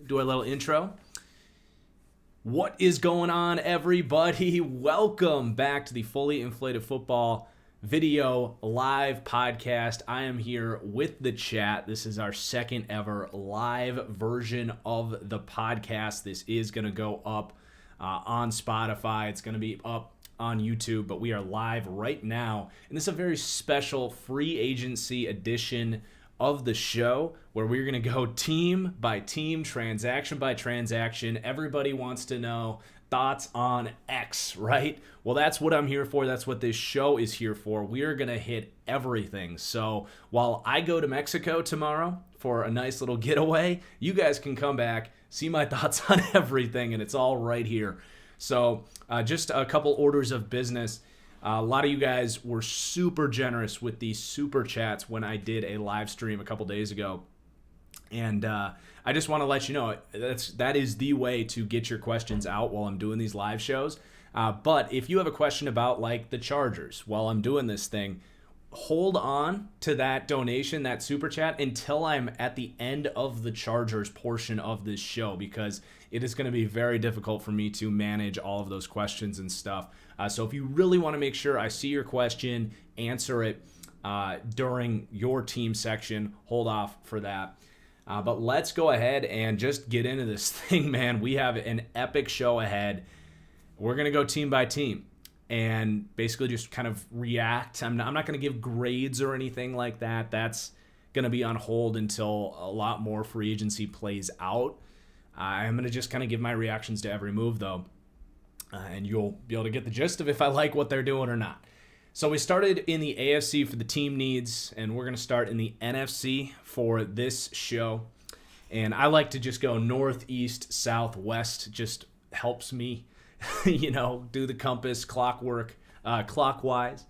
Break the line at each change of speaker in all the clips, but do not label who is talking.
do a little intro. What is going on, everybody? Welcome back to the Fully Inflated Football video live podcast. I am here with the chat. This is our second ever live version of the podcast. This is going to go up on Spotify. It's going to be up on YouTube, but we are live right now. And this is a very special free agency edition of the show where we're going to go team by team, transaction by transaction. Everybody wants to know thoughts on X, right? Well, that's what I'm here for. That's what this show is here for. We are going to hit everything. So while I go to Mexico tomorrow for a nice little getaway, you guys can come back, see my thoughts on everything, and it's all right here. So just a couple orders of business. A lot of you guys were super generous with the super chats when I did a live stream a couple days ago. And I just want to let you know that is the way to get your questions out while I'm doing these live shows. But if you have a question about like the Chargers while I'm doing this thing, hold on to that donation, that super chat, until I'm at the end of the Chargers portion of this show, because it is going to be very difficult for me to manage all of those questions and stuff. So if you really want to make sure I see your question, answer it during your team section, hold off for that. But let's go ahead and just get into this thing, man. We have an epic show ahead. We're going to go team by team and basically just kind of react. I'm not going to give grades or anything like that. That's going to be on hold until a lot more free agency plays out. I'm going to just kind of give my reactions to every move, though. And you'll be able to get the gist of if I like what they're doing or not. So we started in the AFC for the team needs, and we're going to start in the NFC for this show. And I like to just go north, east, south, west. Just helps me, do the compass clockwork clockwise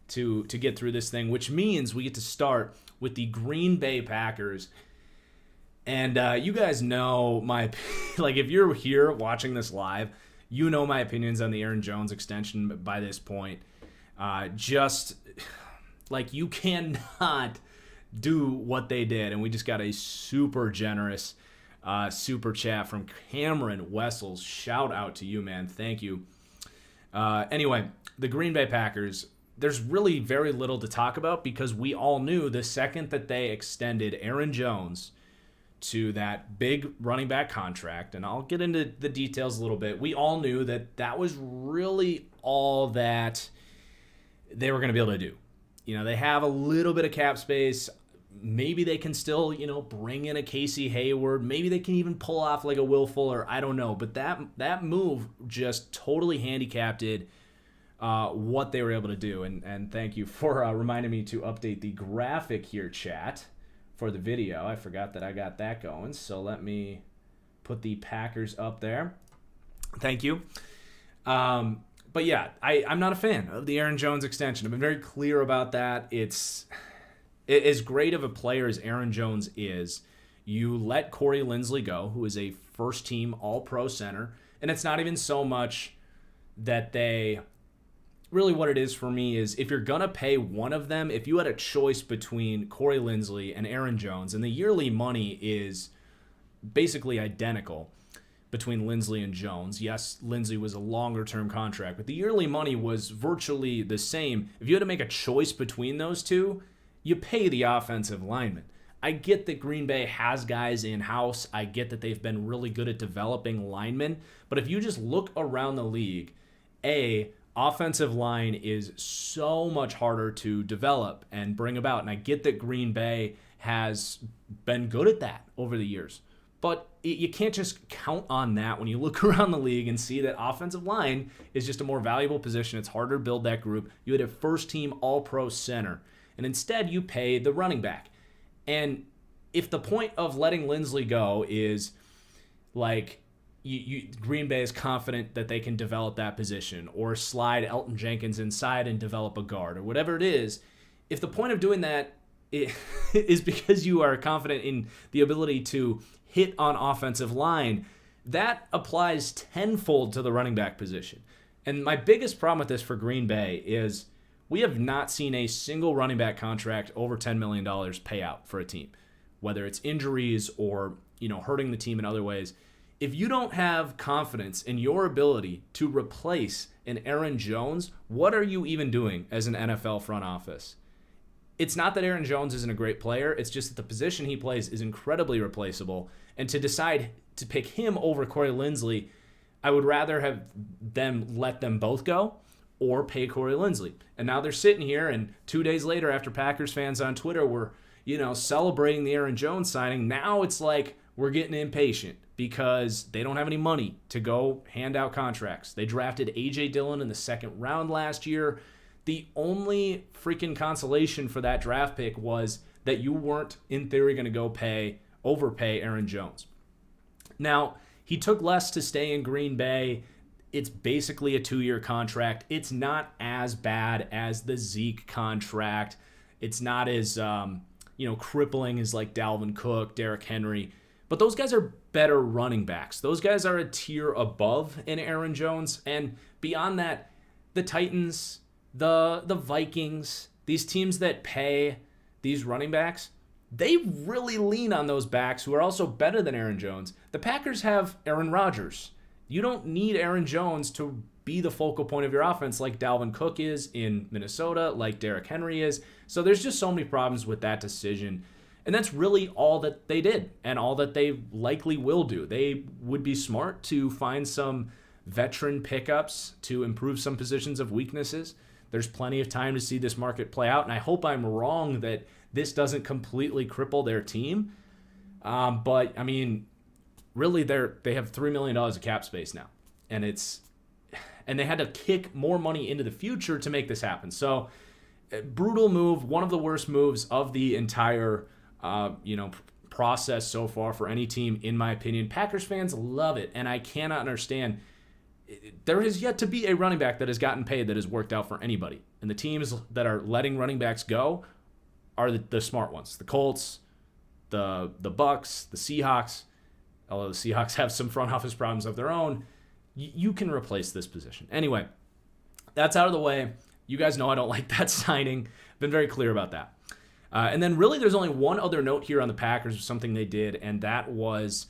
to get through this thing, which means we get to start with the Green Bay Packers. And you guys know if you're here watching this live, you know my opinions on the Aaron Jones extension by this point. You cannot do what they did. And we just got a super generous super chat from Cameron Wessels. Shout out to you, man. Thank you. Anyway, the Green Bay Packers, there's really very little to talk about because we all knew the second that they extended Aaron Jones to that big running back contract, and I'll get into the details a little bit, we all knew that was really all that they were going to be able to do. They have a little bit of cap space. Maybe they can still, bring in a Casey Hayward. Maybe they can even pull off like a Will Fuller. I don't know. But that move just totally handicapped what they were able to do. And thank you for reminding me to update the graphic here, chat, for the video. I forgot that I got that going. So let me put the Packers up there. Thank you. But yeah, I'm not a fan of the Aaron Jones extension. I've been very clear about that. It's as great of a player as Aaron Jones is, you let Corey Linsley go, who is a first-team All-Pro center, and it's not even so much that they... Really what it is for me is if you're going to pay one of them, if you had a choice between Corey Linsley and Aaron Jones, and the yearly money is basically identical between Linsley and Jones. Yes, Linsley was a longer-term contract, but the yearly money was virtually the same. If you had to make a choice between those two, you pay the offensive lineman. I get that Green Bay has guys in-house. I get that they've been really good at developing linemen. But if you just look around the league, offensive line is so much harder to develop and bring about. And I get that Green Bay has been good at that over the years. But you can't just count on that when you look around the league and see that offensive line is just a more valuable position. It's harder to build that group. You had a first-team All-Pro center, and instead you pay the running back. And if the point of letting Linsley go is like Green Bay is confident that they can develop that position or slide Elton Jenkins inside and develop a guard or whatever it is, if the point of doing that is because you are confident in the ability to hit on offensive line, that applies tenfold to the running back position. And my biggest problem with this for Green Bay is we have not seen a single running back contract over $10 million pay out for a team, whether it's injuries or hurting the team in other ways. If you don't have confidence in your ability to replace an Aaron Jones, what are you even doing as an NFL front office? It's not that Aaron Jones isn't a great player. It's just that the position he plays is incredibly replaceable. And to decide to pick him over Corey Linsley, I would rather have them let them both go or pay Corey Linsley. And now they're sitting here, and 2 days later, after Packers fans on Twitter were, celebrating the Aaron Jones signing, now it's like we're getting impatient because they don't have any money to go hand out contracts. They drafted A.J. Dillon in the second round last year. The only freaking consolation for that draft pick was that you weren't, in theory, going to go overpay Aaron Jones. Now, he took less to stay in Green Bay. It's basically a 2-year contract. It's not as bad as the Zeke contract. It's not as crippling as like Dalvin Cook, Derrick Henry. But those guys are better running backs. Those guys are a tier above in Aaron Jones. And beyond that, the Titans, the Vikings, these teams that pay these running backs, they really lean on those backs who are also better than Aaron Jones. The Packers have Aaron Rodgers. You don't need Aaron Jones to be the focal point of your offense like Dalvin Cook is in Minnesota, like Derrick Henry is. So there's just so many problems with that decision. And that's really all that they did and all that they likely will do. They would be smart to find some veteran pickups to improve some positions of weaknesses. There's plenty of time to see this market play out, and I hope I'm wrong that this doesn't completely cripple their team. But, I mean, really they have $3 million of cap space now. And they had to kick more money into the future to make this happen. So, brutal move, one of the worst moves of the entire process so far for any team, in my opinion. Packers fans love it, and I cannot understand. There has yet to be a running back that has gotten paid that has worked out for anybody. And the teams that are letting running backs go are the smart ones. The Colts, the Bucks, the Seahawks. Although the Seahawks have some front office problems of their own, you can replace this position. Anyway, that's out of the way. You guys know I don't like that signing. Been very clear about that. And then really there's only one other note here on the Packers of something they did, and that was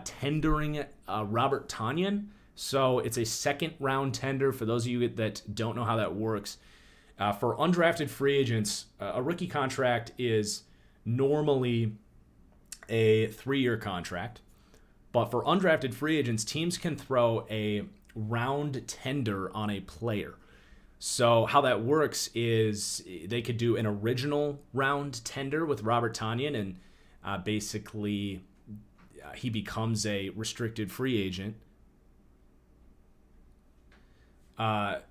tendering Robert Tonyan. So it's a second-round tender. For those of you that don't know how that works, for undrafted free agents, a rookie contract is normally a 3-year contract. But for undrafted free agents, teams can throw a round tender on a player. So how that works is they could do an original round tender with Robert Tonyan, and basically he becomes a restricted free agent. So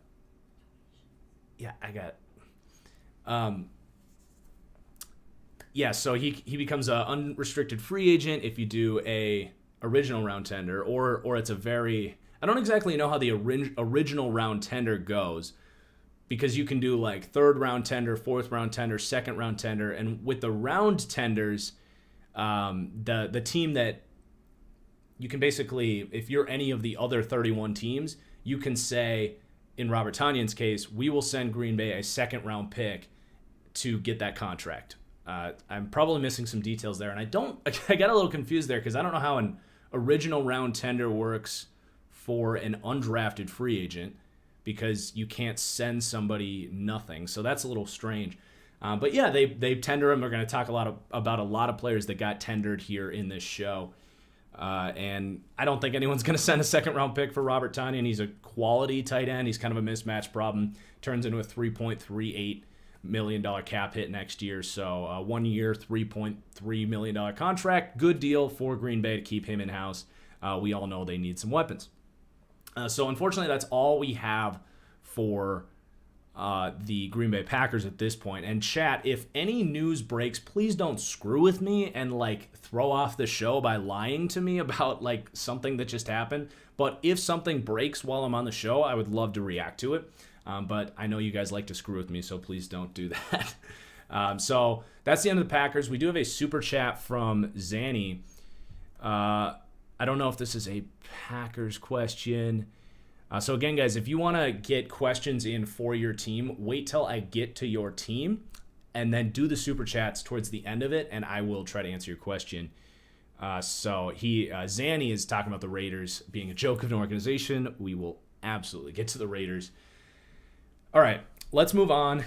he becomes an unrestricted free agent if you do a original round tender, or it's I don't exactly know how the original round tender goes, because you can do like 3rd round tender, 4th round tender, 2nd round tender, and with the round tenders, the team that you can basically, if you're any of the other 31 teams, you can say, in Robert Tonyan's case, we will send Green Bay a 2nd round pick to get that contract. I'm probably missing some details there, and I got a little confused there because I don't know how an original round tender works for an undrafted free agent, because you can't send somebody nothing. So that's a little strange. But yeah, they tender him. We're going to talk about a lot of players that got tendered here in this show. And I don't think anyone's going to send a 2nd round pick for Robert Tonyan. He's a quality tight end. He's kind of a mismatch problem. Turns into a $3.38 million cap hit next year. So 1 year, $3.3 million contract. Good deal for Green Bay to keep him in-house. We all know they need some weapons. So unfortunately, that's all we have for the Green Bay Packers at this point. And chat, if any news breaks, please don't screw with me and throw off the show by lying to me about something that just happened. But if something breaks while I'm on the show, I would love to react to it. But I know you guys like to screw with me, so please don't do that. So that's the end of the Packers. We do have a super chat from Zanny. I don't know if this is a Packers question. So again, guys, if you want to get questions in for your team, wait till I get to your team and then do the super chats towards the end of it, and I will try to answer your question. So Zanny is talking about the Raiders being a joke of an organization. We will absolutely get to the Raiders. All right, let's move on.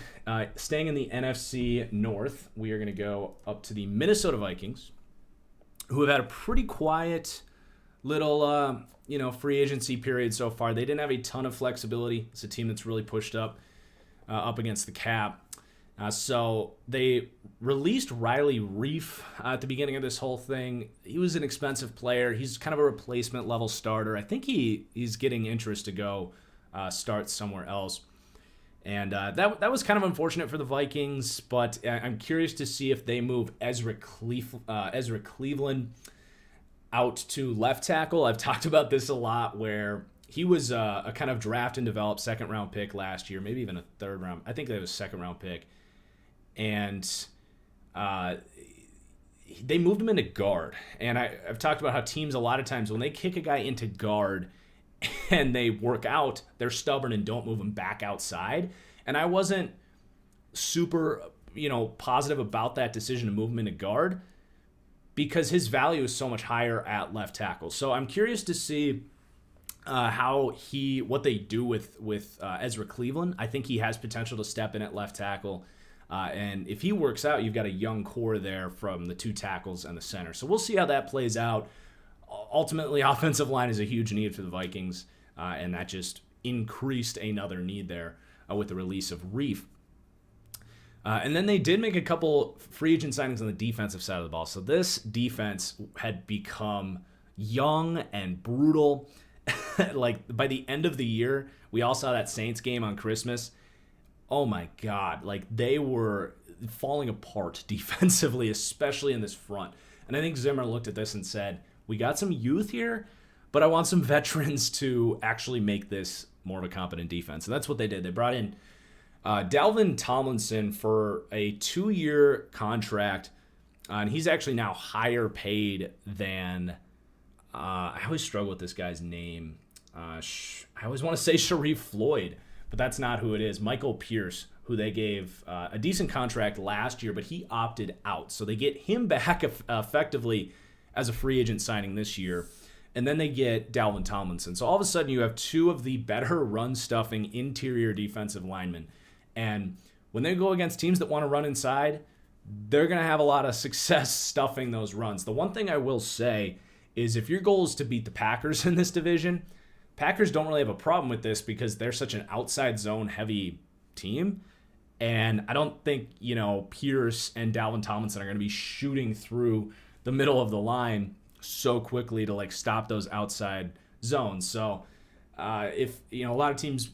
Staying in the NFC North, we are going to go up to the Minnesota Vikings, who have had a pretty quiet little, free agency period so far. They didn't have a ton of flexibility. It's a team that's really pushed up against the cap. So they released Riley Reif at the beginning of this whole thing. He was an expensive player. He's kind of a replacement level starter. I think he's getting interest to go start somewhere else. And that was kind of unfortunate for the Vikings, but I'm curious to see if they move Ezra Cleveland out to left tackle. I've talked about this a lot, where he was a kind of draft and develop second-round pick last year, maybe even a third-round. I think that was a second-round pick. And they moved him into guard. And I've talked about how teams, a lot of times, when they kick a guy into guard and they work out, they're stubborn and don't move him back outside. And I wasn't super, positive about that decision to move him into guard, because his value is so much higher at left tackle. So I'm curious to see what they do with Ezra Cleveland. I think he has potential to step in at left tackle. And if he works out, you've got a young core there from the two tackles and the center. So we'll see how that plays out. Ultimately, offensive line is a huge need for the Vikings, and that just increased another need there with the release of Reif. And then they did make a couple free agent signings on the defensive side of the ball. So this defense had become young and brutal. Like, by the end of the year, we all saw that Saints game on Christmas. Oh my God, like, they were falling apart defensively, especially in this front. And I think Zimmer looked at this and said, we got some youth here, but I want some veterans to actually make this more of a competent defense. And that's what they did. They brought in Dalvin Tomlinson for a 2-year contract, and he's actually now higher paid than I always struggle with this guy's name. I always want to say Sharif Floyd, but that's not who it is. Michael Pierce, who they gave a decent contract last year, but he opted out. So they get him back effectively as a free agent signing this year. And then they get Dalvin Tomlinson. So all of a sudden you have two of the better run-stuffing interior defensive linemen. And when they go against teams that want to run inside, they're going to have a lot of success stuffing those runs. The one thing I will say is, if your goal is to beat the Packers in this division, Packers don't really have a problem with this because they're such an outside zone heavy team. And I don't think, Pierce and Dalvin Tomlinson are going to be shooting through the middle of the line so quickly to stop those outside zones. So if, a lot of teams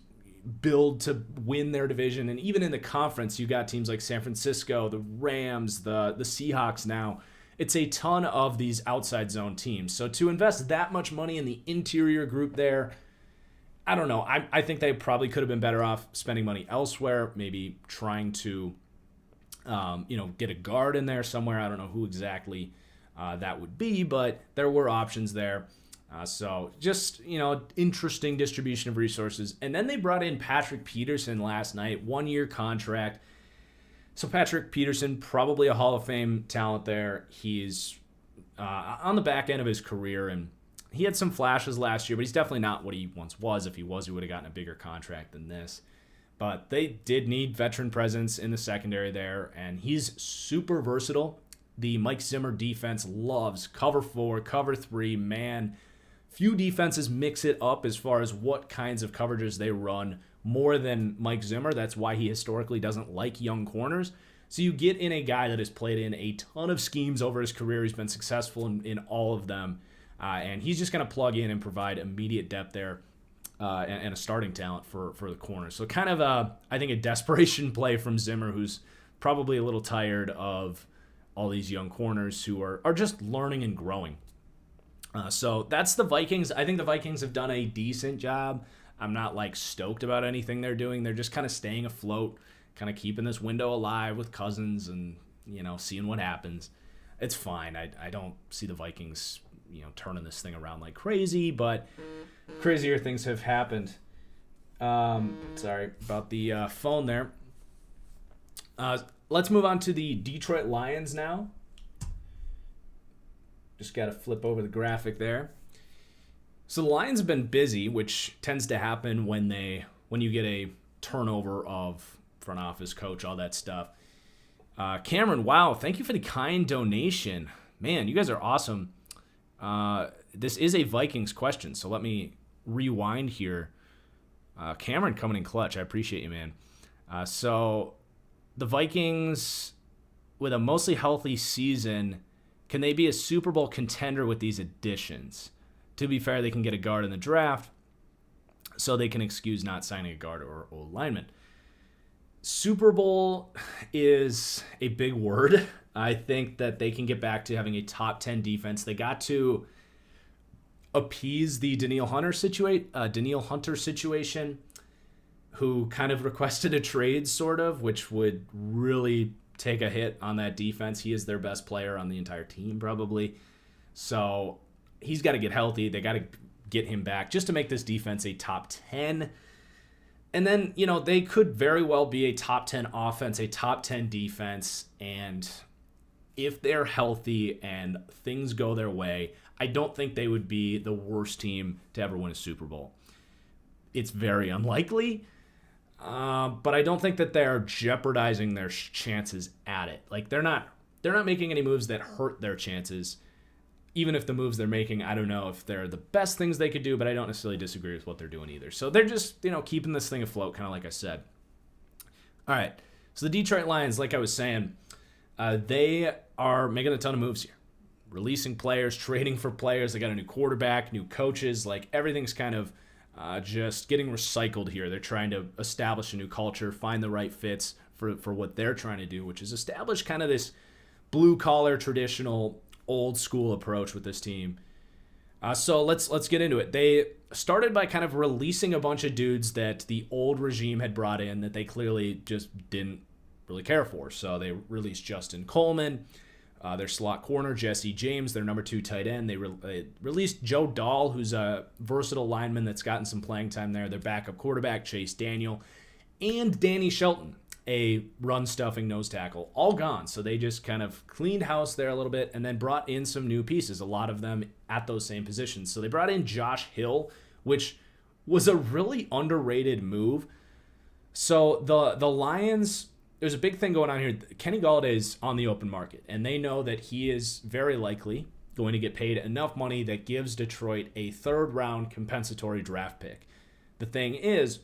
build to win their division, and even in the conference, you got teams like San Francisco, the Rams, the Seahawks now. It's a ton of these outside zone teams. So to invest that much money in the interior group there, I don't know. I think they probably could have been better off spending money elsewhere, maybe trying to, get a guard in there somewhere. I don't know who exactly that would be, but there were options there. So just, interesting distribution of resources. And then they brought in Patrick Peterson last night, 1-year contract. So Patrick Peterson, probably a Hall of Fame talent there. He's on the back end of his career, and he had some flashes last year, but he's definitely not what he once was. If he was, he would have gotten a bigger contract than this. But they did need veteran presence in the secondary there, and he's super versatile. The Mike Zimmer defense loves cover 4, cover 3, man. Few defenses mix it up as far as what kinds of coverages they run more than Mike Zimmer. That's why he historically doesn't like young corners. So you get in a guy that has played in a ton of schemes over his career. He's been successful in all of them. And he's just going to plug in and provide immediate depth there and a starting talent for the corners. So kind of, I think, a desperation play from Zimmer, who's probably a little tired of all these young corners who are just learning and growing. So that's the Vikings. I think the Vikings have done a decent job. I'm not stoked about anything they're doing. They're just kind of staying afloat, kind of keeping this window alive with Cousins and, seeing what happens. It's fine. I don't see the Vikings, turning this thing around like crazy, but crazier things have happened. Sorry about the phone there. Let's move on to the Detroit Lions now. Just got to flip over the graphic there. So the Lions have been busy, which tends to happen when you get a turnover of front office, coach, all that stuff. Cameron, wow, thank you for the kind donation. Man, you guys are awesome. This is a Vikings question, so let me rewind here. Cameron coming in clutch. I appreciate you, man. So the Vikings, with a mostly healthy season, can they be a Super Bowl contender with these additions? To be fair, they can get a guard in the draft, so they can excuse not signing a guard or lineman. Super Bowl is a big word. I think that they can get back to having a top 10 defense. They got to appease the Danielle Hunter situation, who kind of requested a trade, sort of, which would really take a hit on that defense. He is their best player on the entire team, probably. So he's got to get healthy. They got to get him back just to make this defense a top 10. And then, they could very well be a top 10 offense, a top 10 defense. And if they're healthy and things go their way, I don't think they would be the worst team to ever win a Super Bowl. It's very unlikely, but I don't think that they're jeopardizing their chances at it. Like, they're not making any moves that hurt their chances. Even if the moves they're making, I don't know if they're the best things they could do, but I don't necessarily disagree with what they're doing either. So they're just, keeping this thing afloat, kind of like I said. All right, so the Detroit Lions, like I was saying, they are making a ton of moves here. Releasing players, trading for players. They got a new quarterback, new coaches. Like, everything's kind of just getting recycled here. They're trying to establish a new culture, find the right fits for what they're trying to do, which is establish kind of this blue-collar, traditional, old-school approach with this team. So let's get into it. They started by kind of releasing a bunch of dudes that the old regime had brought in that they clearly just didn't really care for. So they released Justin Coleman, their slot corner, Jesse James, their number 2 tight end. They released Joe Dahl, who's a versatile lineman that's gotten some playing time there. Their backup quarterback, Chase Daniel, and Danny Shelton, a run-stuffing nose tackle, all gone. So they just kind of cleaned house there a little bit and then brought in some new pieces, a lot of them at those same positions. So they brought in Josh Hill, which was a really underrated move. So the Lions, there's a big thing going on here. Kenny Galladay's on the open market, and they know that he is very likely going to get paid enough money that gives Detroit a third-round compensatory draft pick. The thing is,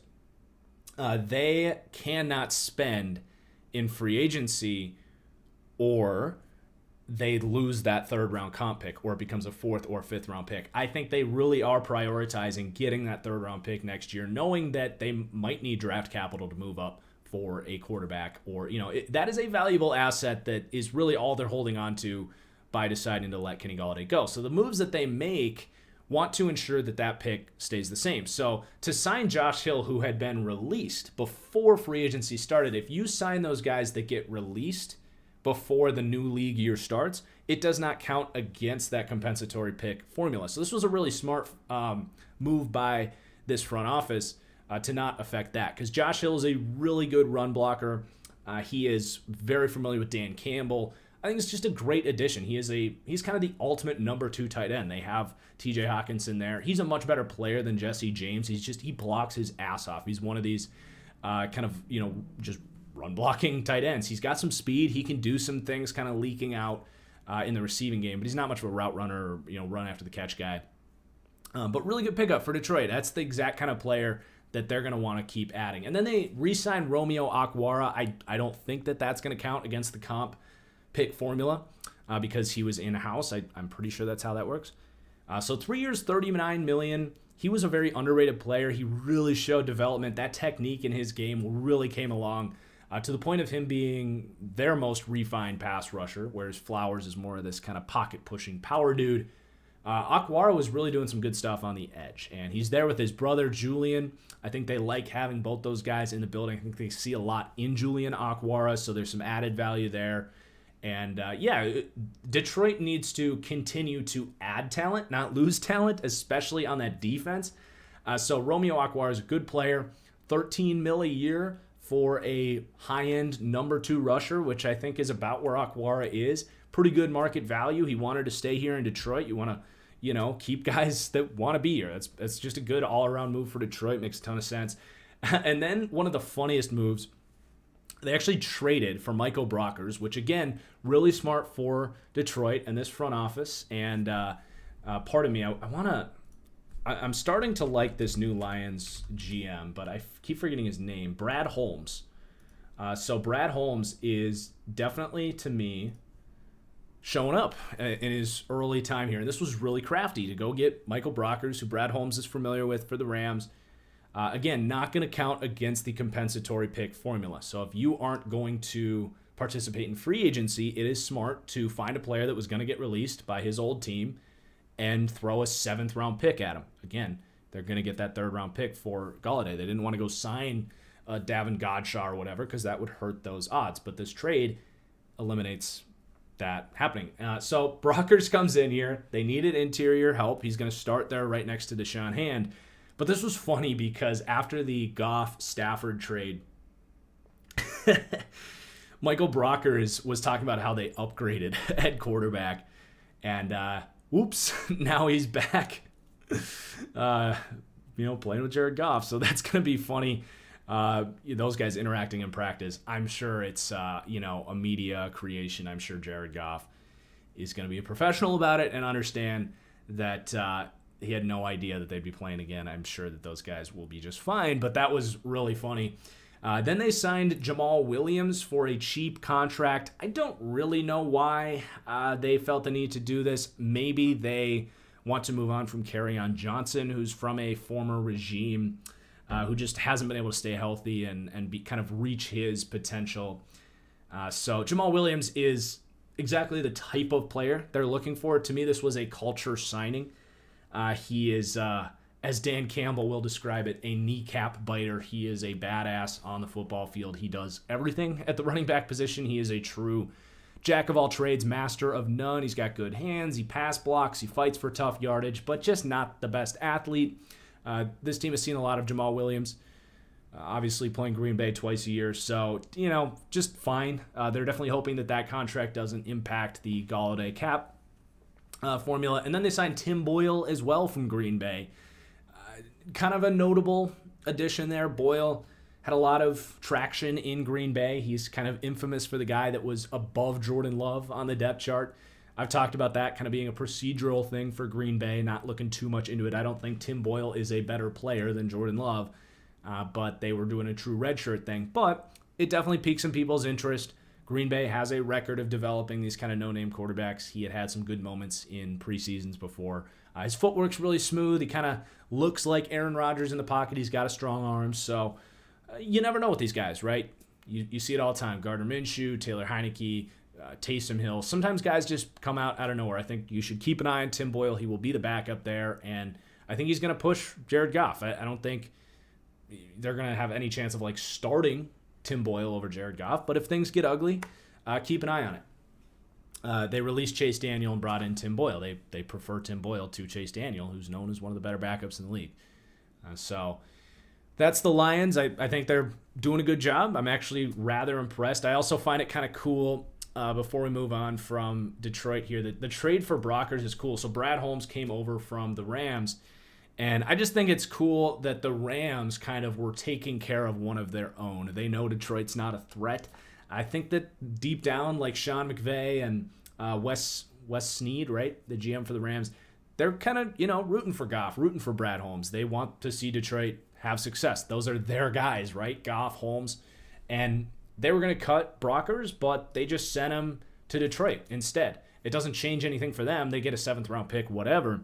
they cannot spend in free agency, or they lose that third-round comp pick, or it becomes a 4th or 5th-round pick. I think they really are prioritizing getting that third-round pick next year, knowing that they might need draft capital to move up for a quarterback, or that is a valuable asset that is really all they're holding on to by deciding to let Kenny Galladay go. So the moves that they make want to ensure that that pick stays the same. So to sign Josh Hill, who had been released before free agency started, if you sign those guys that get released before the new league year starts, it does not count against that compensatory pick formula. So this was a really smart move by this front office to not affect that, because Josh Hill is a really good run blocker. He is very familiar with Dan Campbell. I think it's just a great addition. He's kind of the ultimate number 2 tight end. They have TJ Hawkinson there. He's a much better player than Jesse James. He blocks his ass off. He's one of these just run blocking tight ends. He's got some speed. He can do some things kind of leaking out in the receiving game, but he's not much of a route runner or run after the catch guy. But really good pickup for Detroit. That's the exact kind of player that they're going to want to keep adding. And then they re-signed Romeo Okwara. I don't think that that's going to count against the comp pick formula because he was in-house. I'm pretty sure that's how that works. So 3 years, $39 million. He was a very underrated player. He really showed development. That technique in his game really came along to the point of him being their most refined pass rusher, whereas Flowers is more of this kind of pocket-pushing power dude. Okwara was really doing some good stuff on the edge, and he's there with his brother, Julian. I think they like having both those guys in the building. I think they see a lot in Julian Okwara, so there's some added value there. And, Detroit needs to continue to add talent, not lose talent, especially on that defense. So Romeo Okwara is a good player, $13 million a year for a high-end number 2 rusher, which I think is about where Okwara is. pretty good market value. He wanted to stay here in Detroit. You want to, keep guys that want to be here. That's just a good all-around move for Detroit. Makes a ton of sense. And then one of the funniest moves, they actually traded for Michael Brockers, which, again, really smart for Detroit and this front office. And pardon me, I'm starting to like this new Lions GM, but I keep forgetting his name, Brad Holmes. So Brad Holmes is definitely, to me, showing up in his early time here. And this was really crafty to go get Michael Brockers, who Brad Holmes is familiar with for the Rams. Again, not going to count against the compensatory pick formula. So if you aren't going to participate in free agency, it is smart to find a player that was going to get released by his old team and throw a 7th-round pick at him. Again, they're going to get that 3rd-round pick for Golladay. They didn't want to go sign Davin Godchaux or whatever because that would hurt those odds. But this trade eliminates that happening. So Brockers comes in here. They needed interior help. He's going to start there right next to Deshaun Hand. But this was funny because after the Goff-Stafford trade, Michael Brockers was talking about how they upgraded at quarterback. And, oops, now he's back, playing with Jared Goff. So that's going to be funny. Those guys interacting in practice. I'm sure it's, a media creation. I'm sure Jared Goff is going to be a professional about it and understand that he had no idea that they'd be playing again. I'm sure that those guys will be just fine, but that was really funny. Then they signed Jamal Williams for a cheap contract. I don't really know why they felt the need to do this. Maybe they want to move on from Kerryon Johnson, who's from a former regime, who just hasn't been able to stay healthy and kind of reach his potential. So Jamal Williams is exactly the type of player they're looking for. To me, this was a culture signing. He is, as Dan Campbell will describe it, a kneecap biter. He is a badass on the football field. He does everything at the running back position. He is a true jack of all trades, master of none. He's got good hands. He pass blocks. He fights for tough yardage, but just not the best athlete. This team has seen a lot of Jamal Williams, obviously playing Green Bay twice a year. So, just fine. They're definitely hoping that contract doesn't impact the Golladay cap formula. And then they signed Tim Boyle as well from Green Bay. Kind of a notable addition there. Boyle had a lot of traction in Green Bay. He's kind of infamous for the guy that was above Jordan Love on the depth chart. I've talked about that kind of being a procedural thing for Green Bay, not looking too much into it. I don't think Tim Boyle is a better player than Jordan Love, but they were doing a true redshirt thing. But it definitely piqued some people's interest. Green Bay has a record of developing these kind of no-name quarterbacks. He had some good moments in preseasons before. His footwork's really smooth. He kind of looks like Aaron Rodgers in the pocket. He's got a strong arm. So you never know with these guys, right? You see it all the time. Gardner Minshew, Taylor Heineke, Taysom Hill. Sometimes guys just come out of nowhere. I think you should keep an eye on Tim Boyle. He will be the backup there, and I think he's going to push Jared Goff. I don't think they're going to have any chance of starting Tim Boyle over Jared Goff, but if things get ugly, keep an eye on it. They released Chase Daniel and brought in Tim Boyle. They prefer Tim Boyle to Chase Daniel, who's known as one of the better backups in the league. So that's the Lions. I think they're doing a good job. I'm actually rather impressed. I also find it kind of cool, before we move on from Detroit here, the trade for Brockers is cool. So Brad Holmes came over from the Rams, and I just think it's cool that the Rams kind of were taking care of one of their own. They know Detroit's not a threat. I think that deep down, like Sean McVay and Wes Snead, right, the GM for the Rams, they're kind of, rooting for Goff, rooting for Brad Holmes. They want to see Detroit have success. Those are their guys, right? Goff, Holmes. And they were going to cut Brockers, but they just sent him to Detroit instead. It doesn't change anything for them. They get a 7th-round pick, whatever.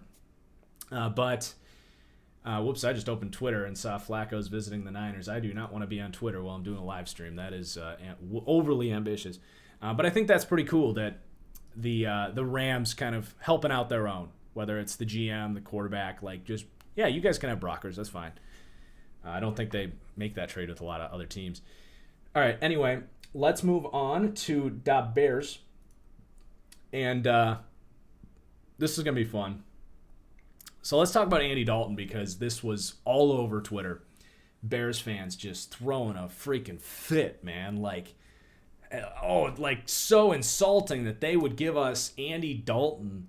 Whoops, I just opened Twitter and saw Flacco's visiting the Niners. I do not want to be on Twitter while I'm doing a live stream. That is overly ambitious. But I think that's pretty cool that the Rams kind of helping out their own, whether it's the GM, the quarterback, you guys can have Brockers. That's fine. I don't think they make that trade with a lot of other teams. All right, anyway, let's move on to the Bears. And this is going to be fun. So let's talk about Andy Dalton, because this was all over Twitter. Bears fans just throwing a freaking fit, man. Like so insulting that they would give us Andy Dalton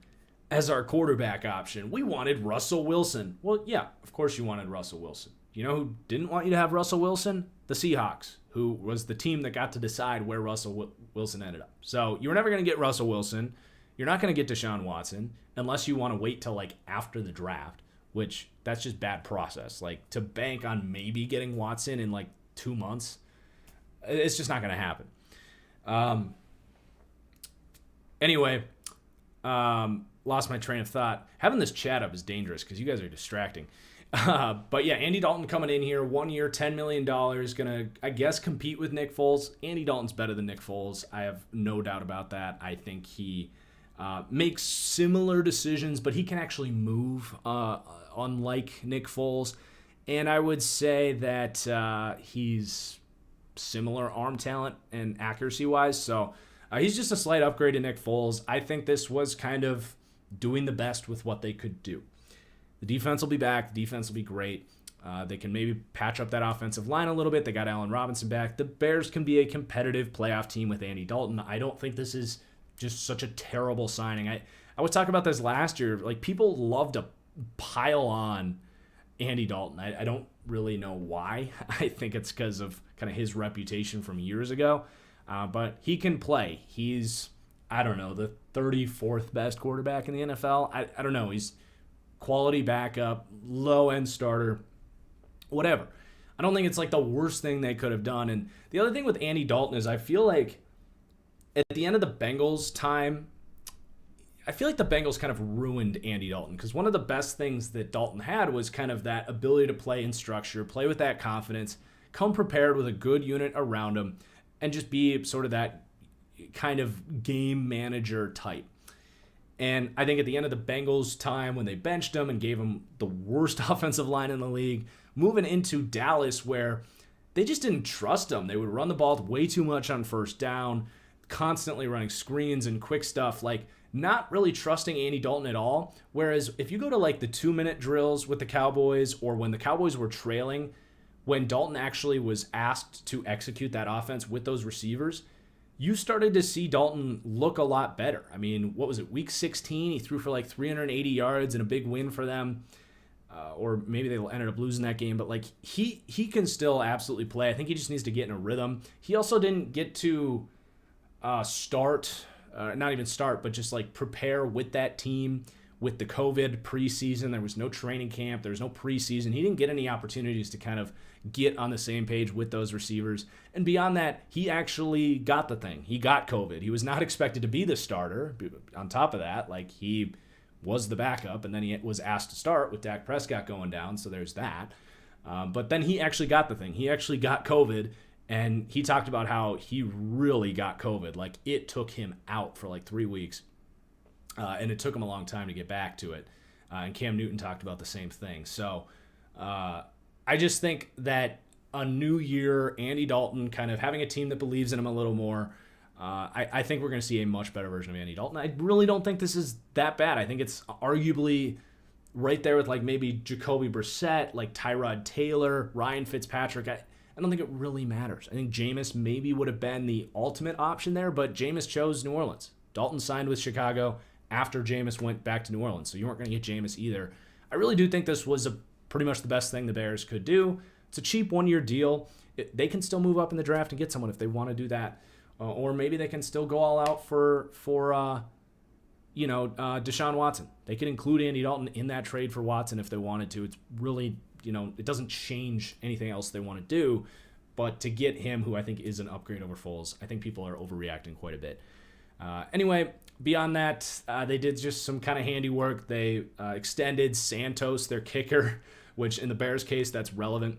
as our quarterback option. We wanted Russell Wilson. Well, yeah, of course you wanted Russell Wilson. You know who didn't want you to have Russell Wilson? The Seahawks, who was the team that got to decide where Russell Wilson ended up. So you were never going to get Russell Wilson. You're not going to get Deshaun Watson unless you want to wait till like after the draft, which that's just bad process. Like to bank on maybe getting Watson in like 2 months, it's just not going to happen. Anyway, lost my train of thought. Having this chat up is dangerous because you guys are distracting. But yeah, Andy Dalton coming in here, 1 year, $10 million, gonna, I guess, compete with Nick Foles. Andy Dalton's better than Nick Foles. I have no doubt about that. I think he makes similar decisions, but he can actually move, unlike Nick Foles. And I would say that he's similar arm talent and accuracy-wise. So he's just a slight upgrade to Nick Foles. I think this was kind of doing the best with what they could do. The defense will be back. The defense will be great. They can maybe patch up that offensive line a little bit. They got Allen Robinson back. The Bears can be a competitive playoff team with Andy Dalton. I don't think this is just such a terrible signing. I was talking about this last year. Like, people love to pile on Andy Dalton. I don't really know why. I think it's because of kind of his reputation from years ago. But he can play. He's, I don't know, the 34th best quarterback in the NFL. I don't know. He's quality backup, low-end starter, whatever. I don't think it's like the worst thing they could have done. And the other thing with Andy Dalton is I feel like at the end of the Bengals time, I feel like the Bengals kind of ruined Andy Dalton because one of the best things that Dalton had was kind of that ability to play in structure, play with that confidence, come prepared with a good unit around him, and just be sort of that kind of game manager type. And I think at the end of the Bengals time when they benched him and gave him the worst offensive line in the league, moving into Dallas where they just didn't trust him. They would run the ball way too much on first down, constantly running screens and quick stuff, like not really trusting Andy Dalton at all. Whereas if you go to like the 2-minute drills with the Cowboys or when the Cowboys were trailing, when Dalton actually was asked to execute that offense with those receivers, you started to see Dalton look a lot better. I mean, what was it, week 16? He threw for like 380 yards and a big win for them. Or maybe they ended up losing that game. But like he can still absolutely play. I think he just needs to get in a rhythm. He also didn't get to start, not even start, but just like prepare with that team with the COVID preseason. There was no training camp. There was no preseason. He didn't get any opportunities to kind of get on the same page with those receivers. And beyond that, he actually got the thing. He got COVID. He was not expected to be the starter. On top of that, like he was the backup, and then he was asked to start with Dak Prescott going down, so there's that. But then he actually got the thing. He actually got COVID, and he talked about how he really got COVID. Like, it took him out for like 3 weeks, and it took him a long time to get back to it. And Cam Newton talked about the same thing. So I just think that a new year, Andy Dalton kind of having a team that believes in him a little more, I think we're going to see a much better version of Andy Dalton. I really don't think this is that bad. I think it's arguably right there with like maybe Jacoby Brissette, like Tyrod Taylor, Ryan Fitzpatrick. I don't think it really matters. I think Jameis maybe would have been the ultimate option there, but Jameis chose New Orleans. Dalton signed with Chicago after Jameis went back to New Orleans, so you weren't going to get Jameis either. I really do think this was pretty much the best thing the Bears could do. It's a cheap one-year deal. They can still move up in the draft and get someone if they want to do that. Or maybe they can still go all out for Deshaun Watson. They could include Andy Dalton in that trade for Watson if they wanted to. It's really, it doesn't change anything else they want to do. But to get him, who I think is an upgrade over Foles, I think people are overreacting quite a bit. Anyway, beyond that, they did just some kind of handiwork. They extended Santos, their kicker, which in the Bears case, that's relevant.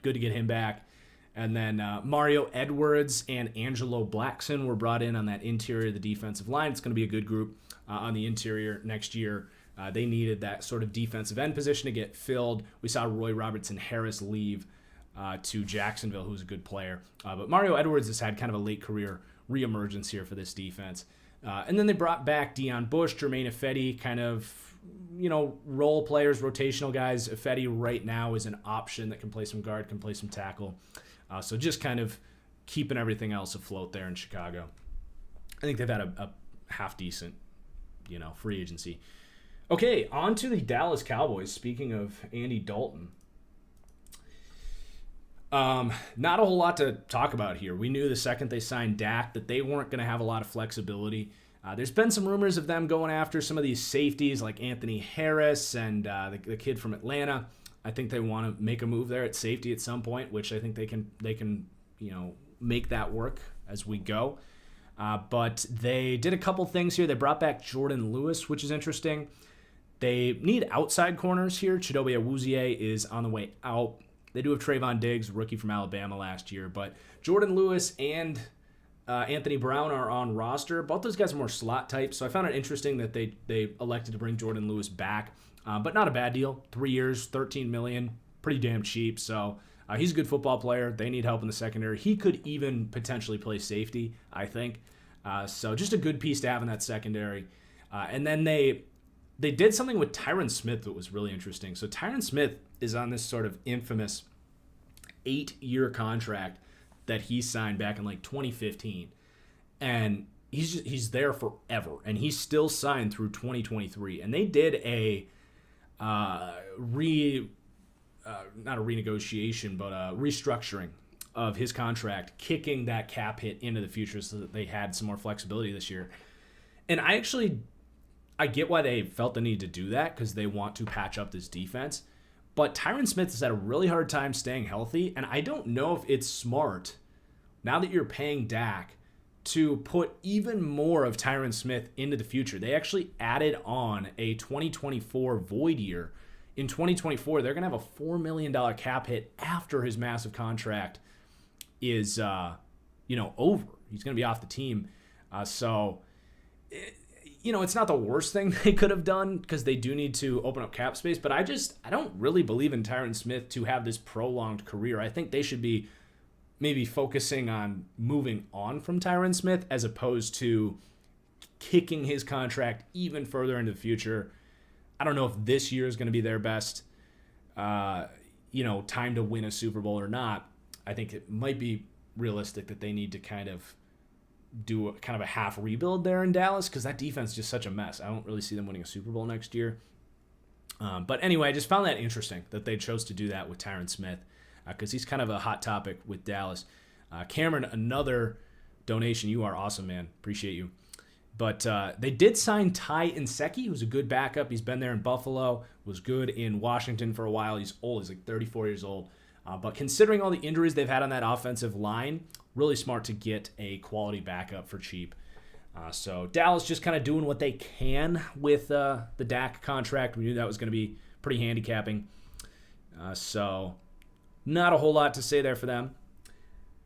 Good to get him back. And then Mario Edwards and Angelo Blackson were brought in on that interior of the defensive line. It's going to be a good group on the interior next year. They needed that sort of defensive end position to get filled. We saw Roy Robertson Harris leave to Jacksonville, who's a good player. But Mario Edwards has had kind of a late career reemergence here for this defense. And then they brought back Deion Bush, Jermaine Ifedi, kind of, role players, rotational guys. Ifedi right now is an option that can play some guard, can play some tackle. So just kind of keeping everything else afloat there in Chicago. I think they've had a half decent, free agency. Okay, on to the Dallas Cowboys. Speaking of Andy Dalton. Not a whole lot to talk about here. We knew the second they signed Dak that they weren't going to have a lot of flexibility. There's been some rumors of them going after some of these safeties like Anthony Harris and the kid from Atlanta. I think they want to make a move there at safety at some point, which I think they can make that work as we go. But they did a couple things here. They brought back Jordan Lewis, which is interesting. They need outside corners here. Chidobe Awuzie is on the way out. They do have Trayvon Diggs, rookie from Alabama last year, but Jordan Lewis and Anthony Brown are on roster. Both those guys are more slot types, so I found it interesting that they elected to bring Jordan Lewis back, but not a bad deal. 3 years, $13 million, pretty damn cheap. So he's a good football player. They need help in the secondary. He could even potentially play safety, I think. So just a good piece to have in that secondary. And then they did something with Tyron Smith that was really interesting. So Tyron Smith is on this sort of infamous 8-year contract that he signed back in like 2015. And he's there forever. And he's still signed through 2023. And they did a not a renegotiation, but a restructuring of his contract, kicking that cap hit into the future so that they had some more flexibility this year. And I get why they felt the need to do that, because they want to patch up this defense. But Tyron Smith has had a really hard time staying healthy, and I don't know if it's smart, now that you're paying Dak, to put even more of Tyron Smith into the future. They actually added on a 2024 void year. In 2024, they're going to have a $4 million cap hit after his massive contract is over. He's going to be off the team. It's not the worst thing they could have done, because they do need to open up cap space, but I don't really believe in Tyron Smith to have this prolonged career. I think they should be maybe focusing on moving on from Tyron Smith as opposed to kicking his contract even further into the future. I don't know if this year is going to be their best, time to win a Super Bowl or not. I think it might be realistic that they need to kind of do a half rebuild there in Dallas, because that defense is just such a mess. I don't really see them winning a Super Bowl next year. But anyway, I just found that interesting that they chose to do that with Tyron Smith, because he's kind of a hot topic with Dallas. Cameron, another donation. You are awesome, man. Appreciate you. But they did sign Ty Nsekhe, who's a good backup. He's been there in Buffalo, was good in Washington for a while. He's old. He's like 34 years old. But considering all the injuries they've had on that offensive line, really smart to get a quality backup for cheap. So Dallas just kind of doing what they can with the Dak contract. We knew that was going to be pretty handicapping. So not a whole lot to say there for them.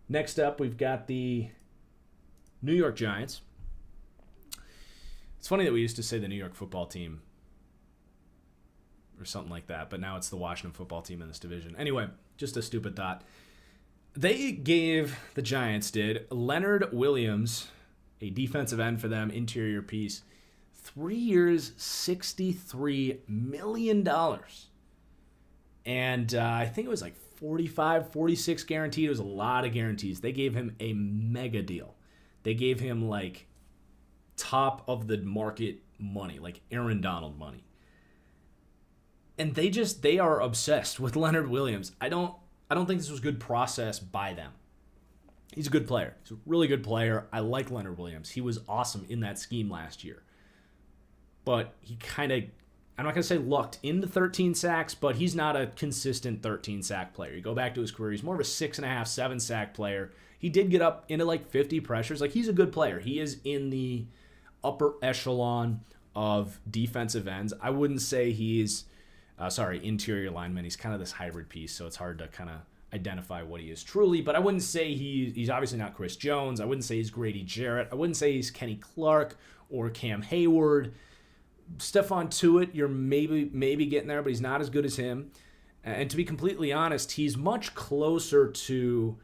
Next up, we've got the New York Giants. It's funny that we used to say the New York football team or something like that, but now it's the Washington football team in this division. Anyway, just a stupid thought. The Giants did, Leonard Williams, a defensive end for them, interior piece, 3 years, $63 million. And I think it was like 45, 46 guaranteed. It was a lot of guarantees. They gave him a mega deal. They gave him like top of the market money, like Aaron Donald money. And they are obsessed with Leonard Williams. I don't think this was good process by them. He's a good player. He's a really good player. I like Leonard Williams. He was awesome in that scheme last year. But he kind of, I'm not going to say lucked into 13 sacks, but he's not a consistent 13-sack player. You go back to his career, he's more of a 6.5, 7-sack player. He did get up into like 50 pressures. Like, he's a good player. He is in the upper echelon of defensive ends. I wouldn't say he's, interior lineman. He's kind of this hybrid piece, so it's hard to kind of identify what he is truly. But I wouldn't say he's obviously not Chris Jones. I wouldn't say he's Grady Jarrett. I wouldn't say he's Kenny Clark or Cam Hayward. Stephon Tuitt, you're maybe getting there, but he's not as good as him. And to be completely honest, he's much closer to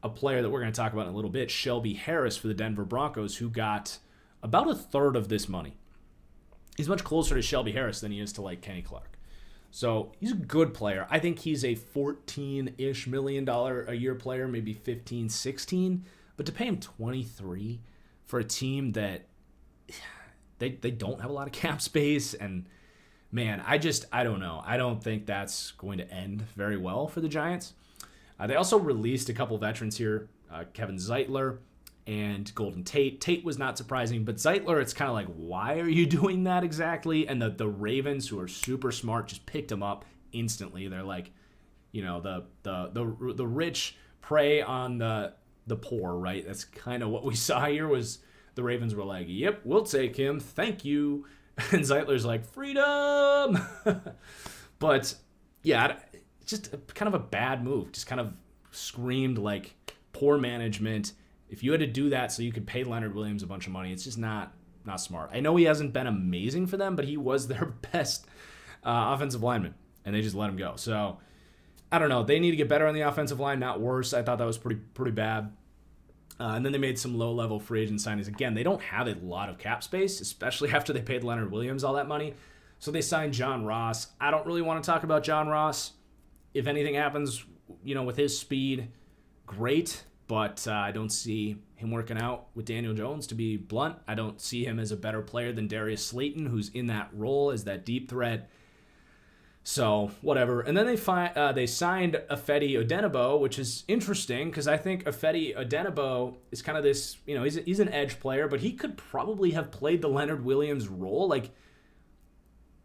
a player that we're going to talk about in a little bit, Shelby Harris for the Denver Broncos, who got about a third of this money. He's much closer to Shelby Harris than he is to like Kenny Clark. So he's a good player. I think he's a $14-ish million a year player, maybe 15, 16. But to pay him 23 for a team that they don't have a lot of cap space, and man, I don't know. I don't think that's going to end very well for the Giants. They also released a couple veterans here, Kevin Zeitler and Golden Tate. Tate was not surprising, but Zeitler, it's kind of like, why are you doing that exactly? And the Ravens, who are super smart, just picked him up instantly. They're like, the rich prey on the poor, right? That's kind of what we saw here. Was the Ravens were like, yep, we'll take him, thank you. And Zeitler's like, freedom. But yeah, just kind of a bad move. Just kind of screamed like poor management. If you had to do that so you could pay Leonard Williams a bunch of money, it's just not smart. I know he hasn't been amazing for them, but he was their best offensive lineman, and they just let him go. So I don't know. They need to get better on the offensive line, not worse. I thought that was pretty bad. And then they made some low-level free agent signings. Again, they don't have a lot of cap space, especially after they paid Leonard Williams all that money. So they signed John Ross. I don't really want to talk about John Ross. If anything happens, with his speed, great. But I don't see him working out with Daniel Jones, to be blunt. I don't see him as a better player than Darius Slayton, who's in that role as that deep threat. So, whatever. And then they signed Ifedi Odenigbo, which is interesting because I think Ifedi Odenigbo is kind of this, he's an edge player, but he could probably have played the Leonard Williams role. Like,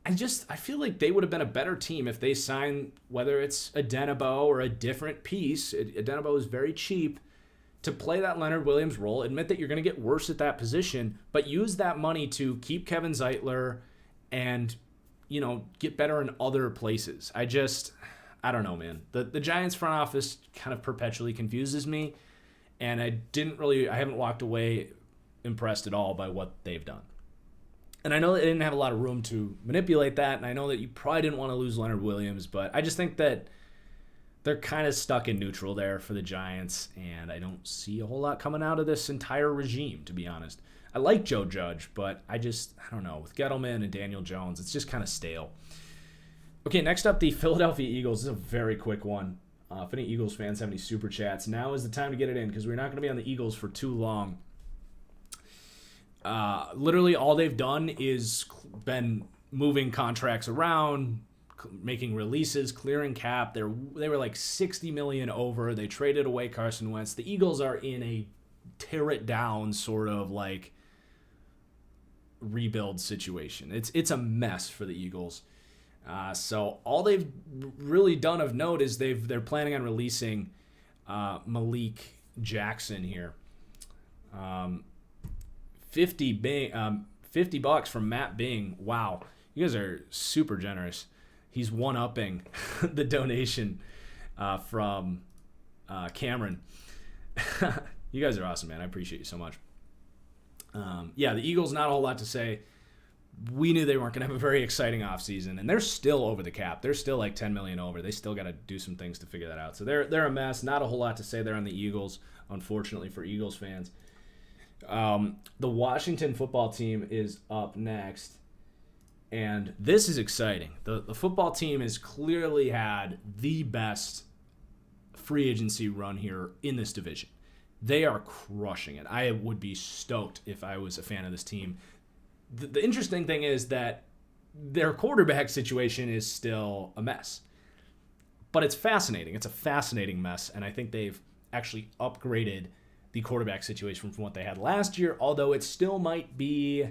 I feel like they would have been a better team if they signed, whether it's Odenigbo or a different piece. Odenigbo is very cheap to play that Leonard Williams role. Admit that you're going to get worse at that position, but use that money to keep Kevin Zeitler and get better in other places. I don't know, man. The Giants front office kind of perpetually confuses me, and I haven't walked away impressed at all by what they've done. And I know that they didn't have a lot of room to manipulate that, and I know that you probably didn't want to lose Leonard Williams, but I just think that they're kind of stuck in neutral there for the Giants, and I don't see a whole lot coming out of this entire regime, to be honest. I like Joe Judge, but I don't know. With Gettleman and Daniel Jones, it's just kind of stale. Okay, next up, the Philadelphia Eagles. This is a very quick one. If any Eagles fans have any super chats, now is the time to get it in because we're not going to be on the Eagles for too long. Literally all they've done is been moving contracts around, making releases, clearing cap. They were like $60 million over. They traded away Carson Wentz. The Eagles are in a tear it down sort of like rebuild situation. It's a mess for the Eagles. So all they've really done of note is they're planning on releasing Malik Jackson here. $50 from Matt Bing. Wow, you guys are super generous. He's one-upping the donation from Cameron. You guys are awesome, man. I appreciate you so much. The Eagles, not a whole lot to say. We knew they weren't going to have a very exciting offseason, and they're still over the cap. They're still like $10 million over. They still got to do some things to figure that out. So they're a mess. Not a whole lot to say there on the Eagles, unfortunately for Eagles fans. The Washington football team is up next, and this is exciting. The football team has clearly had the best free agency run here in this division. They are crushing it. I would be stoked if I was a fan of this team. The interesting thing is that their quarterback situation is still a mess. But it's fascinating. It's a fascinating mess, and I think they've actually upgraded the quarterback situation from what they had last year, although it still might be,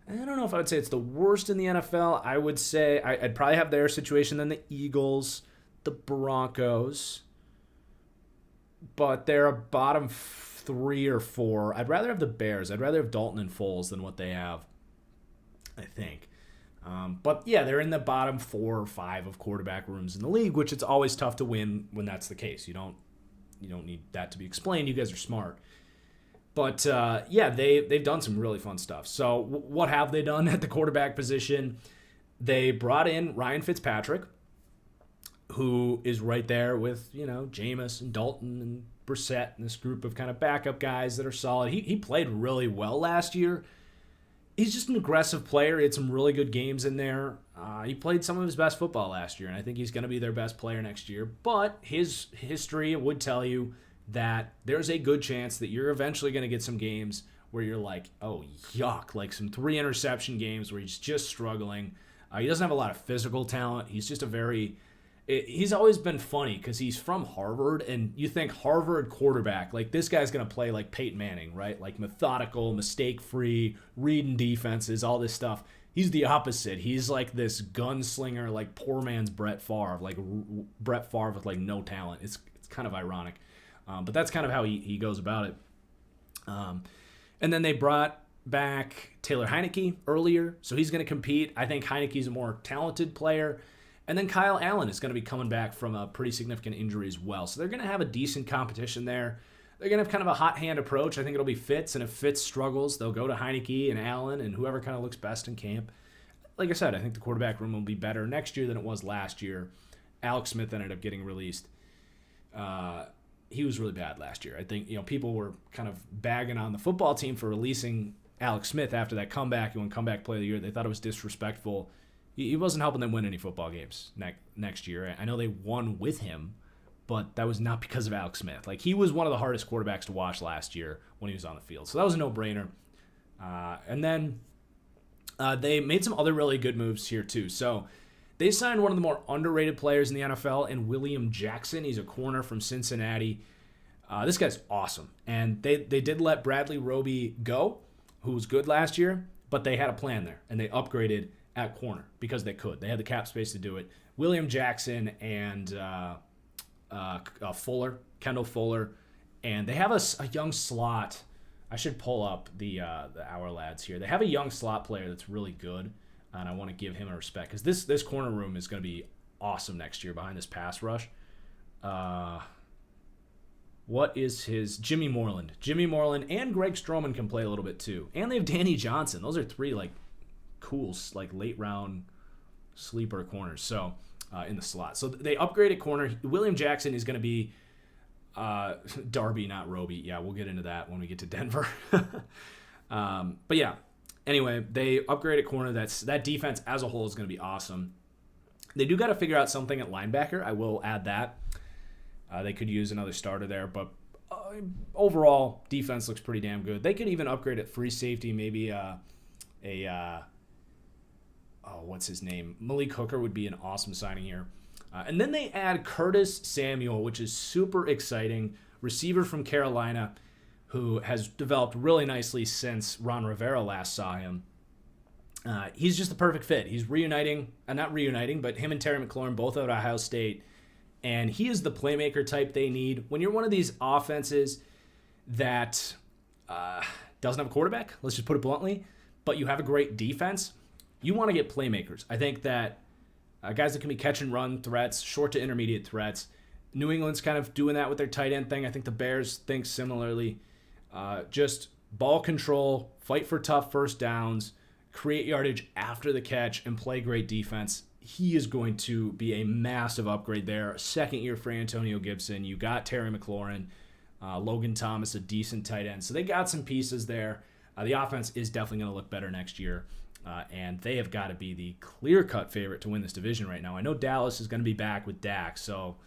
I don't know if I would say it's the worst in the NFL. I would say I'd probably have their situation than the Eagles, the Broncos, but they're a bottom 3 or 4. I'd rather have the Bears. I'd rather have Dalton and Foles than what they have, I think. But yeah, they're in the bottom 4 or 5 of quarterback rooms in the league, which it's always tough to win when that's the case. You don't need that to be explained. You guys are smart. But they've done some really fun stuff. So what have they done at the quarterback position? They brought in Ryan Fitzpatrick, who is right there with, Jameis and Dalton and Brissette and this group of kind of backup guys that are solid. He played really well last year. he's just an aggressive player. He had some really good games in there. He played some of his best football last year, and I think he's going to be their best player next year. But his history would tell you that there's a good chance that you're eventually going to get some games where you're like, oh, yuck, like some 3 interception games where he's just struggling. He doesn't have a lot of physical talent. He's just he's always been funny because he's from Harvard, and you think Harvard quarterback, like this guy's going to play like Peyton Manning, right? Like methodical, mistake-free, reading defenses, all this stuff. He's the opposite. He's like this gunslinger, like poor man's Brett Favre, like Brett Favre with like no talent. It's kind of ironic. But that's kind of how he goes about it. And then they brought back Taylor Heineke earlier, so he's going to compete. I think Heineke's a more talented player. And then Kyle Allen is going to be coming back from a pretty significant injury as well. So they're going to have a decent competition there. They're going to have kind of a hot hand approach. I think it'll be Fitz, and if Fitz struggles, they'll go to Heineke and Allen and whoever kind of looks best in camp. Like I said, I think the quarterback room will be better next year than it was last year. Alex Smith ended up getting released. He was really bad last year. I think people were kind of bagging on the football team for releasing Alex Smith after that comeback. He won comeback play of the year. They thought it was disrespectful. He wasn't helping them win any football games next year. I know they won with him, but that was not because of Alex Smith. Like, he was one of the hardest quarterbacks to watch last year when he was on the field. So that was a no-brainer. And then they made some other really good moves here too. So they signed one of the more underrated players in the NFL in William Jackson. He's a corner from Cincinnati. This guy's awesome. And they did let Bradley Roby go, who was good last year, but they had a plan there, and they upgraded at corner because they could. They had the cap space to do it. William Jackson and Kendall Fuller, and they have a young slot. I should pull up the Our Lads here. They have a young slot player that's really good, and I want to give him a respect because this corner room is going to be awesome next year behind this pass rush. What is his? Jimmy Moreland. Jimmy Moreland and Greg Stroman can play a little bit too, and they have Danny Johnson. Those are 3 like cool like late round sleeper corners. So in the slot, so they upgraded corner. William Jackson is going to be Darby, not Roby. Yeah, we'll get into that when we get to Denver. But yeah, anyway, they upgraded corner. That defense as a whole is going to be awesome. They do got to figure out something at linebacker. I will add that. They could use another starter there, but overall, defense looks pretty damn good. They could even upgrade at free safety, maybe what's his name? Malik Hooker would be an awesome signing here. And then they add Curtis Samuel, which is super exciting. Receiver from Carolina, who has developed really nicely since Ron Rivera last saw him. He's just the perfect fit. He's not reuniting, but him and Terry McLaurin both out of Ohio State. And he is the playmaker type they need. When you're one of these offenses that doesn't have a quarterback, let's just put it bluntly, but you have a great defense, you want to get playmakers. I think that guys that can be catch and run threats, short to intermediate threats. New England's kind of doing that with their tight end thing. I think the Bears think similarly. Just ball control, fight for tough first downs, create yardage after the catch, and play great defense. He is going to be a massive upgrade there. Second year for Antonio Gibson. You got Terry McLaurin, Logan Thomas, a decent tight end. So they got some pieces there. The offense is definitely going to look better next year. And they have got to be the clear-cut favorite to win this division right now. I know Dallas is going to be back with Dak, so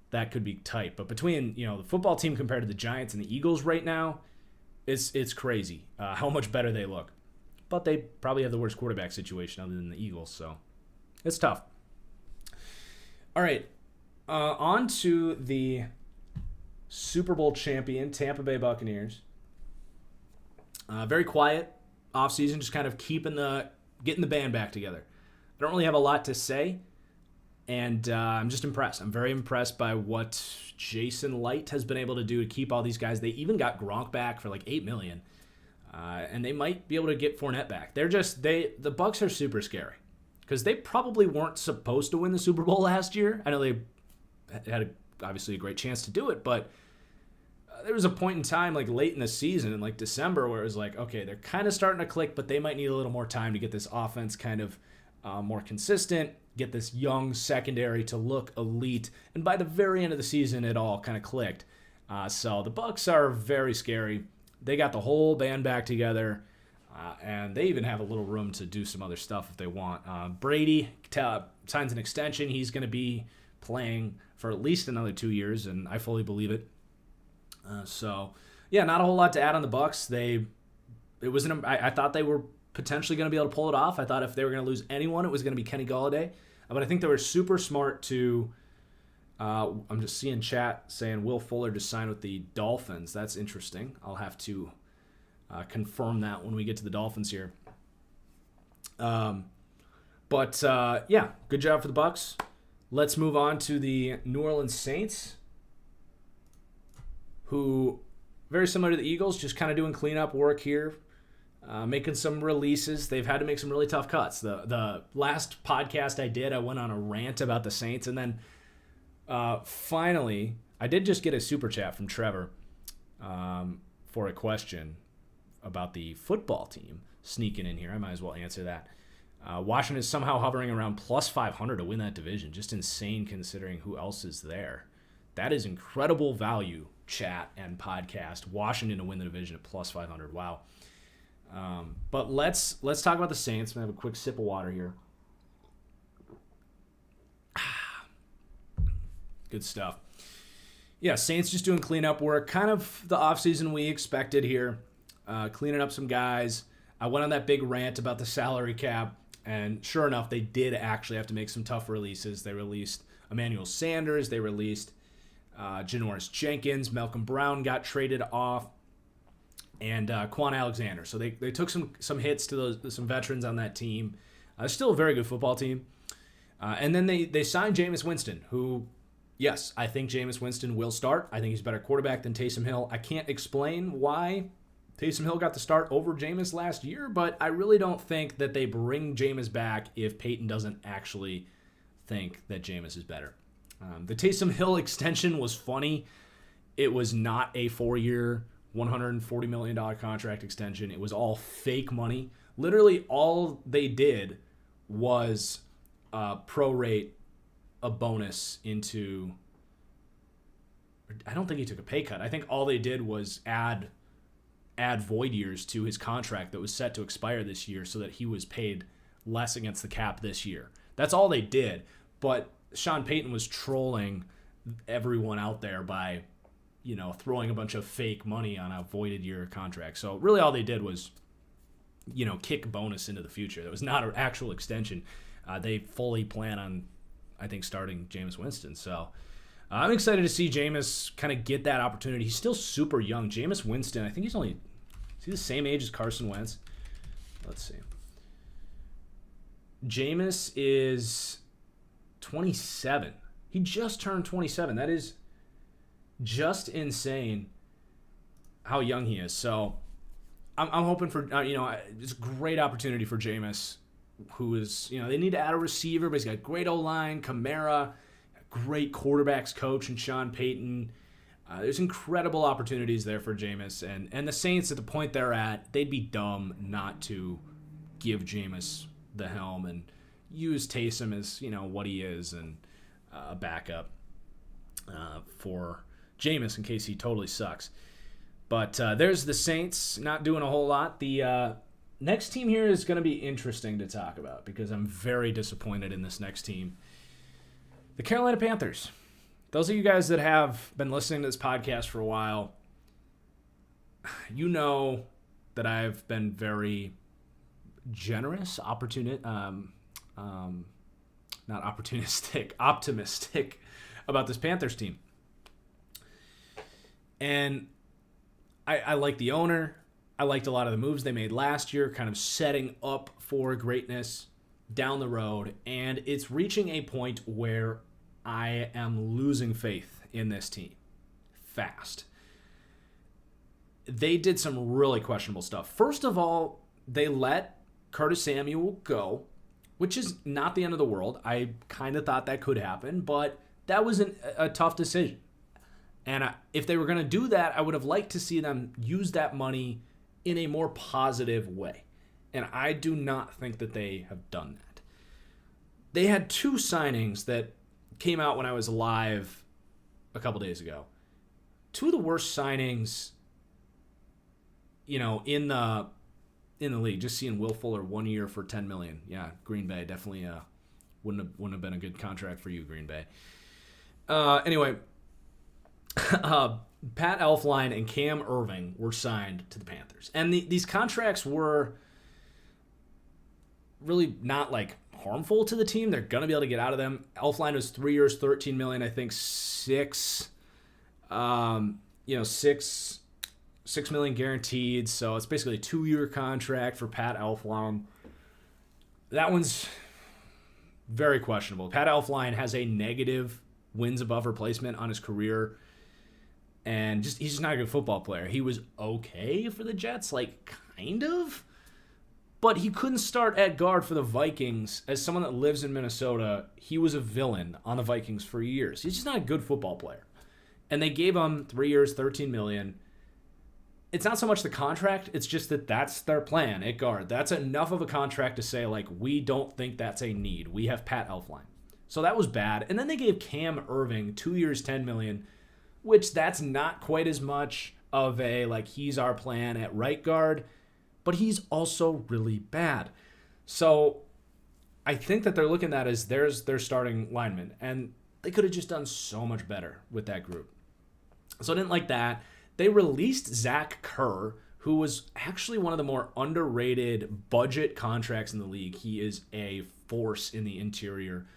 that could be tight. But between the football team compared to the Giants and the Eagles right now, it's crazy how much better they look. But they probably have the worst quarterback situation other than the Eagles, so it's tough. All right, on to the Super Bowl champion Tampa Bay Buccaneers. Very quiet offseason, just kind of getting the band back together. I don't really have a lot to say, and I'm just impressed. I'm very impressed by what Jason Light has been able to do to keep all these guys. They even got Gronk back for like $8 million, and they might be able to get Fournette back. The Bucs are super scary because they probably weren't supposed to win the Super Bowl last year. I know they had obviously a great chance to do it, but there was a point in time like late in the season in like December where it was like, okay, they're kind of starting to click, but they might need a little more time to get this offense kind of more consistent, get this young secondary to look elite. And by the very end of the season, it all kind of clicked. So the Bucs are very scary. They got the whole band back together. And they even have a little room to do some other stuff if they want. Brady signs an extension. He's going to be playing for at least another 2 years, and I fully believe it. Not a whole lot to add on the Bucs. I thought they were potentially going to be able to pull it off. I thought if they were going to lose anyone, it was going to be Kenny Golladay. But I think they were super smart to. I'm just seeing chat saying Will Fuller just signed with the Dolphins. That's interesting. I'll have to confirm that when we get to the Dolphins here. Good job for the Bucs. Let's move on to the New Orleans Saints, who, very similar to the Eagles, just kind of doing cleanup work here, making some releases. They've had to make some really tough cuts. The last podcast I did, I went on a rant about the Saints, and then finally, I did just get a super chat from Trevor for a question about the football team sneaking in here. I might as well answer that. Washington is somehow hovering around plus 500 to win that division. Just insane considering who else is there. That is incredible value, chat and podcast. Washington to win the division at plus 500. Wow. But let's talk about the Saints. I'm going to have a quick sip of water here. Good stuff. Yeah, Saints just doing cleanup work. Kind of the offseason we expected here. Cleaning up some guys. I went on that big rant about the salary cap. And sure enough, they did actually have to make some tough releases. They released Emmanuel Sanders. They released Janoris Jenkins. Malcolm Brown got traded off. And Quan Alexander. So they took some hits to some veterans on that team. Still a very good football team. And then they signed Jameis Winston, who, yes, I think Jameis Winston will start. I think he's a better quarterback than Taysom Hill. I can't explain why Taysom Hill got the start over Jameis last year, but I really don't think that they bring Jameis back if Peyton doesn't actually think that Jameis is better. The Taysom Hill extension was funny. It was not a 4-year, $140 million contract extension. It was all fake money. Literally all they did was prorate a bonus into... I don't think he took a pay cut. I think all they did was add void years to his contract that was set to expire this year so that he was paid less against the cap this year. That's all they did. But Sean Payton was trolling everyone out there by, throwing a bunch of fake money on a voided year contract. So really all they did was, kick bonus into the future. That was not an actual extension. They fully plan on, I think, starting Jameis Winston. So I'm excited to see Jameis kind of get that opportunity. He's still super young. Jameis Winston, I think is he the same age as Carson Wentz? Let's see. Jameis is 27. He just turned 27. That is just insane how young he is. So I'm hoping for, it's a great opportunity for Jameis, who is, they need to add a receiver, but he's got great O-line, Kamara, great quarterbacks coach and Sean Payton. There's incredible opportunities there for Jameis. And the Saints, at the point they're at, they'd be dumb not to give Jameis the helm and use Taysom as, what he is and a backup for Jameis in case he totally sucks. But there's the Saints not doing a whole lot. The next team here is going to be interesting to talk about because I'm very disappointed in this next team. The Carolina Panthers. Those of you guys that have been listening to this podcast for a while, you know that I've been very generous, optimistic about this Panthers team. And I like the owner. I liked a lot of the moves they made last year, kind of setting up for greatness down the road. And it's reaching a point where I am losing faith in this team fast. They did some really questionable stuff. First of all, they let Curtis Samuel go, which is not the end of the world. I kind of thought that could happen, but that was a tough decision. And if they were going to do that, I would have liked to see them use that money in a more positive way. And I do not think that they have done that. They had two signings that came out when I was live a couple days ago. Two of the worst signings, in the in the league. Just seeing Will Fuller 1 year for $10 million. Yeah, Green Bay definitely wouldn't have been a good contract for you, Green Bay. Anyway, Pat Elfline and Cam Irving were signed to the Panthers, and these contracts were really not like harmful to the team. They're gonna be able to get out of them. Elfline was 3 years, $13 million. I think $6 million guaranteed. So it's basically a 2-year contract for Pat Elfline. That one's very questionable. Pat Elfline has a negative wins above replacement on his career, and he's just not a good football player. He was okay for the Jets, like kind of, but he couldn't start at guard for the Vikings. As someone that lives in Minnesota, he was a villain on the Vikings for years. He's just not a good football player. And they gave him 3 years, $13 million. It's not so much the contract, it's just that that's their plan at guard. That's enough of a contract to say, like, we don't think that's a need. We have Pat Elfline. So that was bad. And then they gave Cam Irving 2 years, $10 million, which that's not quite as much of a, like, he's our plan at right guard, but he's also really bad. So I think that they're looking at that as their starting lineman, and they could have just done so much better with that group. So I didn't like that. They released Zach Kerr, who was actually one of the more underrated budget contracts in the league. He is a force in the interior.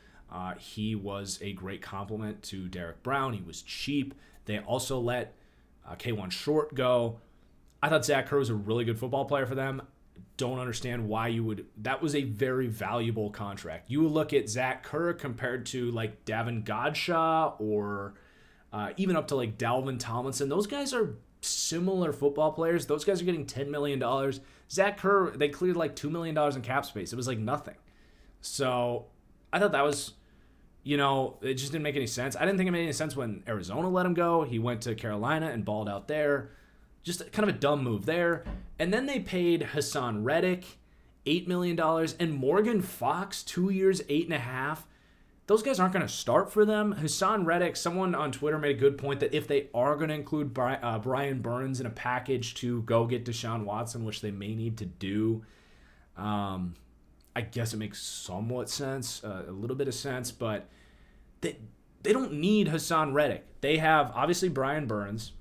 He was a great compliment to Derek Brown. He was cheap. They also let K1 Short go. I thought Zach Kerr was a really good football player for them. Don't understand why you would. That was a very valuable contract. You would look at Zach Kerr compared to like Davin Godchaux or even up to like Dalvin Tomlinson. Those guys are similar football players. Those guys are getting $10 million. Zach Kerr, they cleared like $2 million in cap space. It was like nothing. So I thought that was, it just didn't make any sense. I didn't think it made any sense when Arizona let him go. He went to Carolina and balled out there. Just kind of a dumb move there. And then they paid Hassan Reddick $8 million and Morgan Fox 2 years, $8.5 million. Those guys aren't going to start for them. Hassan Reddick, someone on Twitter made a good point that if they are going to include Brian Burns in a package to go get Deshaun Watson, which they may need to do, I guess it makes somewhat sense, a little bit of sense, but they don't need Hassan Reddick. They have, obviously, Brian Burns.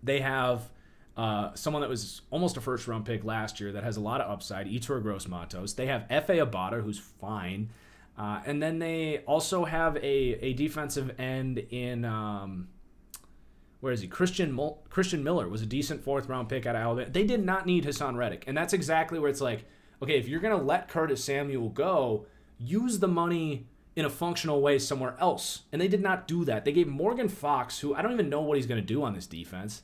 They have someone that was almost a first-round pick last year that has a lot of upside, Yetur Gross-Matos. They have F.A. Abada, who's fine. And then they also have a defensive end in, where is he? Christian Miller was a decent fourth-round pick out of Alabama. They did not need Hassan Reddick. And that's exactly where it's like, okay, if you're going to let Curtis Samuel go, use the money in a functional way somewhere else. And they did not do that. They gave Morgan Fox, who I don't even know what he's going to do on this defense.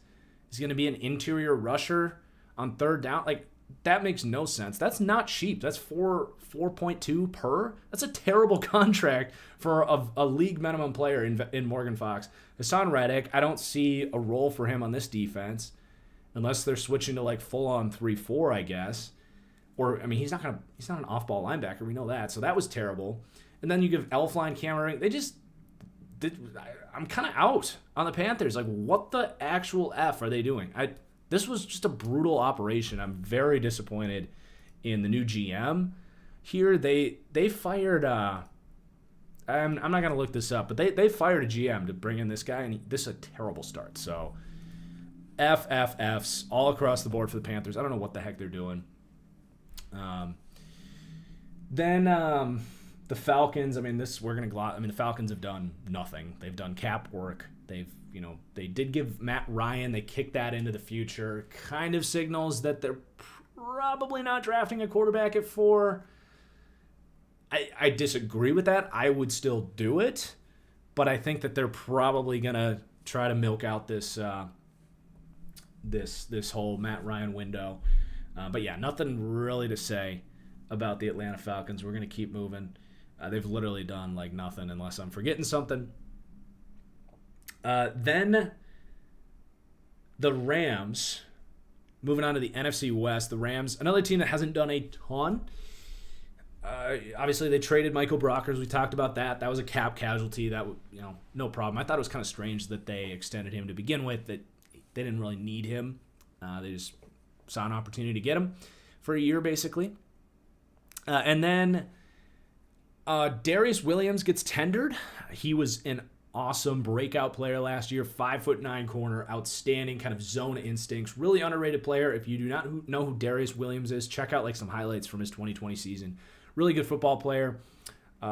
He's going to be an interior rusher on third down. Like, that makes no sense. That's not cheap. That's 4.2 per. That's a terrible contract for a league minimum player in Morgan Fox. Hassan Reddick, I don't see a role for him on this defense unless they're switching to like full on 3-4, I guess. Or I mean, he's not an off-ball linebacker. We know that. So that was terrible. And then you give Elfline, Cameron. I'm kind of out on the Panthers. Like, what the actual F are they doing? This was just a brutal operation. I'm very disappointed in the new GM. Here, they fired, I'm not going to look this up, but they fired a GM to bring in this guy, and this is a terrible start. So, Fs all across the board for the Panthers. I don't know what the heck they're doing. Then the Falcons, the Falcons have done nothing. They've done cap work. They did give Matt Ryan, they kicked that into the future. Kind of signals that they're probably not drafting a quarterback at 4. I disagree with that. I would still do it, but I think that they're probably going to try to milk out this this whole Matt Ryan window. But yeah, nothing really to say about the Atlanta Falcons. We're going to keep moving. They've literally done like nothing unless I'm forgetting something. Then the Rams, moving on to the NFC West, the Rams, another team that hasn't done a ton. Obviously, they traded Michael Brockers. We talked about that. That was a cap casualty. That, no problem. I thought it was kind of strange that they extended him to begin with, that they didn't really need him. They just saw an opportunity to get him. for a year, basically. And then Darius Williams gets tendered. He was an awesome breakout player last year, 5'9" corner, outstanding kind of zone instincts, really underrated player. If you do not know who Darius Williams is, check out like some highlights from his 2020 season. Really good football player.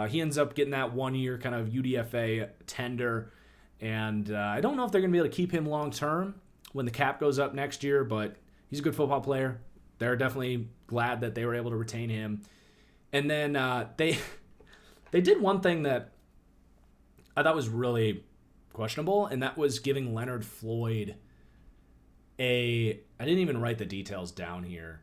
He ends up getting that 1 year kind of UDFA tender, and I don't know if they're going to be able to keep him long term when the cap goes up next year, but he's a good football player. They're definitely glad that they were able to retain him. And then they did one thing that I thought was really questionable, and that was giving Leonard Floyd I didn't even write the details down here.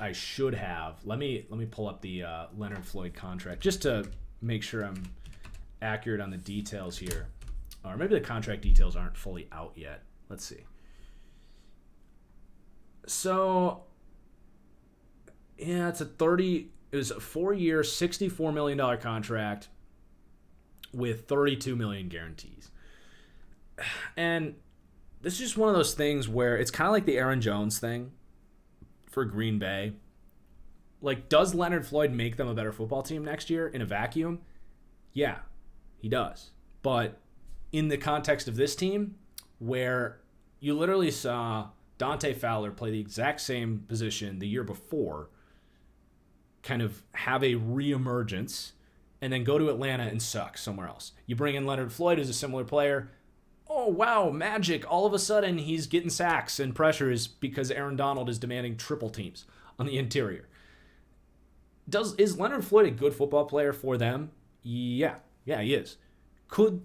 I should have. Let me pull up the Leonard Floyd contract just to make sure I'm accurate on the details here. Or maybe the contract details aren't fully out yet. Let's see. So, yeah, it was a 4-year, $64 million contract with $32 million guarantees. And this is just one of those things where it's kind of like the Aaron Jones thing for Green Bay. Like, does Leonard Floyd make them a better football team next year in a vacuum? Yeah, he does. But in the context of this team, where you literally saw Dante Fowler play the exact same position the year before, kind of have a reemergence, and then go to Atlanta and suck somewhere else. You bring in Leonard Floyd, who's a similar player. Oh, wow, magic. All of a sudden, he's getting sacks and pressures because Aaron Donald is demanding triple teams on the interior. Is Leonard Floyd a good football player for them? Yeah, he is. Could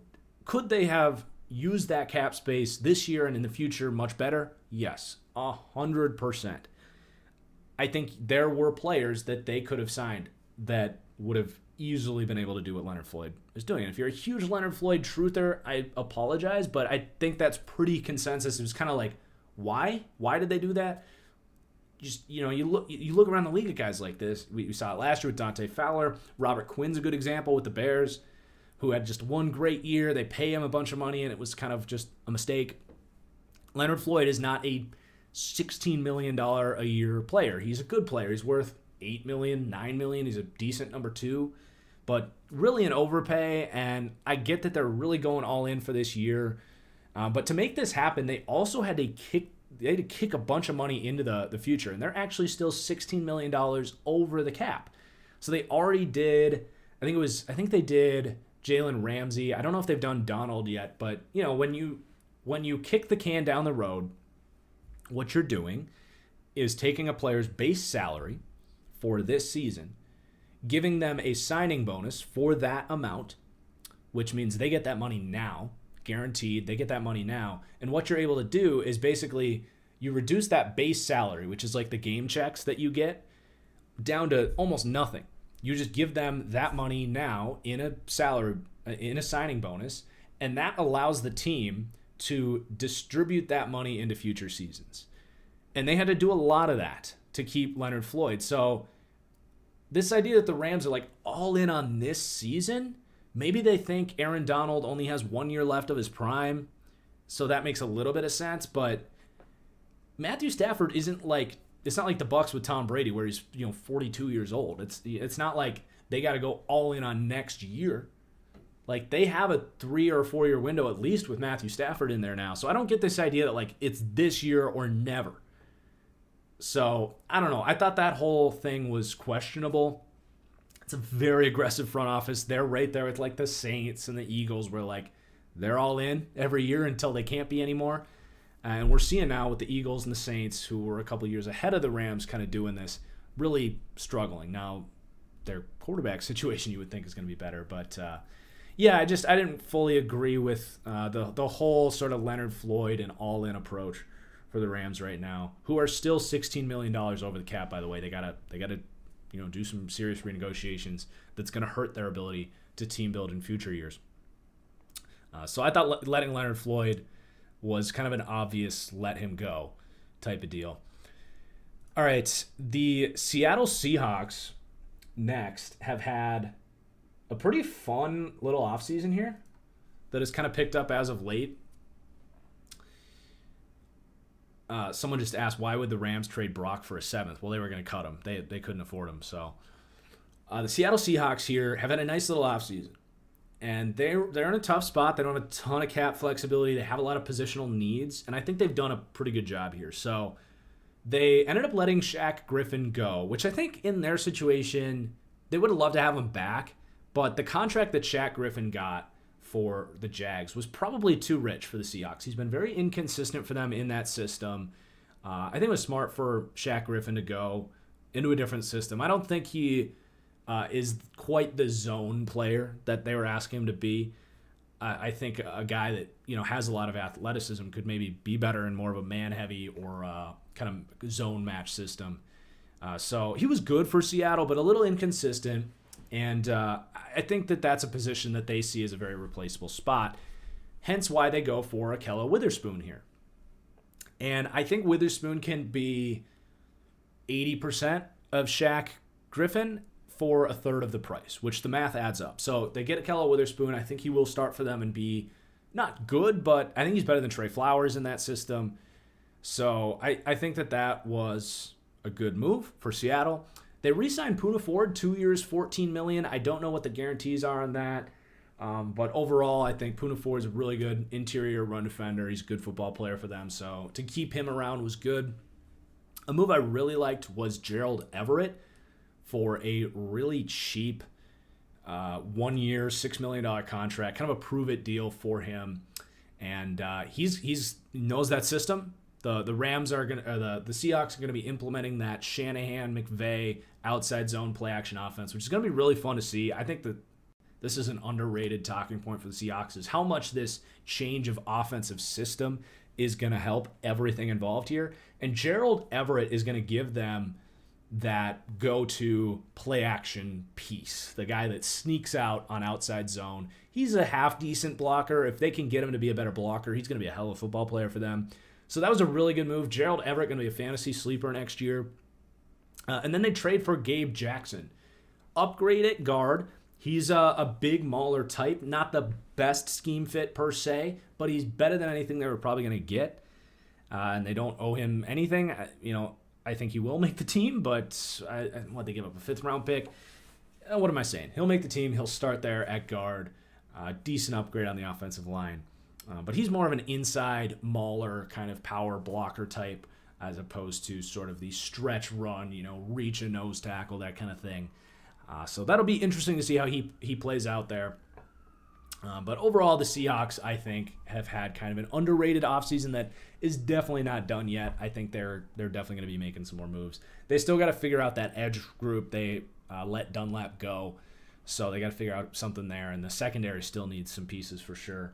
they have used that cap space this year and in the future much better? Yes, 100%. I think there were players that they could have signed that would have easily been able to do what Leonard Floyd is doing. And if you're a huge Leonard Floyd truther, I apologize, but I think that's pretty consensus. It was kind of like, why? Why did they do that? Just, you look around the league at guys like this. We saw it last year with Dante Fowler. Robert Quinn's a good example with the Bears, who had just one great year. They pay him a bunch of money, and it was kind of just a mistake. Leonard Floyd is not a $16 million a year player. He's a good player. He's worth $8 million, $9 million. He's a decent number 2, but really an overpay. And I get that they're really going all in for this year. But to make this happen, they also had to kick a bunch of money into the future. And they're actually still $16 million over the cap. So they already did, I think they did Jalen Ramsey. I don't know if they've done Donald yet, but when you kick the can down the road, what you're doing is taking a player's base salary for this season, giving them a signing bonus for that amount, which means they get that money now, guaranteed. They get that money now. And what you're able to do is basically you reduce that base salary, which is like the game checks that you get, down to almost nothing. You just give them that money now in a signing bonus, and that allows the team to distribute that money into future seasons. And they had to do a lot of that to keep Leonard Floyd. So this idea that the Rams are like all in on this season, maybe they think Aaron Donald only has 1 year left of his prime, so that makes a little bit of sense. But Matthew Stafford isn't like, it's not like the Bucs with Tom Brady where he's 42 years old. It's not like they got to go all in on next year. Like, they have a 3 or 4 year window at least with Matthew Stafford in there now. So I don't get this idea that like it's this year or never. So I don't know. I thought that whole thing was questionable. It's a very aggressive front office. They're right there with like the Saints and the Eagles, where like they're all in every year until they can't be anymore. And we're seeing now with the Eagles and the Saints, who were a couple years ahead of the Rams, kind of doing this, really struggling. Now their quarterback situation you would think is going to be better, but yeah, I didn't fully agree with the whole sort of Leonard Floyd and all-in approach for the Rams right now, who are still $16 million over the cap, by the way. They gotta do some serious renegotiations that's going to hurt their ability to team build in future years. So I thought letting Leonard Floyd was kind of an obvious let him go type of deal. All right, the Seattle Seahawks next have had a pretty fun little offseason here that has kind of picked up as of late. someone just asked, why would the Rams trade Brock for a 7th? Well, they were going to cut him. They couldn't afford him. So the Seattle Seahawks here have had a nice little offseason. And they're in a tough spot. They don't have a ton of cap flexibility. They have a lot of positional needs. And I think they've done a pretty good job here. So they ended up letting Shaq Griffin go, which I think in their situation, they would have loved to have him back. But the contract that Shaq Griffin got for the Jags was probably too rich for the Seahawks. He's been very inconsistent for them in that system. I think it was smart for Shaq Griffin to go into a different system. I don't think he is quite the zone player that they were asking him to be. I think a guy that has a lot of athleticism could maybe be better in more of a man-heavy or kind of zone match system. So he was good for Seattle, but a little inconsistent. And I think that that's a position that they see as a very replaceable spot. Hence why they go for Ahkello Witherspoon here. And I think Witherspoon can be 80% of Shaq Griffin for a third of the price, which the math adds up. So they get Ahkello Witherspoon. I think he will start for them and be not good, but I think he's better than Trey Flowers in that system. So I think that was a good move for Seattle. They re-signed Poona Ford, 2 years, $14 million. I don't know what the guarantees are on that. But overall, I think Poona Ford is a really good interior run defender. He's a good football player for them. So to keep him around was good. A move I really liked was Gerald Everett for a really cheap 1 year, $6 million contract, kind of a prove-it deal for him. And he knows that system. The Rams are going to, the Seahawks are going to be implementing that Shanahan, McVay, outside zone play action offense, which is going to be really fun to see. I think that this is an underrated talking point for the Seahawks is how much this change of offensive system is going to help everything involved here. And Gerald Everett is going to give them that go-to play action piece, the guy that sneaks out on outside zone. He's a half-decent blocker. If they can get him to be a better blocker, he's going to be a hell of a football player for them. So that was a really good move. Gerald Everett going to be a fantasy sleeper next year. And then they trade for Gabe Jackson. Upgrade at guard. He's a big mauler type. Not the best scheme fit per se, but he's better than anything they were probably going to get. And they don't owe him anything. I think he will make the team, but they give up a 5th-round pick. What am I saying? He'll make the team. He'll start there at guard. Decent upgrade on the offensive line. But he's more of an inside mauler kind of power blocker type as opposed to sort of the stretch run, reach a nose tackle, that kind of thing. So that'll be interesting to see how he plays out there. But overall, the Seahawks, I think, have had kind of an underrated offseason that is definitely not done yet. I think they're definitely going to be making some more moves. They still got to figure out that edge group. They let Dunlap go, so they got to figure out something there. And the secondary still needs some pieces for sure.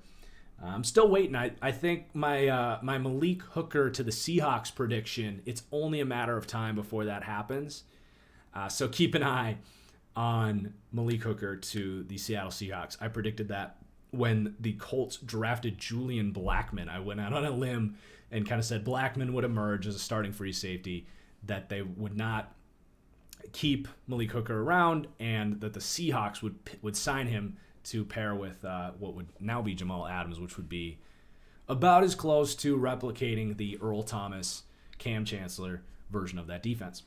I'm still waiting. I think my Malik Hooker to the Seahawks prediction, it's only a matter of time before that happens. So keep an eye on Malik Hooker to the Seattle Seahawks. I predicted that when the Colts drafted Julian Blackmon. I went out on a limb and kind of said Blackmon would emerge as a starting free safety, that they would not keep Malik Hooker around, and that the Seahawks would sign him to pair with what would now be Jamal Adams, which would be about as close to replicating the Earl Thomas, Cam Chancellor version of that defense.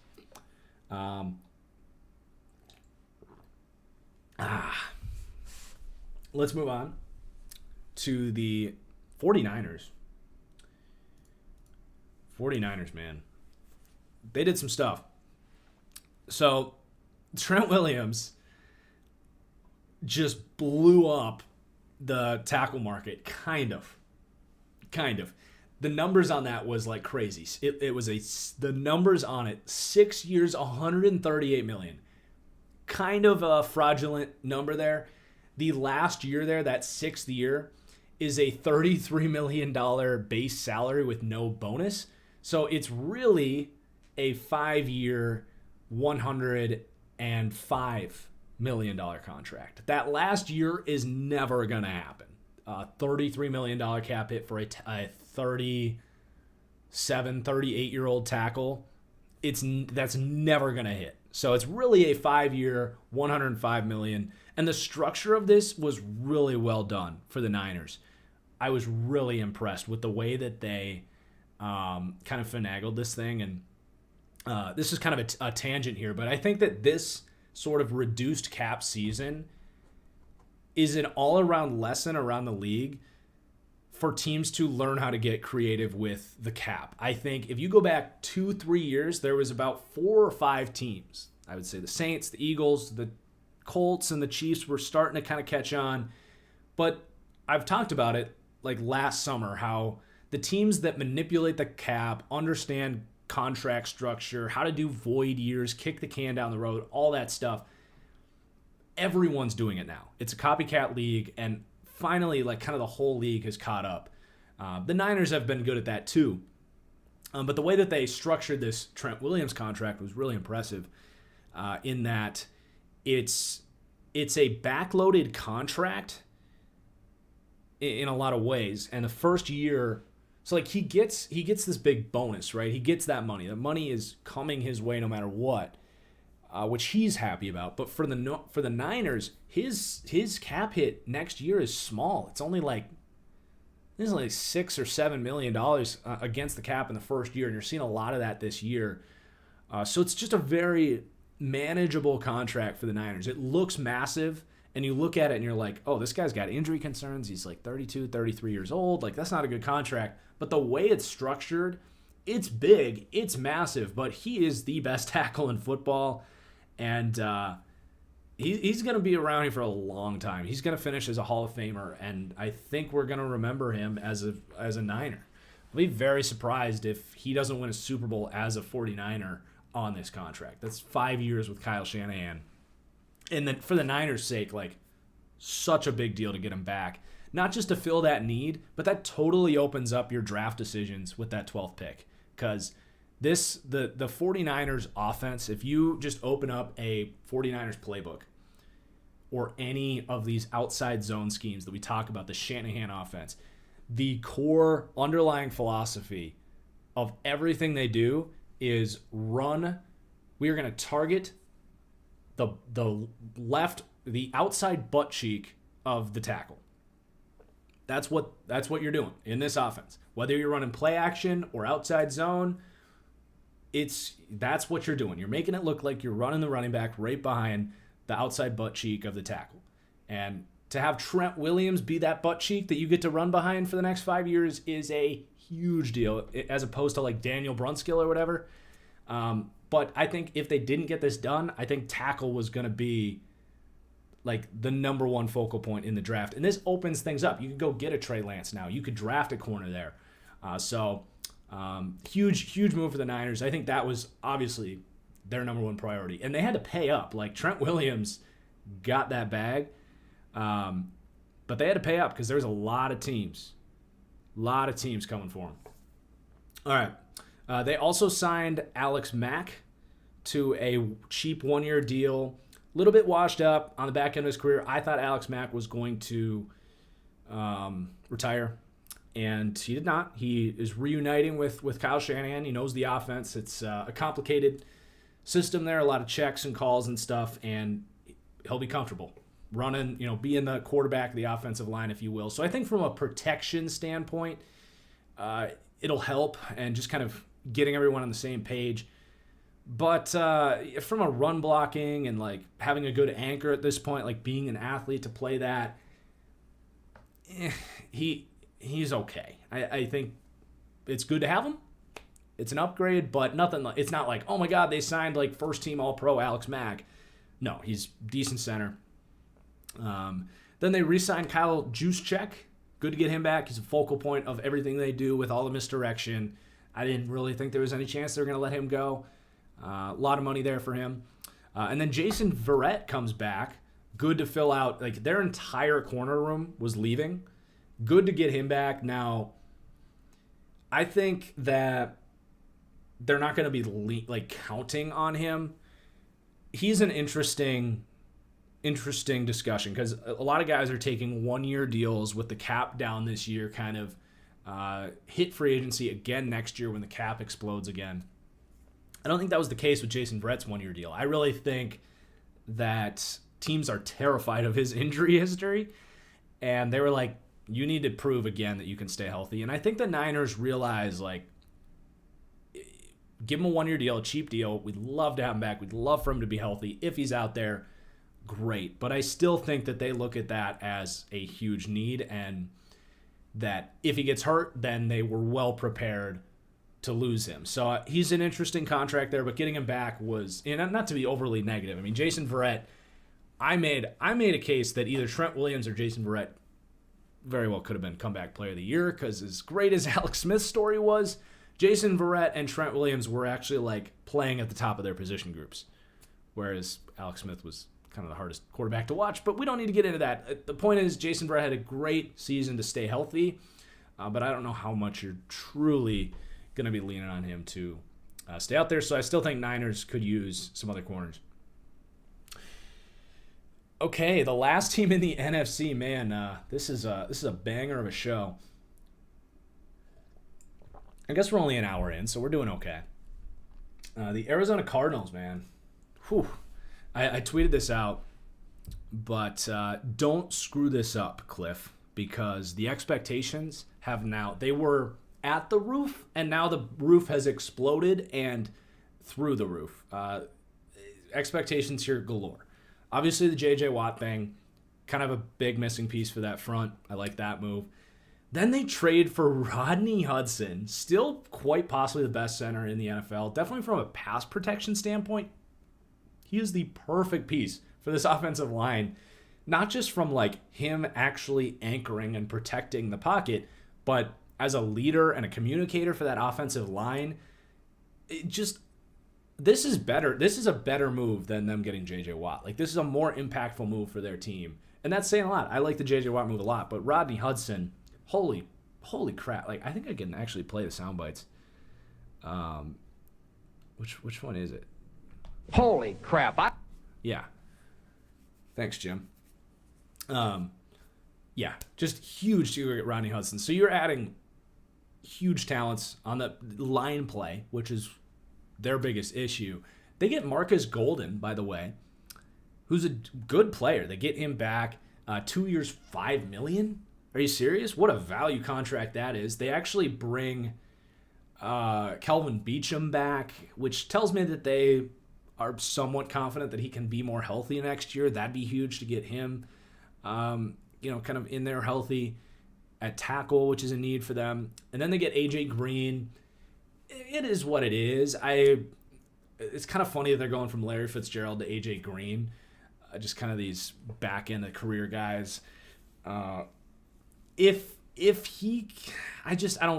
Let's move on to the 49ers. 49ers, man. They did some stuff. So, Trent Williams just blew up the tackle market, kind of. The numbers on that was like crazy. The numbers on it, 6 years, $138 million. Kind of a fraudulent number there. The last year there, that 6th year, is a $33 million base salary with no bonus. So it's really a 5-year, $105 million contract. That last year is never going to happen. $33 million cap hit for a 37, 38-year-old tackle. That's never going to hit. So it's really a 5-year, $105 million. And the structure of this was really well done for the Niners. I was really impressed with the way that they kind of finagled this thing. And this is kind of a tangent here, but I think that this sort of reduced cap season is an all-around lesson around the league for teams to learn how to get creative with the cap. I think if you go back 2-3 years, there was about 4 or 5 teams. I would say the Saints, the Eagles, the Colts, and the Chiefs were starting to kind of catch on. But I've talked about it like last summer, how the teams that manipulate the cap, understand contract structure, how to do void years, kick the can down the road, all that stuff. Everyone's doing it now. It's a copycat league, and finally, like, kind of the whole league has caught up. The Niners have been good at that too. But the way that they structured this Trent Williams contract was really impressive in that it's a backloaded contract in a lot of ways. And the first year, so like he gets this big bonus, right? He gets that money. The money is coming his way no matter what, which he's happy about. But for the Niners, his cap hit next year is small. It's only like $6 or $7 million against the cap in the first year, and you're seeing a lot of that this year. So it's just a very manageable contract for the Niners. It looks massive, and you look at it and you're like, oh, this guy's got injury concerns. He's like 32, 33 years old. Like, that's not a good contract. But the way it's structured, it's big, it's massive, but he is the best tackle in football, and he's going to be around here for a long time. He's going to finish as a Hall of Famer, and I think we're going to remember him as a Niner. I'll be very surprised if he doesn't win a Super Bowl as a 49er on this contract. That's 5 years with Kyle Shanahan. And then for the Niners' sake, like, such a big deal to get him back. Not just to fill that need, but that totally opens up your draft decisions with that 12th pick. Because the 49ers offense, if you just open up a 49ers playbook or any of these outside zone schemes that we talk about, the Shanahan offense, the core underlying philosophy of everything they do is run. We are going to target the outside butt cheek of the tackle. That's what you're doing in this offense. Whether you're running play action or outside zone, that's what you're doing. You're making it look like you're running the running back right behind the outside butt cheek of the tackle. And to have Trent Williams be that butt cheek that you get to run behind for the next 5 years is a huge deal, as opposed to like Daniel Brunskill or whatever. But I think if they didn't get this done, I think tackle was going to be like the number one focal point in the draft. And this opens things up. You could go get a Trey Lance now. You could draft a corner there. Huge move for the Niners. I think that was obviously their number one priority. And they had to pay up. Like, Trent Williams got that bag. But they had to pay up because there was a lot of teams coming for him. All right. They also signed Alex Mack to a cheap 1-year deal. A little bit washed up on the back end of his career. I thought Alex Mack was going to retire, and he did not. He is reuniting with Kyle Shanahan. He knows the offense. It's a complicated system there, a lot of checks and calls and stuff, and he'll be comfortable running, being the quarterback of the offensive line, if you will. So I think from a protection standpoint, it'll help and just kind of getting everyone on the same page. But from a run blocking and like having a good anchor at this point, like being an athlete to play that, he's okay. I think it's good to have him. It's an upgrade, but nothing. It's not like, oh my God, they signed like first team All-Pro Alex Mack. No, he's decent center. Then they re-signed Kyle Juszczyk. Good to get him back. He's a focal point of everything they do with all the misdirection. I didn't really think there was any chance they were going to let him go. A lot of money there for him. And then Jason Verrett comes back. Good to fill out. Like, their entire corner room was leaving. Good to get him back. Now, I think that they're not going to be counting on him. He's an interesting discussion because a lot of guys are taking 1-year deals with the cap down this year, kind of hit free agency again next year when the cap explodes again. I don't think that was the case with Jason Verrett's 1-year deal. I really think that teams are terrified of his injury history, and they were like, you need to prove again that you can stay healthy. And I think the Niners realize, like, Give him a 1-year deal, a cheap deal. We'd love to have him back. We'd love for him to be healthy. If he's out there, great. But I still think that they look at that as a huge need, and that if he gets hurt, then they were well prepared to lose him. So he's an interesting contract there, but getting him back was, and not to be overly negative. I mean, Jason Verrett, I made a case that either Trent Williams or Jason Verrett very well could have been comeback player of the year, because as great as Alex Smith's story was, Jason Verrett and Trent Williams were actually like playing at the top of their position groups, whereas Alex Smith was kind of the hardest quarterback to watch. But we don't need to get into that. The point is, Jason Verrett had a great season to stay healthy, but I don't know how much you're truly going to be leaning on him to stay out there. So I still think Niners could use some other corners. Okay, the last team in the NFC, man, this is a banger of a show. I guess we're only an hour in, so we're doing okay. The Arizona Cardinals, man. Whew. I tweeted this out, but don't screw this up, Cliff, because the expectations have now, they were at the roof, and now the roof has exploded and through the roof. Expectations here galore. Obviously, the J.J. Watt thing, kind of a big missing piece for that front. I like that move. Then they trade for Rodney Hudson, still quite possibly the best center in the NFL. Definitely from a pass protection standpoint, he is the perfect piece for this offensive line. Not just from like him actually anchoring and protecting the pocket, but as a leader and a communicator for that offensive line. This is better. This is a better move than them getting J.J. Watt. Like, this is a more impactful move for their team. And that's saying a lot. I like the J.J. Watt move a lot, but Rodney Hudson, holy crap. Like, I think I can actually play the sound bites. Which one is it?
Holy crap.
Yeah. Thanks, Jim. Yeah, just huge to get Rodney Hudson. So you're adding huge talents on the line play, which is their biggest issue. They get Marcus Golden, by the way, who's a good player. They get him back, 2 years, $5 million. Are you serious? What a value contract that is. They actually bring Kelvin Beachum back, which tells me that they are somewhat confident that he can be more healthy next year. That'd be huge to get him, kind of in there healthy at tackle, which is a need for them. And then they get AJ Green. It is what it is. It's kind of funny that they're going from Larry Fitzgerald to AJ Green, just kind of these back end of career guys. I don't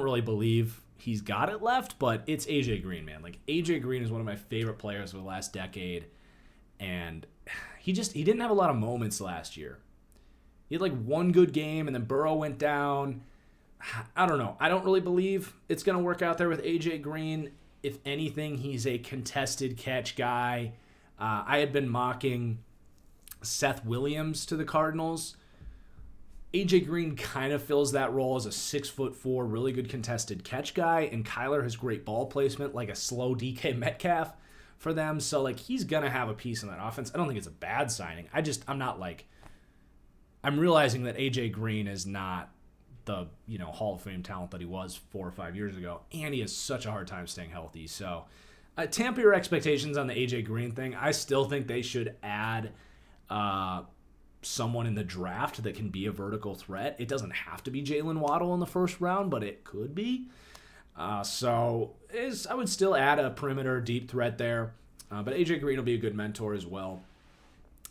really believe he's got it left, but it's AJ Green, man. Like, AJ Green is one of my favorite players of the last decade, and he didn't have a lot of moments last year. He had like one good game, and then Burrow went down. I don't know. I don't really believe it's going to work out there with AJ Green. If anything, he's a contested catch guy. I had been mocking Seth Williams to the Cardinals. AJ Green kind of fills that role as a 6'4", really good contested catch guy, and Kyler has great ball placement, like a slow DK Metcalf for them. So like, he's gonna have a piece in that offense. I don't think it's a bad signing. I'm realizing that AJ Green is not the Hall of Fame talent that he was 4 or 5 years ago, and he has such a hard time staying healthy. So tamper your expectations on the AJ Green thing. I still think they should add someone in the draft that can be a vertical threat. It doesn't have to be Jalen Waddle in the first round, but it could be. I would still add a perimeter deep threat there. But AJ Green will be a good mentor as well.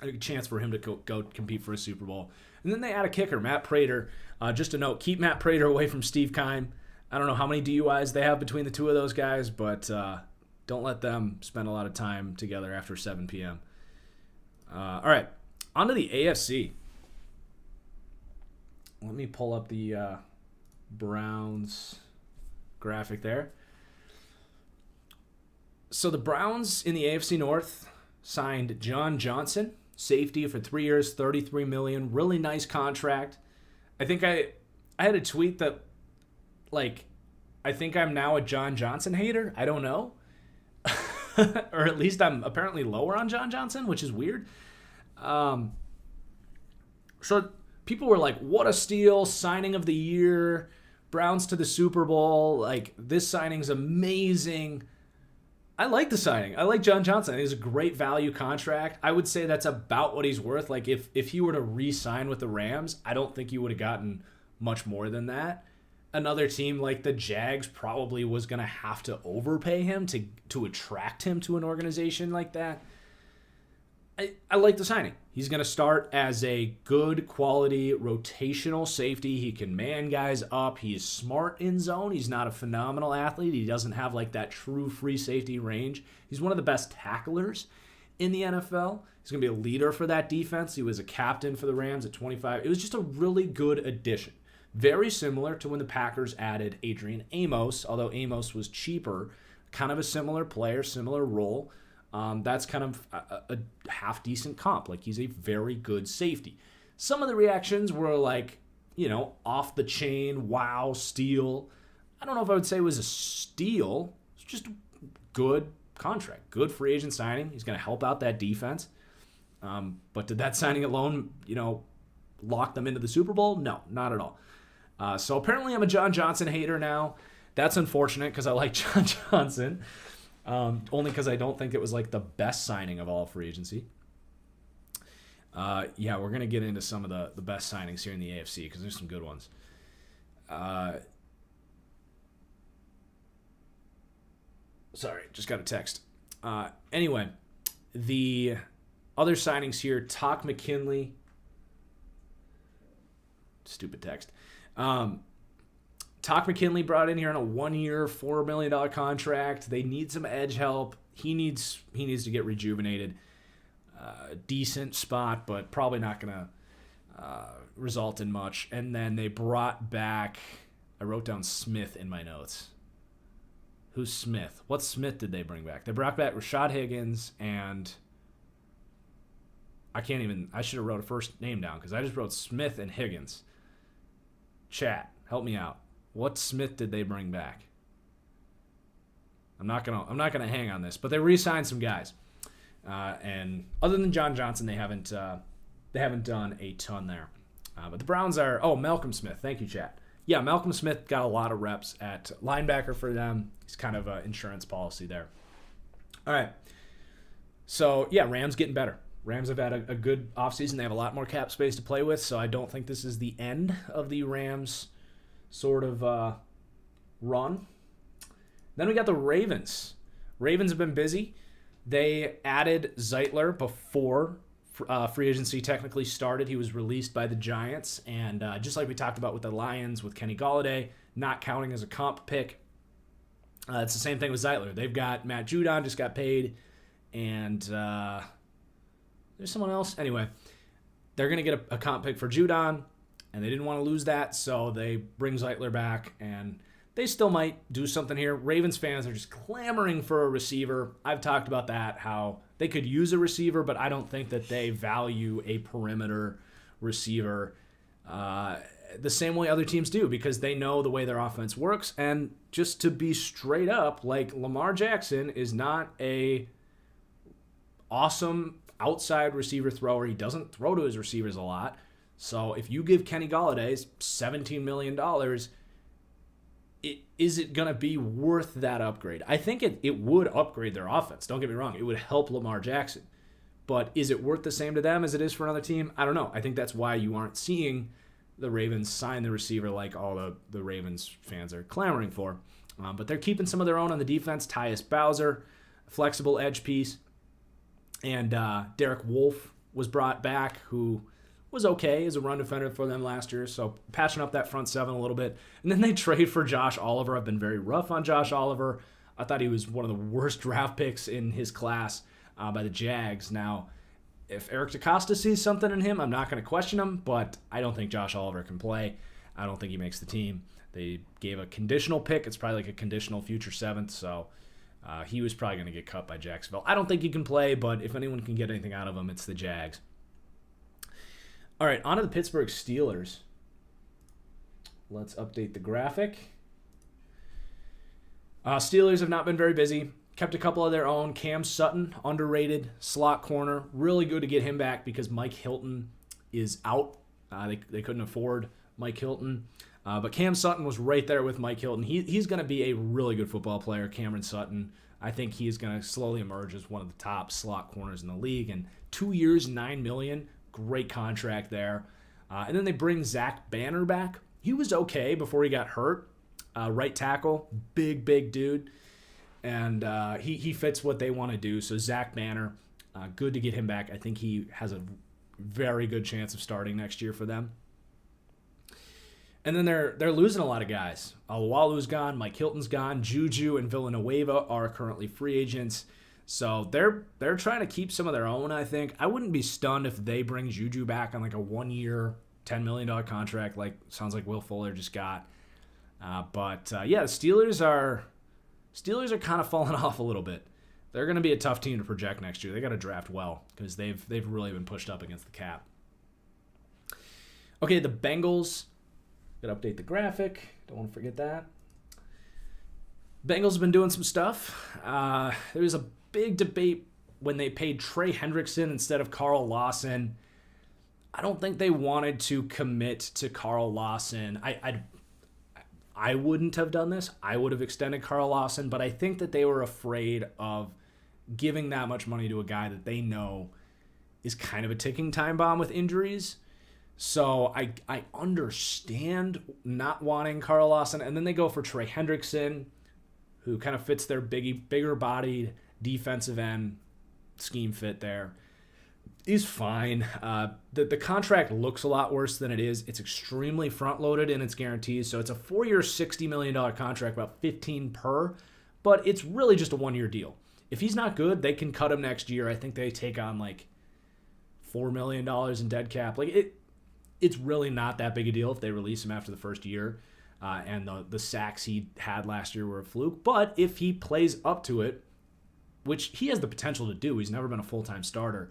A chance for him to go compete for a Super Bowl. And then they add a kicker, Matt Prater. Just a note, keep Matt Prater away from Steve Keim. I don't know how many DUIs they have between the two of those guys, but don't let them spend a lot of time together after 7 p.m. All right. On to the AFC. Let me pull up the Browns graphic there. So the Browns in the AFC North signed John Johnson, safety, for 3 years, $33 million. Really nice contract. I think I had a tweet that, like, I think I'm now a John Johnson hater. I don't know. Or at least I'm apparently lower on John Johnson, which is weird. So people were like, what a steal, signing of the year, Browns to the Super Bowl, like, this signing's amazing. I like the signing. I like John Johnson. He's a great value contract. I would say that's about what he's worth. Like if he were to re-sign with the Rams, I don't think he would have gotten much more than that. Another team like the Jags probably was going to have to overpay him to attract him to an organization like that. I like the signing. He's going to start as a good quality rotational safety. He can man guys up. He is smart in zone. He's not a phenomenal athlete. He doesn't have like that true free safety range. He's one of the best tacklers in the NFL. He's going to be a leader for that defense. He was a captain for the Rams at 25. It was just a really good addition. Very similar to when the Packers added Adrian Amos, although Amos was cheaper. Kind of a similar player, similar role. That's kind of a half-decent comp. Like, he's a very good safety. Some of the reactions were like, off the chain, wow, steal. I don't know if I would say it was a steal. It's just a good contract, good free agent signing. He's going to help out that defense. But did that signing alone, lock them into the Super Bowl? No, not at all. So apparently I'm a John Johnson hater now. That's unfortunate because I like John Johnson. Only because I don't think it was like the best signing of all free agency. We're going to get into some of the best signings here in the AFC because there's some good ones. Sorry, just got a text. Anyway, the other signings here, Todd McKinley. Stupid text. Todd McKinley brought in here on a 1-year, $4 million contract. They need some edge help. He needs to get rejuvenated. Decent spot, but probably not going to result in much. And then they brought back, I wrote down Smith in my notes. Who's Smith? What Smith did they bring back? They brought back Rashad Higgins and I should have wrote a first name down because I just wrote Smith and Higgins. Chat, help me out. What Smith did they bring back? I'm not gonna hang on this, but they re-signed some guys, and other than John Johnson, they haven't done a ton there. But the Browns are Malcolm Smith. Thank you, chat. Yeah, Malcolm Smith got a lot of reps at linebacker for them. He's kind of an insurance policy there. All right, so yeah, Rams getting better. Rams have had a good offseason. They have a lot more cap space to play with, so I don't think this is the end of the Rams sort of run. Then we got the Ravens. Ravens have been busy. They added Zeitler before free agency technically started. He was released by the Giants. And just like we talked about with the Lions, with Kenny Golladay, not counting as a comp pick. It's the same thing with Zeitler. They've got Matt Judon, just got paid. And there's someone else. Anyway, they're going to get a comp pick for Judon. And they didn't want to lose that, so they bring Zeitler back, and they still might do something here. Ravens fans are just clamoring for a receiver. I've talked about that, how they could use a receiver, but I don't think that they value a perimeter receiver the same way other teams do because they know the way their offense works. And just to be straight up, like Lamar Jackson is not a awesome outside receiver thrower. He doesn't throw to his receivers a lot. So if you give Kenny Golladay $17 million, is it going to be worth that upgrade? I think it would upgrade their offense. Don't get me wrong. It would help Lamar Jackson. But is it worth the same to them as it is for another team? I don't know. I think that's why you aren't seeing the Ravens sign the receiver like all the Ravens fans are clamoring for. But they're keeping some of their own on the defense. Tyus Bowser, flexible edge piece. And Derek Wolfe was brought back, who was okay as a run defender for them last year, so patching up that front seven a little bit. And then they trade for Josh Oliver. I've been very rough on Josh Oliver. I thought he was one of the worst draft picks in his class by the Jags. Now, if Eric DeCosta sees something in him, I'm not going to question him, but I don't think Josh Oliver can play. I don't think he makes the team. They gave a conditional pick. It's probably like a conditional future seventh, so he was probably going to get cut by Jacksonville. I don't think he can play, but if anyone can get anything out of him, it's the Jags. All right, on to the Pittsburgh Steelers. Let's update the graphic. Steelers have not been very busy. Kept a couple of their own. Cam Sutton, underrated slot corner. Really good to get him back because Mike Hilton is out. They couldn't afford Mike Hilton. But Cam Sutton was right there with Mike Hilton. He's going to be a really good football player, Cameron Sutton. I think he is going to slowly emerge as one of the top slot corners in the league. And 2 years, $9 million, great contract there. And then they bring Zach Banner back. He was okay before he got hurt. Right tackle, big dude. And he fits what they want to do. So Zach Banner, good to get him back. I think he has a very good chance of starting next year for them. And then they're losing a lot of guys. Alualu's gone, Mike Hilton's gone, Juju and Villanueva are currently free agents. So they're trying to keep some of their own, I think. I wouldn't be stunned if they bring Juju back on like a 1-year, $10 million contract, like sounds like Will Fuller just got. But the Steelers are kind of falling off a little bit. They're going to be a tough team to project next year. They got to draft well because they've really been pushed up against the cap. Okay, the Bengals. Got to update the graphic. Don't want to forget that. Bengals have been doing some stuff. There was a big debate when they paid Trey Hendrickson instead of Carl Lawson. I don't think they wanted to commit to Carl Lawson. I wouldn't have done this. I would have extended Carl Lawson, but I think that they were afraid of giving that much money to a guy that they know is kind of a ticking time bomb with injuries. So I understand not wanting Carl Lawson, and then they go for Trey Hendrickson, who kind of fits their bigger bodied defensive end scheme fit there. He's fine. The contract looks a lot worse than it is. It's extremely front-loaded in its guarantees, so it's a 4-year, $60 million contract, about $15 per, but it's really just a 1-year deal. If he's not good, they can cut him next year. I think they take on like $4 million in dead cap. It's really not that big a deal if they release him after the first year, and the sacks he had last year were a fluke. But if he plays up to it, which he has the potential to do, he's never been a full-time starter.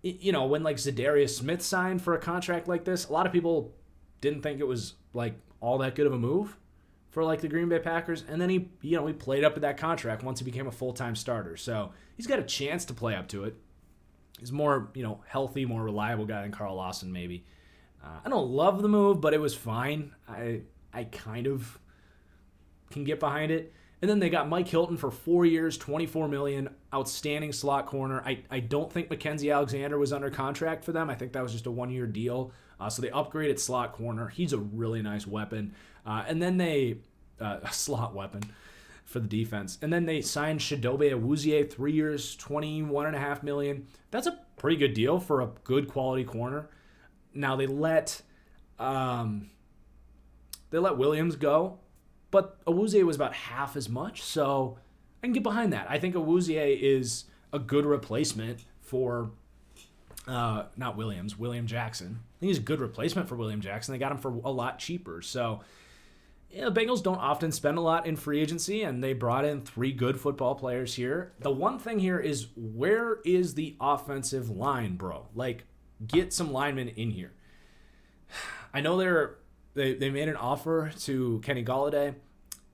You know, when like Darius Smith signed for a contract like this, a lot of people didn't think it was like all that good of a move for like the Green Bay Packers. And then he played up to that contract once he became a full-time starter. So he's got a chance to play up to it. He's more, healthy, more reliable guy than Carl Lawson maybe. I don't love the move, but it was fine. I kind of can get behind it. And then they got Mike Hilton for 4 years, $24 million, outstanding slot corner. I don't think Mackenzie Alexander was under contract for them. I think that was just a 1-year deal. So they upgraded slot corner. He's a really nice weapon. And then a slot weapon for the defense. And then they signed Chidobe Awuzie, 3 years, $21.5 million. That's a pretty good deal for a good quality corner. Now they let Williams go, but Awuzie was about half as much, so I can get behind that. I think Awuzie is a good replacement for not Williams, William Jackson. I think he's a good replacement for William Jackson. They got him for a lot cheaper. So the Bengals don't often spend a lot in free agency, and they brought in 3 good football players here. The one thing here is, where is the offensive line, bro? Like, get some linemen in here. I know they made an offer to Kenny Golladay,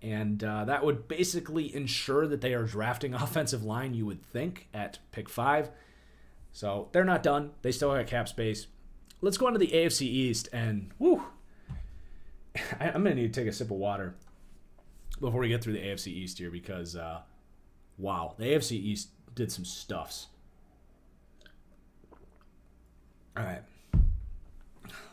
and that would basically ensure that they are drafting offensive line, you would think, at pick 5. So they're not done. They still got cap space. Let's go on to the AFC East, and I'm going to need to take a sip of water before we get through the AFC East here because, wow, the AFC East did some stuffs. All right.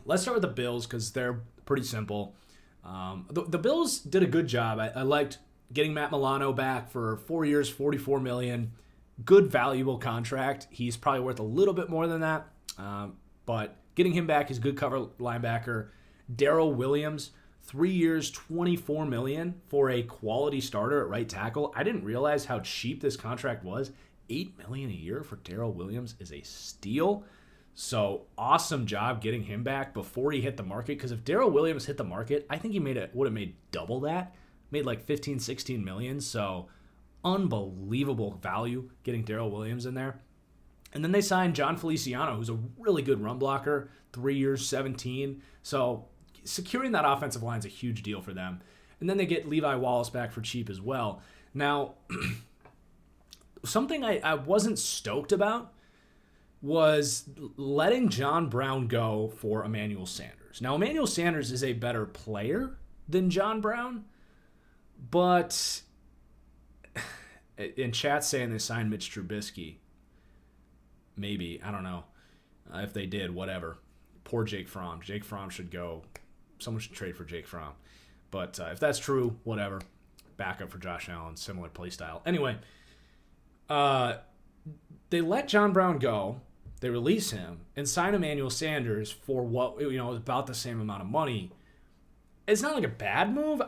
Let's start with the Bills because they're pretty simple. The Bills did a good job. I liked getting Matt Milano back for 4 years, $44 million. Good, valuable contract. He's probably worth a little bit more than that. But getting him back is good cover linebacker. Darrell Williams, 3 years, $24 million for a quality starter at right tackle. I didn't realize how cheap this contract was. $8 million a year for Darrell Williams is a steal. So awesome job getting him back before he hit the market. Because if Darrell Williams hit the market, I think he would have made double that. Made like 15, 16 million. So unbelievable value getting Darrell Williams in there. And then they signed John Feliciano, who's a really good run blocker. 3 years, 17. So securing that offensive line is a huge deal for them. And then they get Levi Wallace back for cheap as well. Now, something I wasn't stoked about was letting John Brown go for Emmanuel Sanders. Now, Emmanuel Sanders is a better player than John Brown, but In chat saying they signed Mitch Trubisky. Maybe. I don't know. If they did, whatever. Poor Jake Fromm. Jake Fromm should go. Someone should trade for Jake Fromm. But if that's true, whatever. Backup for Josh Allen. Similar play style. Anyway, they let John Brown go. They release him and sign Emmanuel Sanders for what, is about the same amount of money. It's not like a bad move.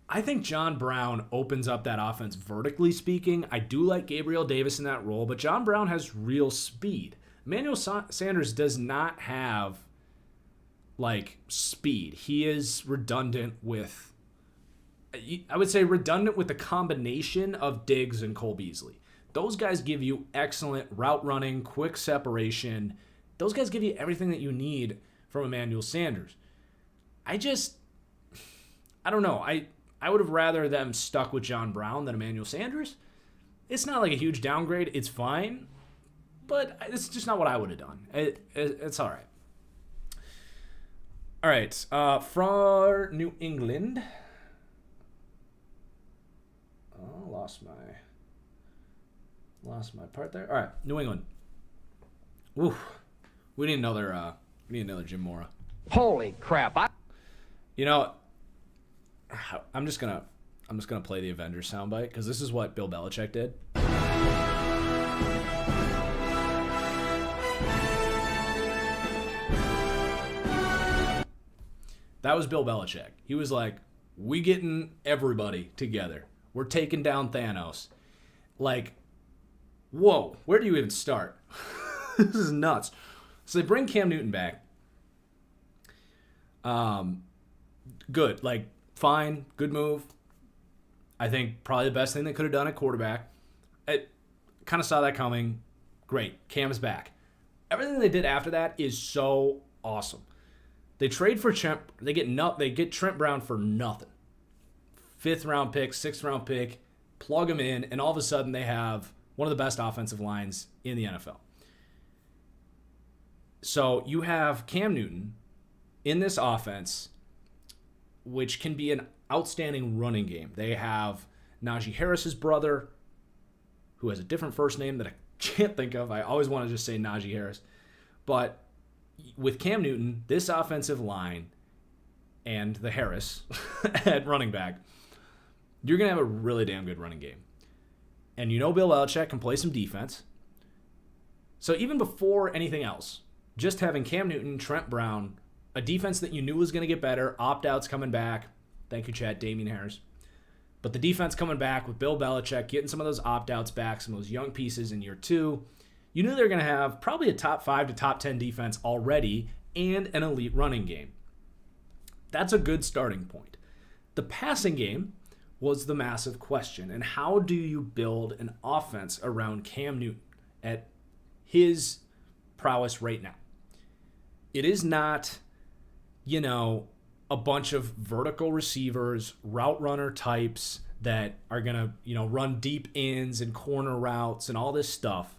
I think John Brown opens up that offense vertically speaking. I do like Gabriel Davis in that role, but John Brown has real speed. Emmanuel Sanders does not have, speed. He is redundant with, I would say redundant with the combination of Diggs and Cole Beasley. Those guys give you excellent route running, quick separation. Those guys give you everything that you need from Emmanuel Sanders. I don't know. I would have rather them stuck with John Brown than Emmanuel Sanders. It's not like a huge downgrade. It's fine. But it's just not what I would have done. It's all right. All right. For New England. Oh, lost my part there. All right. New England. Ooh. We need another Jim Mora.
Holy crap.
I'm just gonna play the Avengers soundbite because this is what Bill Belichick did. That was Bill Belichick. He was like, "We getting everybody together. We're taking down Thanos." Whoa, where do you even start? This is nuts. So they bring Cam Newton back. Good. Fine, good move. I think probably the best thing they could have done at quarterback. I kind of saw that coming. Great, Cam's back. Everything they did after that is so awesome. They trade for Trent. They get Trent Brown for nothing. 5th round pick, 6th round pick, plug him in, and all of a sudden they have one of the best offensive lines in the NFL. So you have Cam Newton in this offense, which can be an outstanding running game. They have Najee Harris's brother, who has a different first name that I can't think of. I always want to just say Najee Harris. But with Cam Newton, this offensive line, and the Harris at running back, you're going to have a really damn good running game. And Bill Belichick can play some defense. So even before anything else, just having Cam Newton, Trent Brown, a defense that you knew was going to get better, opt-outs coming back. Thank you, Chad, Damian Harris. But the defense coming back with Bill Belichick, getting some of those opt-outs back, some of those young pieces in year 2. You knew they were going to have probably a top 5 to top 10 defense already and an elite running game. That's a good starting point. The passing game was the massive question. And how do you build an offense around Cam Newton at his prowess right now? It is not, a bunch of vertical receivers, route runner types that are going to, run deep ins and corner routes and all this stuff.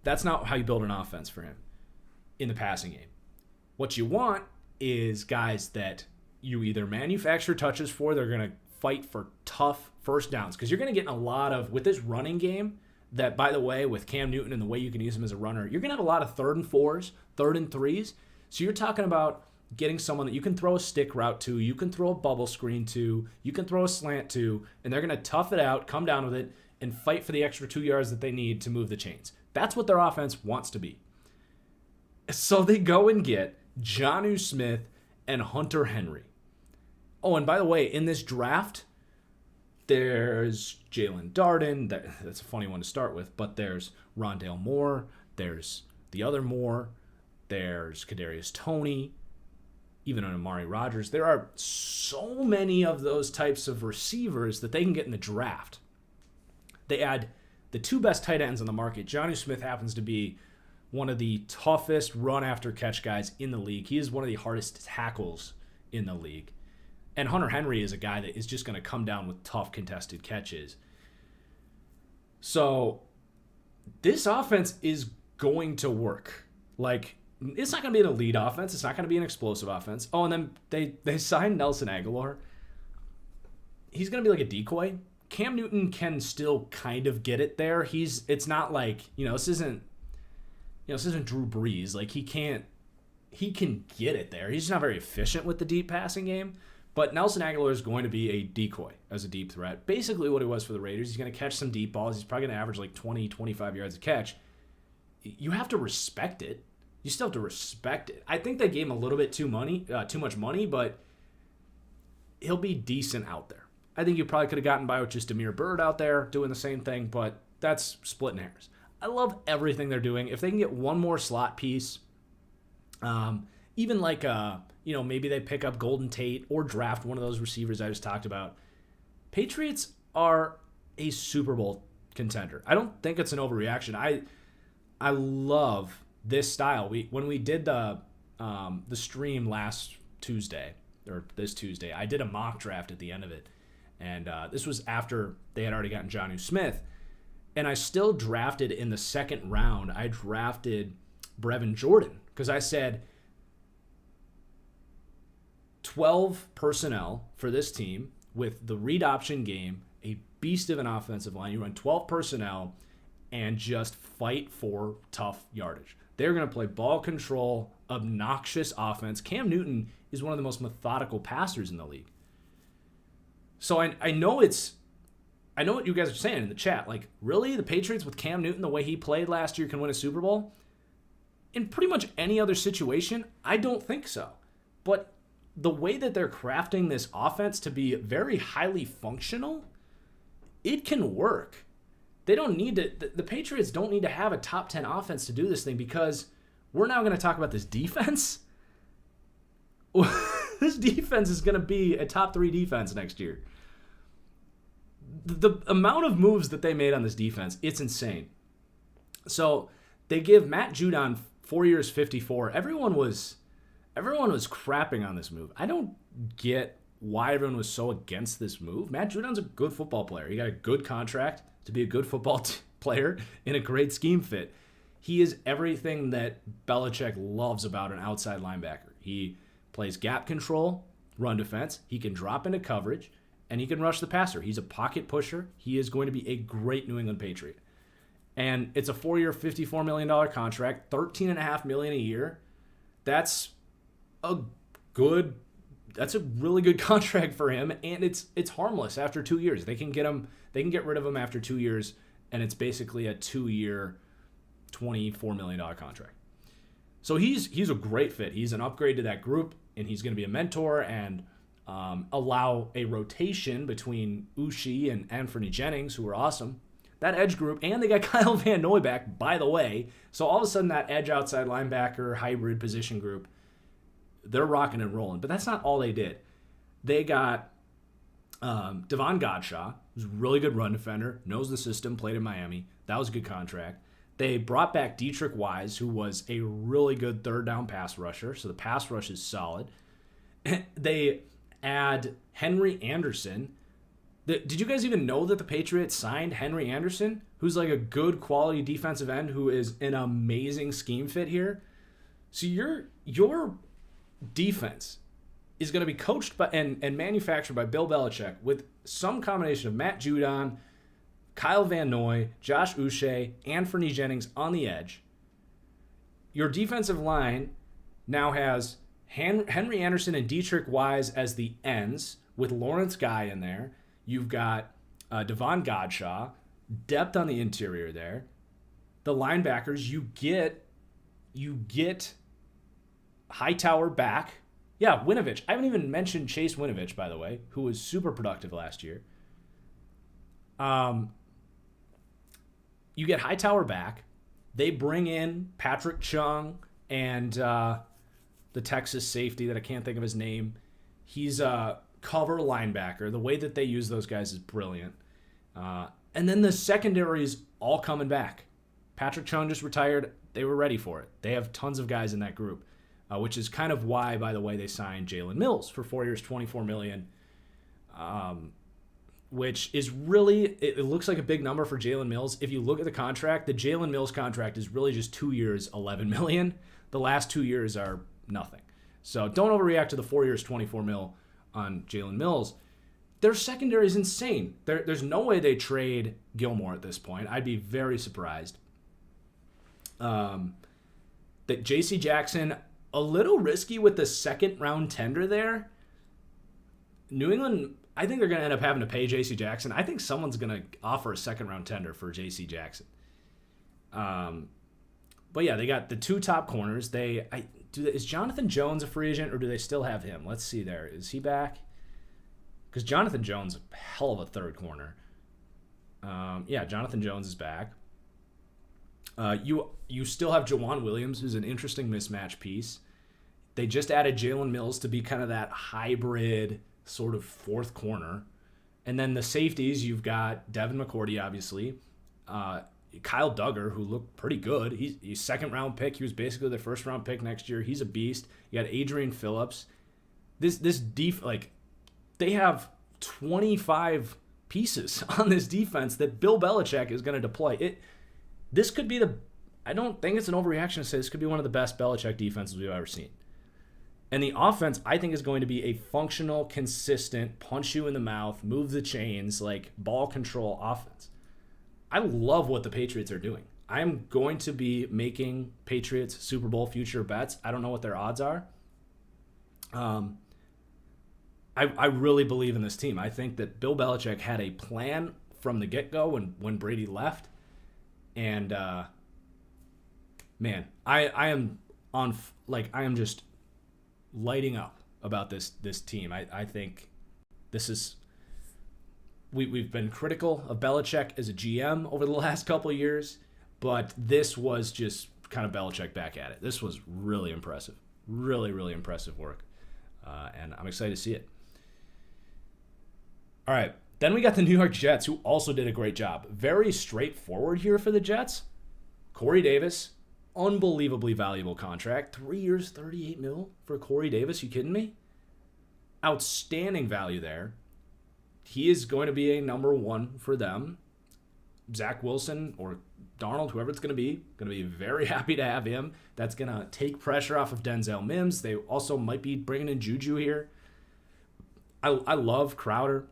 That's not how you build an offense for him in the passing game. What you want is guys that you either manufacture touches for, they're going to fight for tough first downs. Because you're going to get in a lot of, with this running game, that, by the way, with Cam Newton and the way you can use him as a runner, you're going to have a lot of 3rd and 4s, 3rd and 3s. So you're talking about getting someone that you can throw a stick route to, you can throw a bubble screen to, you can throw a slant to, and they're going to tough it out, come down with it, and fight for the extra 2 yards that they need to move the chains. That's what their offense wants to be. So they go and get Jonnu Smith and Hunter Henry. Oh, and by the way, in this draft, there's Jalen Darden. That's a funny one to start with, but there's Rondale Moore. There's the other Moore. There's Kadarius Toney. Even on Amari Rodgers. There are so many of those types of receivers that they can get in the draft. They add the 2 best tight ends on the market. Jonnu Smith happens to be one of the toughest run-after-catch guys in the league. He is one of the hardest tackles in the league. And Hunter Henry is a guy that is just going to come down with tough contested catches. So this offense is going to work. It's not going to be an elite offense. It's not going to be an explosive offense. Oh, and then they signed Nelson Aguilar. He's going to be like a decoy Cam Newton can still kind of get it there. It's not like, this isn't Drew Brees. Like he can get it there. He's just not very efficient with the deep passing game. But Nelson Aguilar is going to be a decoy as a deep threat. Basically what he was for the Raiders. He's going to catch some deep balls. He's probably going to average like 20, 25 yards a catch. You have to respect it. You still have to respect it. I think they gave him a little bit too much money, but he'll be decent out there. I think you probably could have gotten by with just Amir Byrd out there doing the same thing, but that's splitting hairs. I love everything they're doing. If they can get one more slot piece, even like maybe they pick up Golden Tate or draft one of those receivers I just talked about. Patriots are a Super Bowl contender. I don't think it's an overreaction. I love this style. When we did the stream last Tuesday or this Tuesday, I did a mock draft at the end of it, and this was after they had already gotten Jonnu Smith, and I still drafted in the second round. I drafted Brevin Jordan because I said 12 personnel for this team with the read option game, a beast of an offensive line. You run 12 personnel and just fight for tough yardage. They're going to play ball control, obnoxious offense. Cam Newton is one of the most methodical passers in the league. So I know what you guys are saying in the chat. Like, really? The Patriots with Cam Newton, the way he played last year, can win a Super Bowl? In pretty much any other situation, I don't think so. But the way that they're crafting this offense to be very highly functional, it can work. They don't need to. The Patriots don't need to have a top 10 offense to do this thing, because we're now going to talk about this defense. This defense is going to be a top 3 defense next year. The amount of moves that they made on this defense, it's insane. So they give Matt Judon 4 years, 54. Everyone was crapping on this move. I don't get why everyone was so against this move. Matt Judon's a good football player. He got a good contract to be a good football player in a great scheme fit. He is everything that Belichick loves about an outside linebacker. He plays gap control, run defense. He can drop into coverage, and he can rush the passer. He's a pocket pusher. He is going to be a great New England Patriot. And it's a 4-year, $54 million contract, $13.5 million a year. That's a really good contract for him, and it's harmless after 2 years. They can get rid of him after 2 years, and it's basically a 2-year, $24 million contract. So he's a great fit. He's an upgrade to that group, and he's going to be a mentor and allow a rotation between Ushi and Anthony Jennings, who are awesome. That edge group, and they got Kyle Van Noy back, by the way. So all of a sudden, that edge outside linebacker hybrid position group, they're rocking and rolling. But that's not all they did. They got Devon Godshaw, who's a really good run defender, knows the system, played in Miami. That was a good contract. They brought back Dietrich Wise, who was a really good third down pass rusher. So the pass rush is solid. They add Henry Anderson. Did you guys even know that the Patriots signed Henry Anderson, who's like a good quality defensive end who is an amazing scheme fit here? So your defense is going to be coached by and manufactured by Bill Belichick with some combination of Matt Judon, Kyle Van Noy, Josh Uche, Anthony Jennings on the edge. Your defensive line now has Henry Anderson and Dietrich Wise as the ends with Lawrence Guy in there. You've got Devon Godshaw, depth on the interior there. The linebackers, you get Hightower back. Yeah, Winovich. I haven't even mentioned Chase Winovich, by the way, who was super productive last year. You get Hightower back. They bring in Patrick Chung and the Texas safety that I can't think of his name. He's a cover linebacker. The way that they use those guys is brilliant. And then the secondary is all coming back. Patrick Chung just retired. They were ready for it. They have tons of guys in that group, which is kind of why, by the way, they signed Jalen Mills for 4 years, $24 million, which is really, it looks like a big number for Jalen Mills. If you look at the contract, the Jalen Mills contract is really just 2 years, $11 million. The last 2 years are nothing. So don't overreact to the 4 years, $24 million on Jalen Mills. their secondary is insane. There's no way they trade Gilmore at this point. I'd be very surprised. That J.C. Jackson, a little risky with the second round tender there. New England, I think they're going to end up having to pay J.C. Jackson. I think someone's going to offer a second round tender for J.C. Jackson. But yeah, they got the 2 top corners. Is Jonathan Jones a free agent, or do they still have him? Let's see there. Is he back? Because Jonathan Jones is a hell of a third corner. Yeah, Jonathan Jones is back. You still have Jamal Williams, who's an interesting mismatch piece. They just added Jalen Mills to be kind of that hybrid sort of fourth corner. And then the safeties, you've got Devin McCourty, obviously. Kyle Duggar, who looked pretty good. He's second-round pick. He was basically their first-round pick next year. He's a beast. You got Adrian Phillips. They have 25 pieces on this defense that Bill Belichick is going to deploy. This could be I don't think it's an overreaction to say this could be one of the best Belichick defenses we've ever seen. And the offense, I think, is going to be a functional, consistent, punch you in the mouth, move the chains, like ball control offense. I love what the Patriots are doing. I'm going to be making Patriots Super Bowl future bets. I don't know what their odds are. I really believe in this team. I think that Bill Belichick had a plan from the get-go when Brady left. And, man, I am just lighting up about this team. I think this is... We've been critical of Belichick as a GM over the last couple of years, but this was just kind of Belichick back at it. This was really impressive. Really, really impressive work. And I'm excited to see it. All right. Then we got the New York Jets, who also did a great job. Very straightforward here for the Jets. Corey Davis, unbelievably valuable contract. 3 years, $38 million for Corey Davis. You kidding me? Outstanding value there. He is going to be a number 1 for them. Zach Wilson or Darnold, whoever it's going to be very happy to have him. That's going to take pressure off of Denzel Mims. They also might be bringing in Juju here. I love Crowder.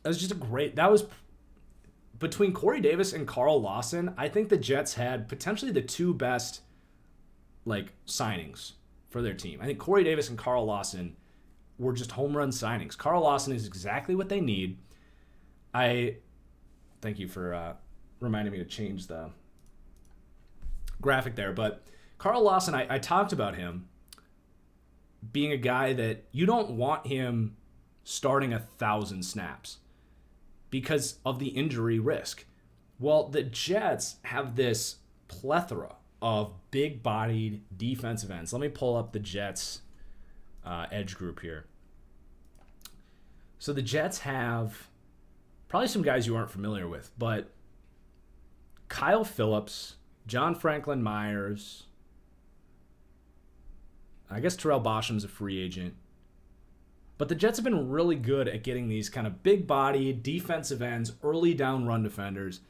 That was between Corey Davis and Carl Lawson. I think the Jets had potentially the 2 best signings for their team. I think Corey Davis and Carl Lawson were just home run signings. Carl Lawson is exactly what they need. I thank you for reminding me to change the graphic there. But Carl Lawson, I talked about him being a guy that you don't want him starting 1,000 snaps because of the injury risk. Well, the Jets have this plethora of big-bodied defensive ends. Let me pull up the Jets edge group here. So the Jets have probably some guys you aren't familiar with, but Kyle Phillips, John Franklin Myers, I guess Terrell Bosham's a free agent. But the Jets have been really good at getting these kind of big-bodied defensive ends, early down run defenders.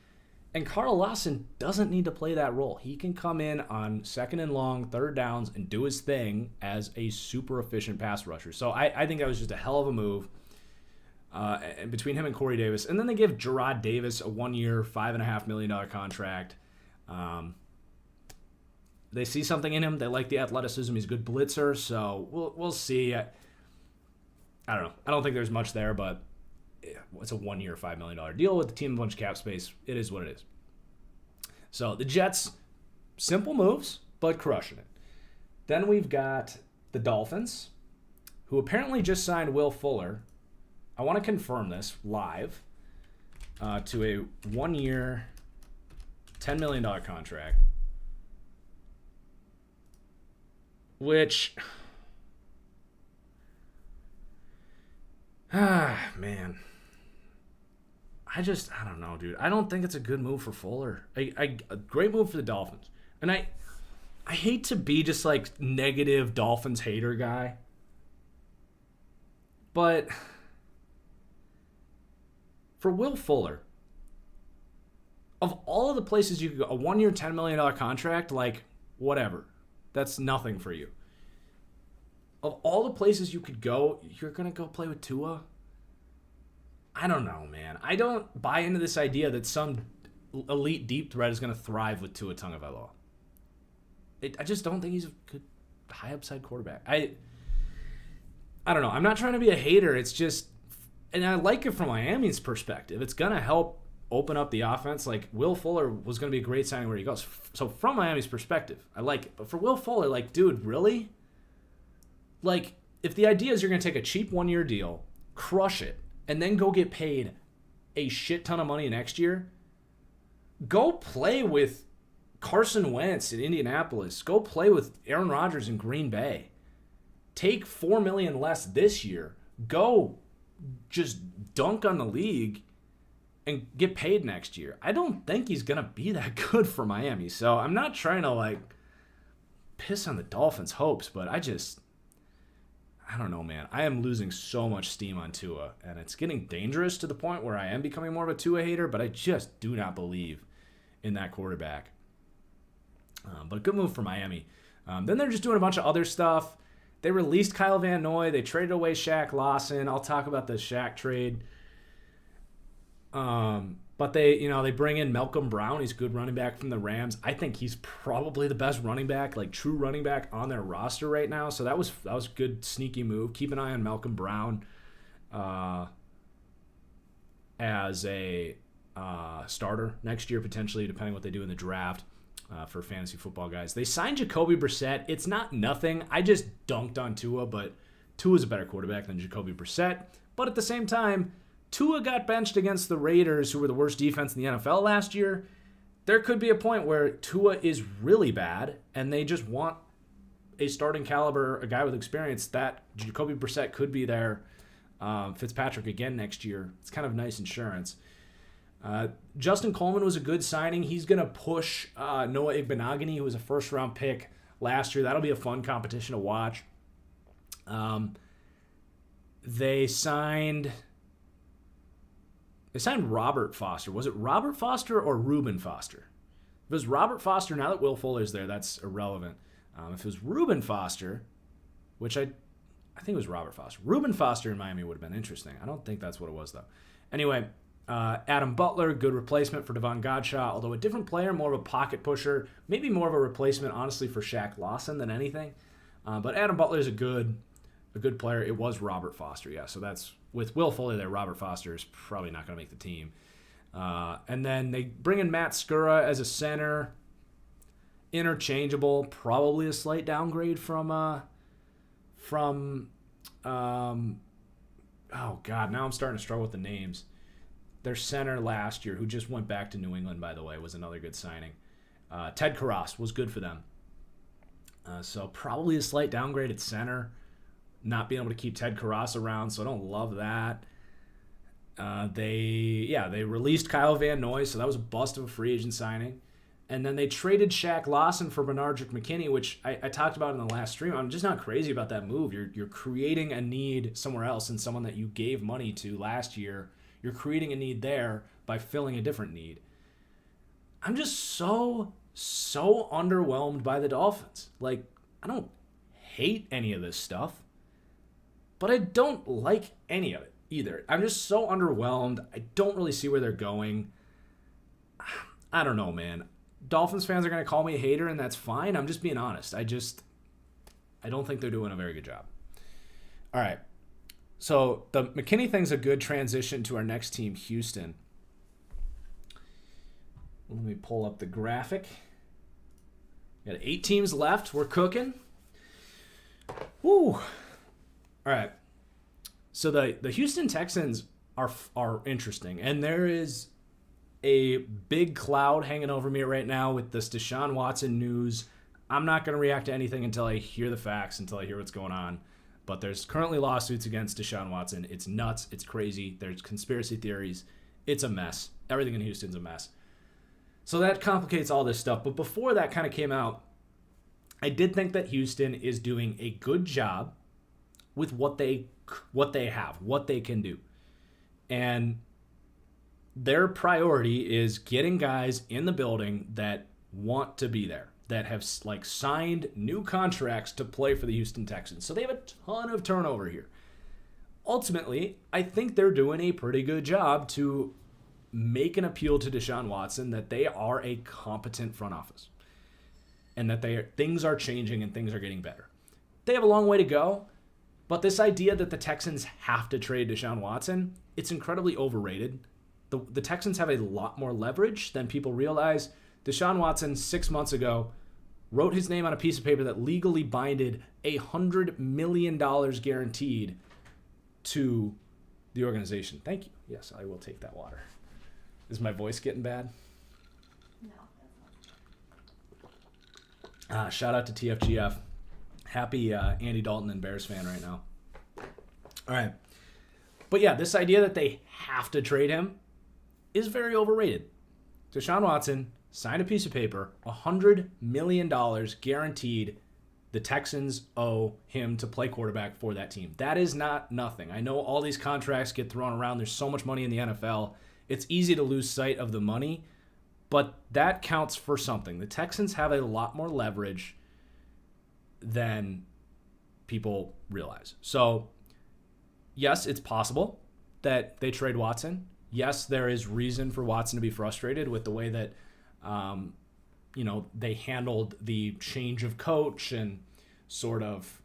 And Carl Lawson doesn't need to play that role. He can come in on second and long, third downs, and do his thing as a super efficient pass rusher. So I think that was just a hell of a move between him and Corey Davis. And then they give Gerard Davis a 1-year, $5.5 million contract. They see something in him. They like the athleticism. He's a good blitzer. So we'll see. I don't know. I don't think there's much there, but it's a 1-year, $5 million deal with the team, a bunch of cap space. It is what it is. So the Jets, simple moves, but crushing it. Then we've got the Dolphins, who apparently just signed Will Fuller. I want to confirm this live to a 1-year, $10 million contract, which... man. I don't know, dude. I don't think it's a good move for Fuller. A great move for the Dolphins. And I hate to be just negative Dolphins hater guy. But for Will Fuller, of all of the places you could go, a 1-year, $10 million contract, whatever. That's nothing for you. Of all the places you could go, you're going to go play with Tua? I don't know, man. I don't buy into this idea that some elite deep threat is going to thrive with Tua Tagovailoa. I just don't think he's a good high upside quarterback. I don't know. I'm not trying to be a hater. It's just, and I like it from Miami's perspective. It's going to help open up the offense. Like, Will Fuller was going to be a great signing where he goes. So from Miami's perspective, I like it. But for Will Fuller, like, dude, really? Like, if the idea is you're going to take a cheap 1-year deal, crush it, and then go get paid a shit ton of money next year, go play with Carson Wentz in Indianapolis. Go play with Aaron Rodgers in Green Bay. Take $4 million less this year. Go just dunk on the league and get paid next year. I don't think he's going to be that good for Miami. So I'm not trying to, like, piss on the Dolphins' hopes, but I don't know, man. I am losing so much steam on Tua, and it's getting dangerous to the point where I am becoming more of a Tua hater, but I just do not believe in that quarterback. But a good move for Miami. Then they're just doing a bunch of other stuff. They released Kyle Van Noy. They traded away Shaq Lawson. I'll talk about the Shaq trade. But they bring in Malcolm Brown. He's a good running back from the Rams. I think he's probably the best running back, like true running back on their roster right now. So that was a good sneaky move. Keep an eye on Malcolm Brown as a starter next year, potentially, depending what they do in the draft for fantasy football guys. They signed Jacoby Brissette. It's not nothing. I just dunked on Tua, but Tua's a better quarterback than Jacoby Brissette. But at the same time, Tua got benched against the Raiders, who were the worst defense in the NFL last year. There could be a point where Tua is really bad, and they just want a starting caliber, a guy with experience. That Jacoby Brissett could be their Fitzpatrick again next year. It's kind of nice insurance. Justin Coleman was a good signing. He's going to push Noah Igbenogany, who was a first-round pick last year. That'll be a fun competition to watch. They signed Robert Foster. Was it Robert Foster or Reuben Foster? If it was Robert Foster, now that Will Fuller's there, that's irrelevant. If it was Reuben Foster, which I think it was Robert Foster. Reuben Foster in Miami would have been interesting. I don't think that's what it was, though. Anyway, Adam Butler, good replacement for Devon Godshaw, although a different player, more of a pocket pusher, maybe more of a replacement, honestly, for Shaq Lawson than anything. But Adam Butler is a good player. It was Robert Foster, yeah. So that's, with Will Fuller there, Robert Foster is probably not going to make the team. And then they bring in Matt Skura as a center, interchangeable, probably a slight downgrade from oh God, now I'm starting to struggle with the names. Their center last year, who just went back to New England, by the way, was another good signing. Ted Karras was good for them. So probably a slight downgrade at center. Not being able to keep Ted Karras around, so I don't love that. They released Kyle Van Noy, so that was a bust of a free agent signing. And then they traded Shaq Lawson for Benardrick McKinney, which I talked about in the last stream. I'm just not crazy about that move. You're creating a need somewhere else, and someone that you gave money to last year, you're creating a need there by filling a different need. I'm just so underwhelmed by the Dolphins. Like, I don't hate any of this stuff, but I don't like any of it either. I'm just so underwhelmed. I don't really see where they're going. I don't know, man. Dolphins fans are going to call me a hater, and that's fine. I'm just being honest. I don't think they're doing a very good job. All right. So the McKinney thing's a good transition to our next team, Houston. Let me pull up the graphic. Got 8 teams left. We're cooking. Woo. All right. So the Houston Texans are interesting, and there is a big cloud hanging over me right now with this Deshaun Watson news. I'm not going to react to anything until I hear the facts, until I hear what's going on. But there's currently lawsuits against Deshaun Watson. It's nuts. It's crazy. There's conspiracy theories. It's a mess. Everything in Houston's a mess. So that complicates all this stuff. But before that kind of came out, I did think that Houston is doing a good job with what they have, what they can do. And their priority is getting guys in the building that want to be there, that have like signed new contracts to play for the Houston Texans. So they have a ton of turnover here. ultimately, I think they're doing a pretty good job to make an appeal to Deshaun Watson that they are a competent front office and that things are changing and things are getting better. They have a long way to go, but this idea that the Texans have to trade Deshaun Watson, it's incredibly overrated. The Texans have a lot more leverage than people realize. Deshaun Watson, 6 months ago, wrote his name on a piece of paper that legally binded $100 million guaranteed to the organization. Thank you. Yes, I will take that water. Is my voice getting bad?
No.
Shout out to TFGF. Happy Andy Dalton and Bears fan right now. All right. But yeah, this idea that they have to trade him is very overrated. Deshaun Watson signed a piece of paper, $100 million guaranteed. The Texans owe him to play quarterback for that team. That is not nothing. I know all these contracts get thrown around. There's so much money in the NFL. It's easy to lose sight of the money, but that counts for something. The Texans have a lot more leverage than people realize. So, yes, it's possible that they trade Watson. Yes, there is reason for Watson to be frustrated with the way that they handled the change of coach and sort of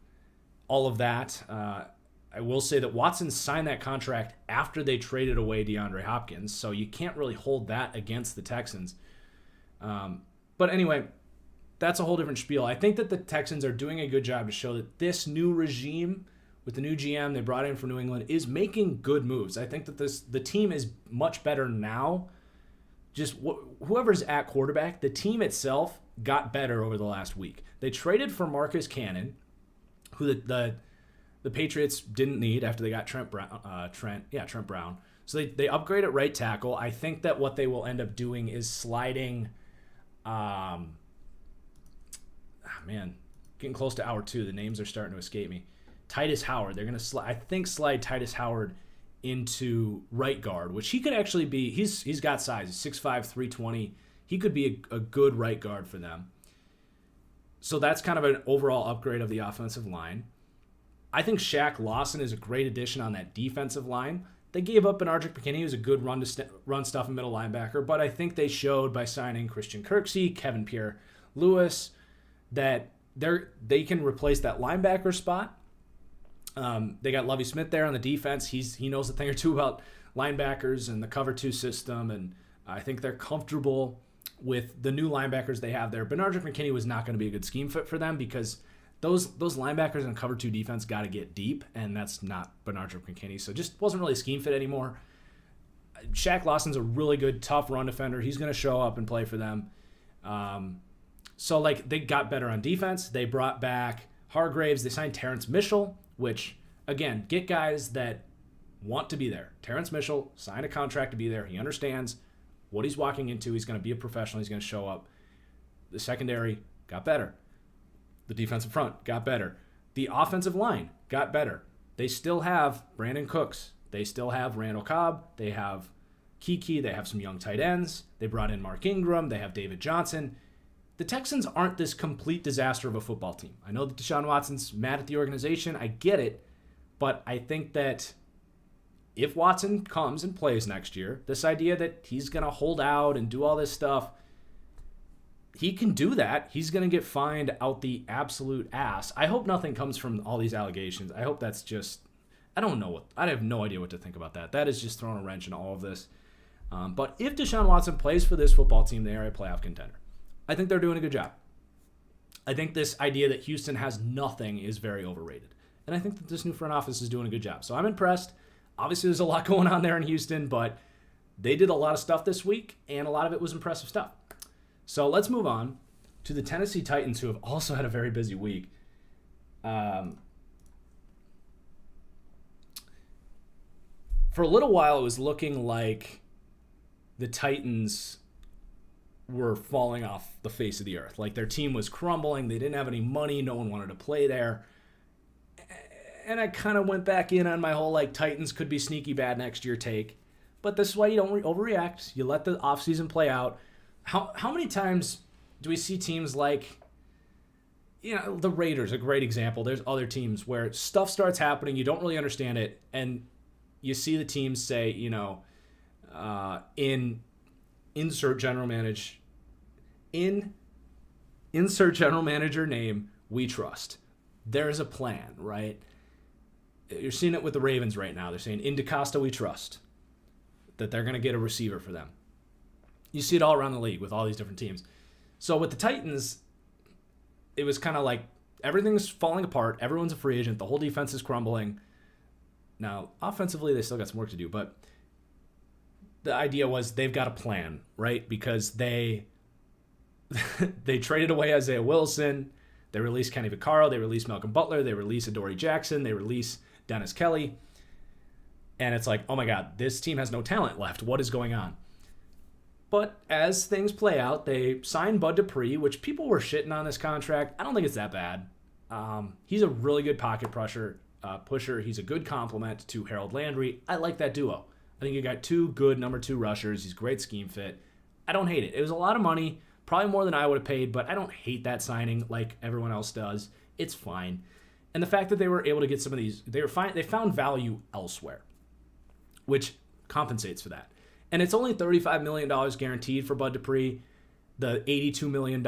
all of that. I will say that Watson signed that contract after they traded away DeAndre Hopkins, so you can't really hold that against the Texans. But anyway, that's a whole different spiel. I think that the Texans are doing a good job to show that this new regime with the new GM they brought in from New England is making good moves. I think that the team is much better now. Just whoever's at quarterback, the team itself got better over the last week. They traded for Marcus Cannon, who the Patriots didn't need after they got Trent Brown. So they upgrade at right tackle. I think that what they will end up doing is sliding. Getting close to hour 2. The names are starting to escape me. Titus Howard. They're going to slide Titus Howard into right guard, which he could actually be. He's got size. He's 6'5", 320. He could be a good right guard for them. So that's kind of an overall upgrade of the offensive line. I think Shaq Lawson is a great addition on that defensive line. They gave up Benardrick McKinney, who's a good run stuff and middle linebacker, but I think they showed by signing Christian Kirksey, Kevin Pierre-Louis, that they can replace that linebacker spot. They got Lovie Smith there on the defense. He knows a thing or two about linebackers and the cover 2 system, and I think they're comfortable with the new linebackers they have there. Benardrick McKinney was not going to be a good scheme fit for them because those linebackers in cover 2 defense got to get deep, and that's not Benardrick McKinney, so just wasn't really a scheme fit anymore. Shaq Lawson's a really good, tough run defender. He's going to show up and play for them. So they got better on defense. They brought back Hargraves. They signed Terrence Mitchell, which, again, get guys that want to be there. Terrence Mitchell signed a contract to be there. He understands what he's walking into. He's going to be a professional. He's going to show up. The secondary got better. The defensive front got better. The offensive line got better. They still have Brandon Cooks. They still have Randall Cobb. They have Keyz. They have some young tight ends. They brought in Mark Ingram. They have David Johnson. The Texans aren't this complete disaster of a football team. I know that Deshaun Watson's mad at the organization. I get it. But I think that if Watson comes and plays next year, this idea that he's going to hold out and do all this stuff, he can do that. He's going to get fined out the absolute ass. I hope nothing comes from all these allegations. I hope that's just, I have no idea what to think about that. That is just throwing a wrench in all of this. But if Deshaun Watson plays for this football team, they are a playoff contender. I think they're doing a good job. I think this idea that Houston has nothing is very overrated. And I think that this new front office is doing a good job. So I'm impressed. Obviously, there's a lot going on there in Houston, but they did a lot of stuff this week, and a lot of it was impressive stuff. So let's move on to the Tennessee Titans, who have also had a very busy week. For a little while, it was looking like the Titans were falling off the face of the earth. Like their team was crumbling. They didn't have any money. No one wanted to play there. And I kind of went back in on my whole Titans could be sneaky bad next year take. But this is why you don't overreact. You let the offseason play out. How many times do we see teams the Raiders, a great example. There's other teams where stuff starts happening, you don't really understand it, and you see the teams say, insert general manager name, we trust. There's a plan, right? You're seeing it with the Ravens right now. They're saying, in DeCosta, we trust. That they're going to get a receiver for them. You see it all around the league with all these different teams. So with the Titans, it was kind of like everything's falling apart. Everyone's a free agent. The whole defense is crumbling. Now, offensively, they still got some work to do, but the idea was they've got a plan, right? Because they traded away Isaiah Wilson. They released Kenny Vaccaro. They released Malcolm Butler. They released Adoree Jackson. They released Dennis Kelly. And it's like, oh my God, this team has no talent left. What is going on? But as things play out, they signed Bud Dupree, which people were shitting on this contract. I don't think it's that bad. He's a really good pocket pusher. He's a good complement to Harold Landry. I like that duo. I think you got two good number 2 rushers. He's a great scheme fit. I don't hate it. It was a lot of money, probably more than I would have paid, but I don't hate that signing like everyone else does. It's fine. And the fact that they were able to get some of these, they found value elsewhere, which compensates for that. And it's only $35 million guaranteed for Bud Dupree. The $82 million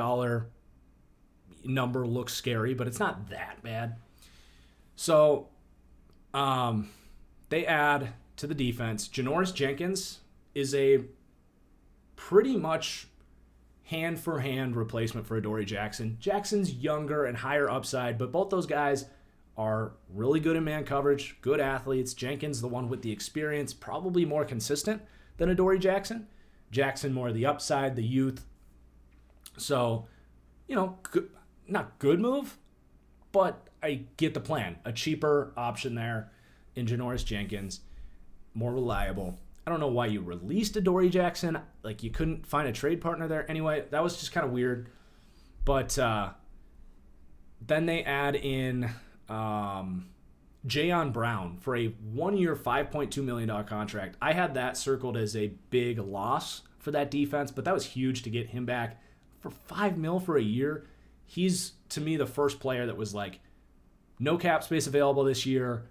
number looks scary, but it's not that bad. So they add to the defense. Janoris Jenkins is a pretty much hand-for-hand replacement for Adoree Jackson. Jackson's younger and higher upside, but both those guys are really good in man coverage, good athletes. Jenkins, the one with the experience, probably more consistent than Adoree Jackson. Jackson more the upside, the youth. So, not good move, but I get the plan. A cheaper option there in Janoris Jenkins, more reliable. I don't know why you released Adoree Jackson. Like, you couldn't find a trade partner there. Anyway, that was just kind of weird. But then they add in Jayon Brown for a 1-year, $5.2 million contract. I had that circled as a big loss for that defense, but that was huge to get him back for $5 million for a year. He's, to me, the first player that was like, no cap space available this year.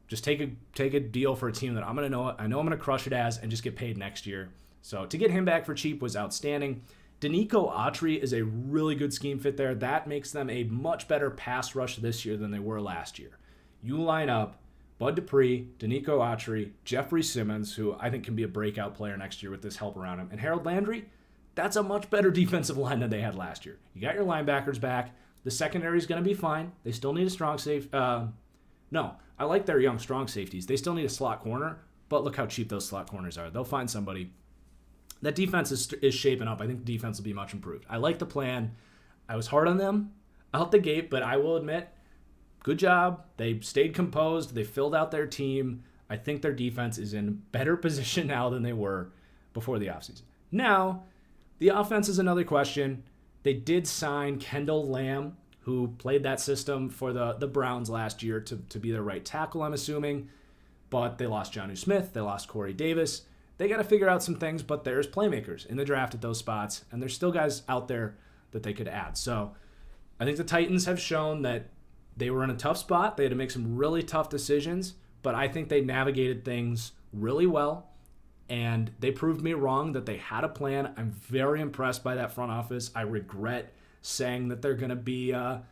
Just take a deal for a team that I know I'm going to crush it as, and just get paid next year. So to get him back for cheap was outstanding. Danico Autry is a really good scheme fit there. That makes them a much better pass rush this year than they were last year. You line up Bud Dupree, Danico Autry, Jeffrey Simmons, who I think can be a breakout player next year with this help around him, and Harold Landry. That's a much better defensive line than they had last year. You got your linebackers back. The secondary is going to be fine. They still need a strong safety. No, I like their young strong safeties. They still need a slot corner, but look how cheap those slot corners are. They'll find somebody. That defense is shaping up. I think the defense will be much improved. I like the plan. I was hard on them out the gate, but I will admit, good job. They stayed composed. They filled out their team. I think their defense is in better position now than they were before the offseason. Now, the offense is another question. They did sign Kendall Lamb, who played that system for the Browns last year to be their right tackle, I'm assuming. But they lost Jonnu Smith. They lost Corey Davis. They got to figure out some things, but there's playmakers in the draft at those spots, and there's still guys out there that they could add. So I think the Titans have shown that they were in a tough spot. They had to make some really tough decisions, but I think they navigated things really well, and they proved me wrong that they had a plan. I'm very impressed by that front office. I regret saying that they're going to be a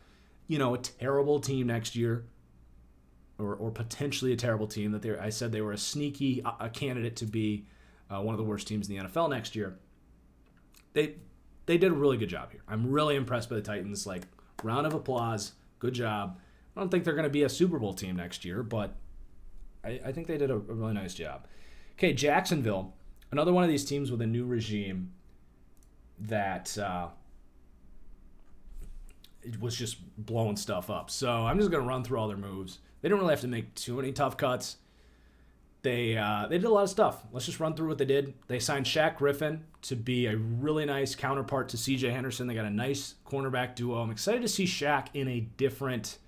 terrible team next year, or potentially a terrible team. I said they were a sneaky candidate to be one of the worst teams in the NFL next year. They did a really good job here. I'm really impressed by the Titans. Like, round of applause. Good job. I don't think they're going to be a Super Bowl team next year, but I think they did a really nice job. Okay, Jacksonville, another one of these teams with a new regime that it was just blowing stuff up. So I'm just going to run through all their moves. They didn't really have to make too many tough cuts. They did a lot of stuff. Let's just run through what they did. They signed Shaq Griffin to be a really nice counterpart to C.J. Henderson. They got a nice cornerback duo. I'm excited to see Shaq in a different,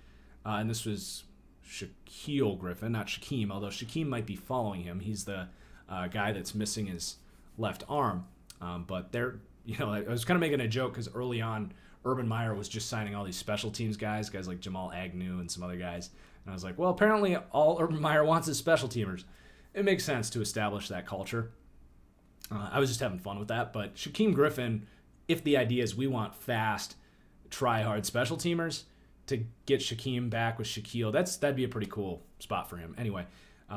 and this was Shaquille Griffin, not Shaquem, although Shaquem might be following him. He's the guy that's missing his left arm. But I was kind of making a joke because early on, Urban Meyer was just signing all these special teams guys like Jamal Agnew and some other guys. And I was like, well, apparently all Urban Meyer wants is special teamers. It makes sense to establish that culture. I was just having fun with that. But Shaquem Griffin, if the idea is we want fast, try-hard special teamers to get Shaquem back with Shaquille, that'd be a pretty cool spot for him. Anyway,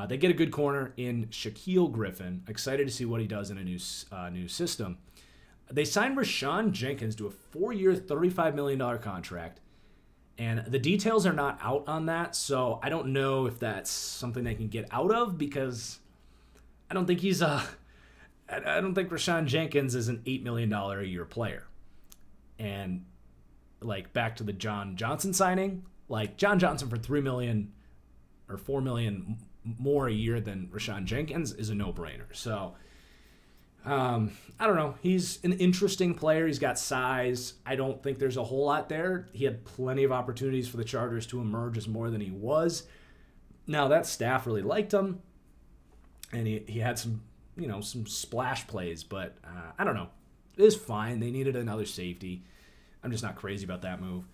they get a good corner in Shaquille Griffin. Excited to see what he does in a new system. They signed Rashawn Jenkins to a 4-year, $35 million contract. And the details are not out on that, so I don't know if that's something they can get out of, because I don't think I don't think Rashawn Jenkins is an $8 million a year player. And like back to the John Johnson signing, like John Johnson for $3 million or $4 million more a year than Rashawn Jenkins is a no-brainer. So I don't know. He's an interesting player. He's got size. I don't think there's a whole lot there. He had plenty of opportunities for the Chargers to emerge as more than he was. Now, that staff really liked him, and he had some splash plays, but I don't know. It is fine. They needed another safety. I'm just not crazy about that move.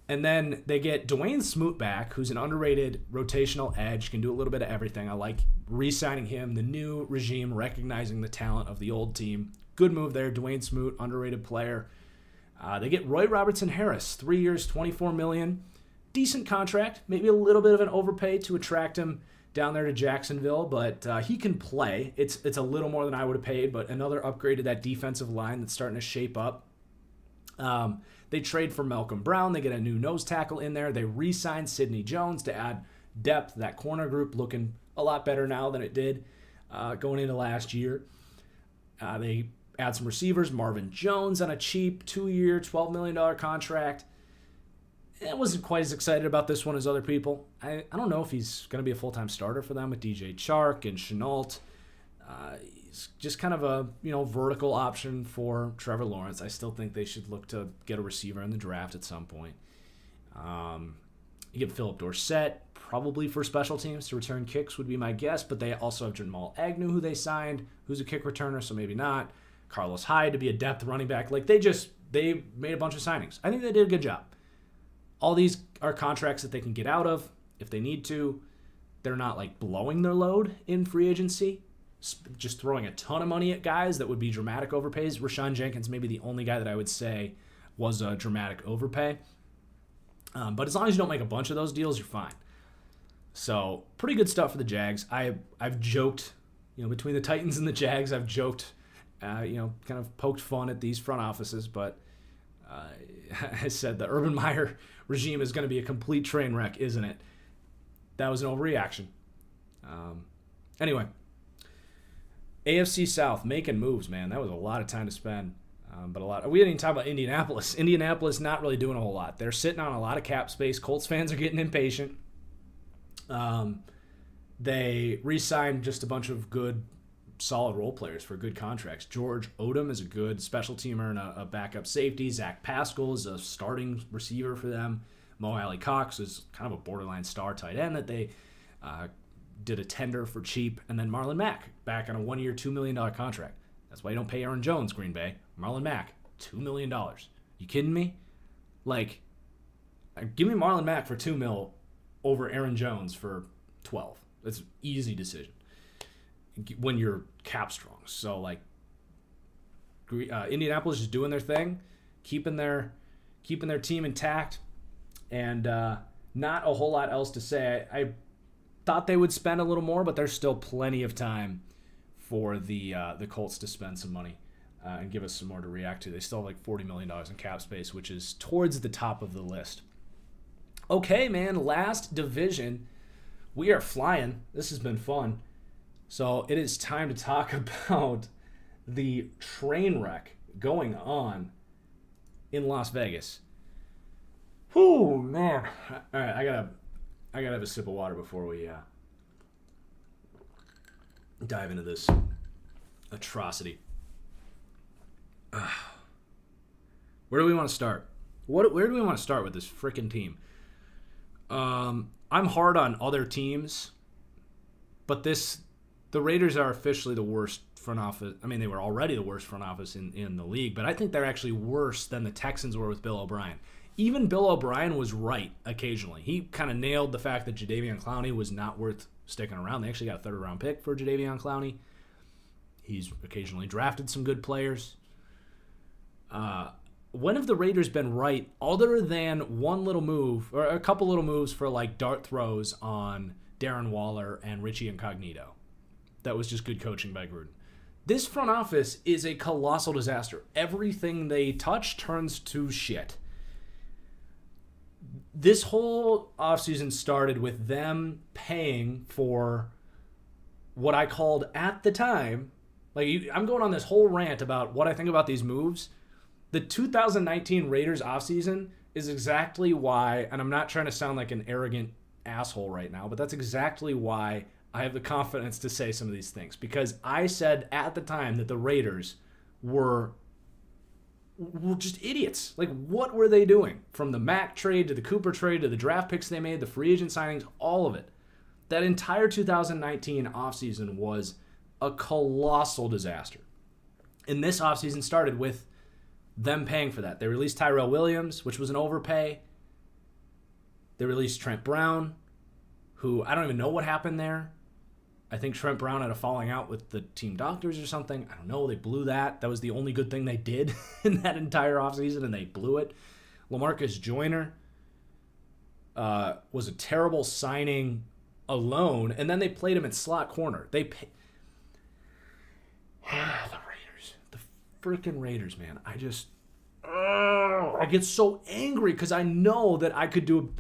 And then they get Dwayne Smoot back, who's an underrated rotational edge, can do a little bit of everything. I like re-signing him, the new regime recognizing the talent of the old team. Good move there, Dwayne Smoot, underrated player. They get Roy Robertson Harris, 3 years, $24 million. Decent contract, maybe a little bit of an overpay to attract him down there to Jacksonville, but he can play. It's a little more than I would have paid, but another upgrade to that defensive line that's starting to shape up. They trade for Malcolm Brown. They get a new nose tackle in there. They re-sign Sidney Jones to add depth. That corner group looking a lot better now than it did going into last year. They add some receivers. Marvin Jones on a cheap 2-year, $12 million contract. I wasn't quite as excited about this one as other people. I don't know if he's going to be a full-time starter for them with DJ Chark and Chenault. He's just kind of a vertical option for Trevor Lawrence. I still think they should look to get a receiver in the draft at some point. You get Philip Dorsett, probably for special teams to return kicks would be my guess, but they also have Jamal Agnew, who they signed, who's a kick returner, so maybe not. Carlos Hyde to be a depth running back. Like they made a bunch of signings. I think they did a good job. All these are contracts that they can get out of if they need to. They're not like blowing their load in free agency, just throwing a ton of money at guys that would be dramatic overpays. Rashawn Jenkins may be the only guy that I would say was a dramatic overpay. But as long as you don't make a bunch of those deals, you're fine. So pretty good stuff for the Jags. I've joked, between the Titans and the Jags, I've joked, kind of poked fun at these front offices, but I said the Urban Meyer regime is going to be a complete train wreck, isn't it? That was an overreaction. Anyway, AFC South making moves, man. That was a lot of time to spend, but a lot. We didn't even talk about Indianapolis. Indianapolis not really doing a whole lot. They're sitting on a lot of cap space. Colts fans are getting impatient. They re-signed just a bunch of good, solid role players for good contracts. George Odom is a good special teamer and a backup safety. Zach Pascal is a starting receiver for them. Mo Alley Cox is kind of a borderline star tight end that they did a tender for cheap. And then Marlon Mack back on a 1-year, $2 million contract. That's why you don't pay Aaron Jones, Green Bay. Marlon Mack, $2 million. You kidding me? Like, give me Marlon Mack for $2 million over Aaron Jones for 12. That's an easy decision when you're cap strong. So, like, Indianapolis is doing their thing, keeping their team intact, and not a whole lot else to say. I thought they would spend a little more, but there's still plenty of time for the Colts to spend some money and give us some more to react to. They still have like $40 million in cap space, which is towards the top of the list. Okay, man, last division. We are flying. This has been fun. So it is time to talk about the train wreck going on in Las Vegas. Whew, man. All right, I gotta have a sip of water before we dive into this atrocity. Where do we want to start? Where do we want to start with this freaking team? I'm hard on other teams, but the Raiders are officially the worst front office. I mean, they were already the worst front office in the league, but I think they're actually worse than the Texans were with Bill O'Brien. Even Bill O'Brien was right occasionally. He kind of nailed the fact that Jadeveon Clowney was not worth sticking around. They actually got a third-round pick for Jadeveon Clowney. He's occasionally drafted some good players. When have the Raiders been right other than one little move or a couple little moves for like dart throws on Darren Waller and Richie Incognito? That was just good coaching by Gruden. This front office is a colossal disaster. Everything they touch turns to shit. This whole offseason started with them paying for what I called at the time, I'm going on this whole rant about what I think about these moves. The 2019 Raiders offseason is exactly why, and I'm not trying to sound like an arrogant asshole right now, but that's exactly why I have the confidence to say some of these things. Because I said at the time that the Raiders were just idiots. Like, what were they doing? From the Mack trade to the Cooper trade to the draft picks they made, the free agent signings, all of it. That entire 2019 offseason was a colossal disaster. And this offseason started with them paying for that. They released Tyrell Williams, which was an overpay. They released Trent Brown, who I don't even know what happened there. I think Trent Brown had a falling out with the team doctors or something. I don't know. They blew that. That was the only good thing they did in that entire offseason, and they blew it. LaMarcus Joyner was a terrible signing alone, and then they played him at slot corner. The Raiders. The freaking Raiders, man. I get so angry because I know that I could do,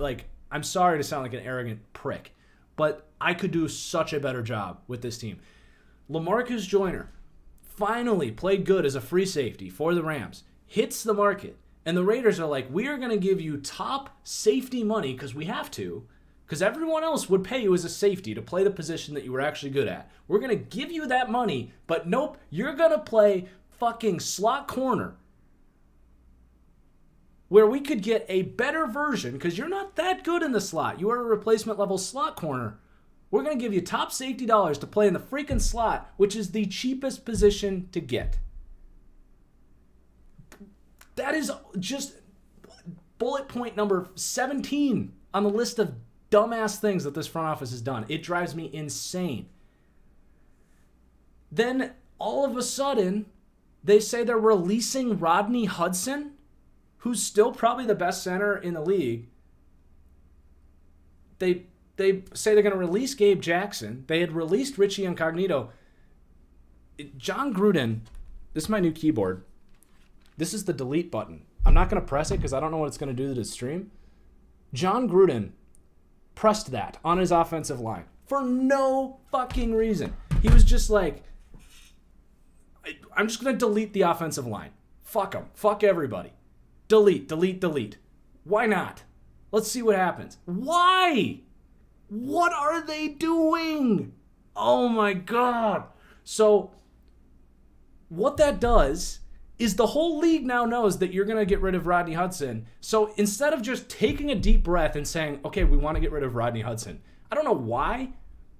I'm sorry to sound like an arrogant prick, but I could do such a better job with this team. LaMarcus Joyner finally played good as a free safety for the Rams, hits the market, and the Raiders are like, we are going to give you top safety money because we have to, because everyone else would pay you as a safety to play the position that you were actually good at. We're going to give you that money, but nope, you're going to play fucking slot corner, where we could get a better version, because you're not that good in the slot. You are a replacement level slot corner. We're going to give you top safety dollars to play in the freaking slot, which is the cheapest position to get. That is just bullet point number 17 on the list of dumbass things that this front office has done. It drives me insane. Then, all of a sudden, they say they're releasing Rodney Hudson, who's still probably the best center in the league. They say they're going to release Gabe Jackson. They had released Richie Incognito. John Gruden, this is my new keyboard. This is the delete button. I'm not going to press it because I don't know what it's going to do to the stream. John Gruden pressed that on his offensive line for no fucking reason. He was just like, I'm just going to delete the offensive line. Fuck them. Fuck everybody. Delete, delete, delete. Why not? Let's see what happens. Why? What are they doing? Oh my God. So, what that does is the whole league now knows that you're going to get rid of Rodney Hudson. So, instead of just taking a deep breath and saying, okay, we want to get rid of Rodney Hudson. I don't know why.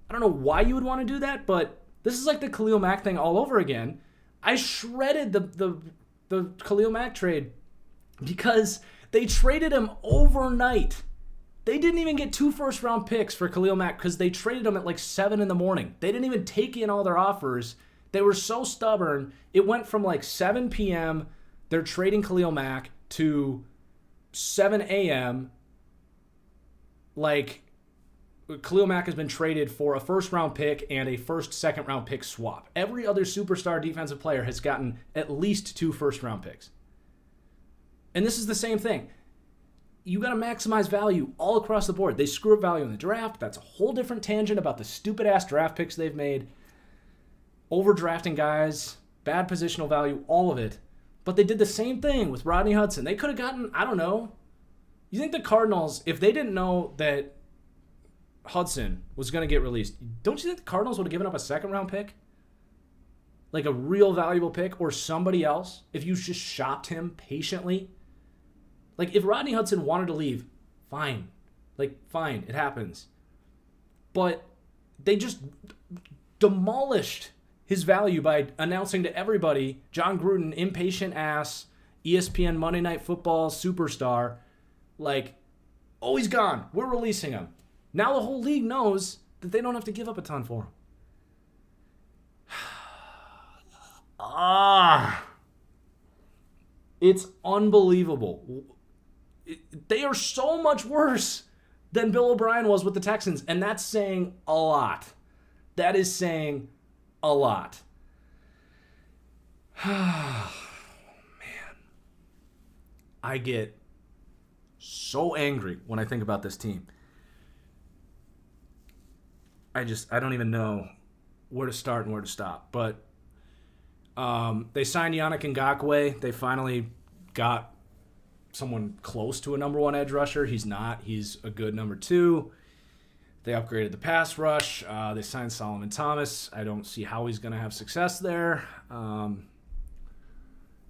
I don't know why you would want to do that, but this is like the Khalil Mack thing all over again. I shredded the Khalil Mack trade because they traded him overnight. They didn't even get 2 first-round picks for Khalil Mack because they traded him at 7 in the morning. They didn't even take in all their offers. They were so stubborn. It went from 7 p.m., they're trading Khalil Mack, to 7 a.m., Khalil Mack has been traded for a first-round pick and a second-round pick swap. Every other superstar defensive player has gotten at least 2 first-round picks. And this is the same thing. You got to maximize value all across the board. They screw up value in the draft. That's a whole different tangent about the stupid-ass draft picks they've made. Overdrafting guys, bad positional value, all of it. But they did the same thing with Rodney Hudson. They could have gotten, I don't know. You think the Cardinals, if they didn't know that Hudson was going to get released, don't you think the Cardinals would have given up a second-round pick? A real valuable pick, or somebody else, if you just shopped him patiently? If Rodney Hudson wanted to leave, fine. Fine, it happens. But they just demolished his value by announcing to everybody, John Gruden, impatient ass, ESPN Monday Night Football superstar, like, oh, he's gone. We're releasing him. Now the whole league knows that they don't have to give up a ton for him. It's unbelievable. They are so much worse than Bill O'Brien was with the Texans, and that's saying a lot. That is saying a lot. Man. I get so angry when I think about this team. I don't even know where to start and where to stop. But they signed Yannick Ngakoue. They finally got someone close to a number one edge rusher. He's not. He's a good number two. They upgraded the pass rush. They signed Solomon Thomas. I don't see how he's going to have success there.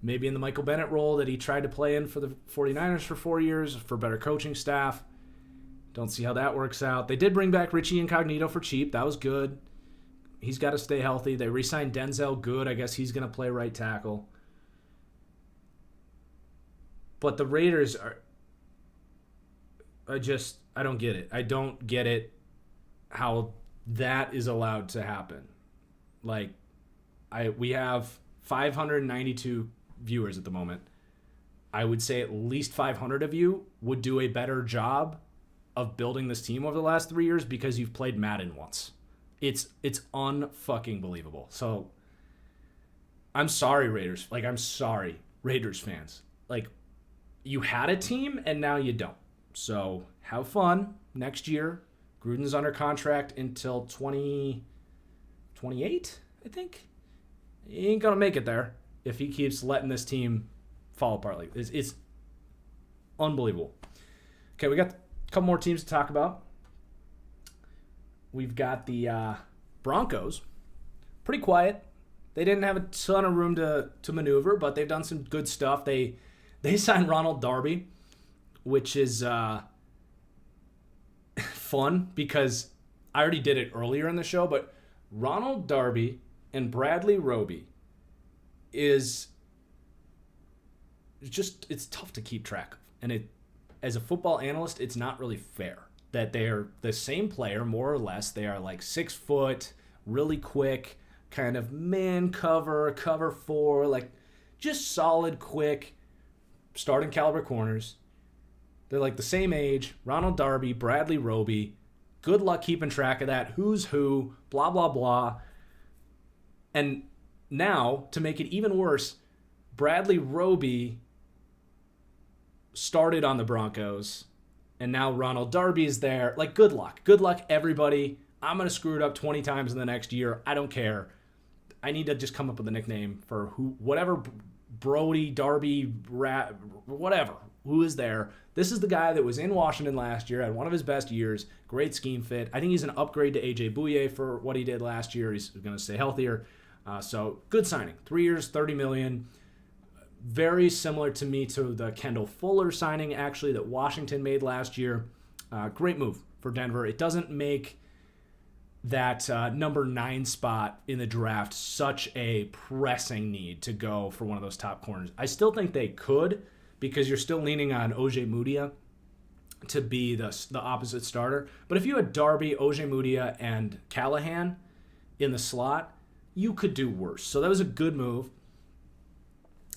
Maybe in the Michael Bennett role that he tried to play in for the 49ers for 4 years for better coaching staff. Don't see how that works out. They did bring back Richie Incognito for cheap. That was good. He's got to stay healthy. They re-signed Denzel Good. I guess he's going to play right tackle. But the Raiders are... I don't get it. I don't get it how that is allowed to happen. Like, we have 592 viewers at the moment. I would say at least 500 of you would do a better job of building this team over the last 3 years because you've played Madden once. It's unfucking believable. So I'm sorry, Raiders. Like, I'm sorry, Raiders fans. Like, you had a team and now you don't. So have fun next year. Gruden's under contract until 2028, I think. He ain't gonna make it there if he keeps letting this team fall apart. Like it's unbelievable. Okay, we got a couple more teams to talk about. We've got the Broncos. Pretty quiet. They didn't have a ton of room to maneuver, but they've done some good stuff. They signed Ronald Darby, which is fun because I already did it earlier in the show, but Ronald Darby and Bradley Roby is just, it's tough to keep track of. And as a football analyst, it's not really fair that they're the same player, more or less. They are like 6 foot, really quick, kind of man cover 4, like just solid, quick, starting caliber corners. They're like the same age. Ronald Darby, Bradley Roby. Good luck keeping track of that. Who's who, blah, blah, blah. And now, to make it even worse, Bradley Roby started on the Broncos, and now Ronald Darby is there. Like, good luck. Good luck, everybody. I'm going to screw it up 20 times in the next year. I don't care. I need to just come up with a nickname for whatever Brody, Darby, whatever, who is there. This is the guy that was in Washington last year, had one of his best years, great scheme fit. I think he's an upgrade to A.J. Bouye for what he did last year. He's going to stay healthier. So good signing. 3 years, $30 million. Very similar to me to the Kendall Fuller signing, actually, that Washington made last year. Great move for Denver. It doesn't make that number 9 spot in the draft such a pressing need to go for one of those top corners. I still think they could, because you're still leaning on Ojemudia to be the opposite starter. But if you had Darby, Ojemudia, and Callahan in the slot, you could do worse. So that was a good move.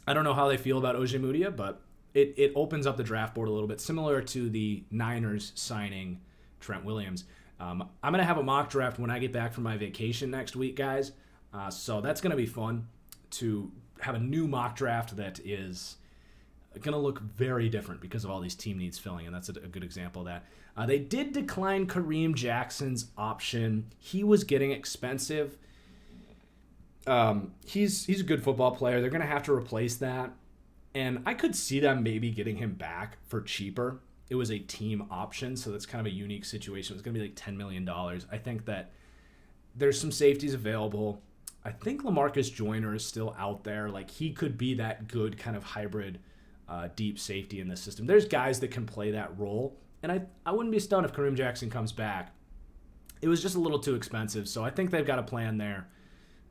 I don't know how they feel about Ojemudia, but it opens up the draft board a little bit, similar to the Niners signing Trent Williams. I'm going to have a mock draft when I get back from my vacation next week, guys. So that's going to be fun to have a new mock draft that is going to look very different because of all these team needs filling, and that's a good example of that. They did decline Kareem Jackson's option. He was getting expensive. He's a good football player. They're going to have to replace that, and I could see them maybe getting him back for cheaper. It was a team option, so that's kind of a unique situation. It's going to be like $10 million. I think that there's some safeties available. I think LaMarcus Joyner is still out there. Like, he could be that good kind of hybrid deep safety in this system. There's guys that can play that role, and I wouldn't be stunned if Kareem Jackson comes back. It was just a little too expensive, so I think they've got a plan there.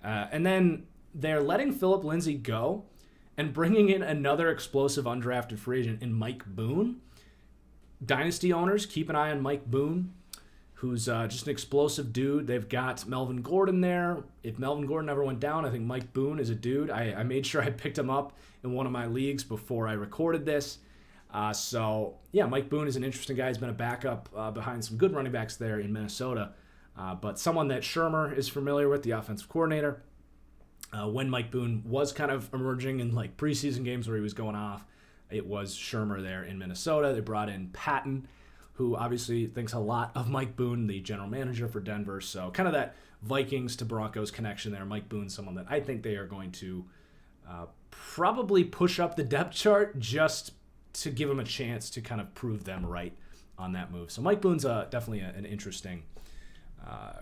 And then they're letting Phillip Lindsay go and bringing in another explosive undrafted free agent in Mike Boone. Dynasty owners, keep an eye on Mike Boone, who's just an explosive dude. They've got Melvin Gordon there. If Melvin Gordon ever went down, I think Mike Boone is a dude. I made sure I picked him up in one of my leagues before I recorded this. Mike Boone is an interesting guy. He's been a backup behind some good running backs there in Minnesota. But someone that Shermer is familiar with, the offensive coordinator. When Mike Boone was kind of emerging in like preseason games where he was going off, it was Shermer there in Minnesota. They brought in Patton, who obviously thinks a lot of Mike Boone, the general manager for Denver. So kind of that Vikings to Broncos connection there. Mike Boone, someone that I think they are going to probably push up the depth chart just to give him a chance to kind of prove them right on that move. So Mike Boone's definitely an interesting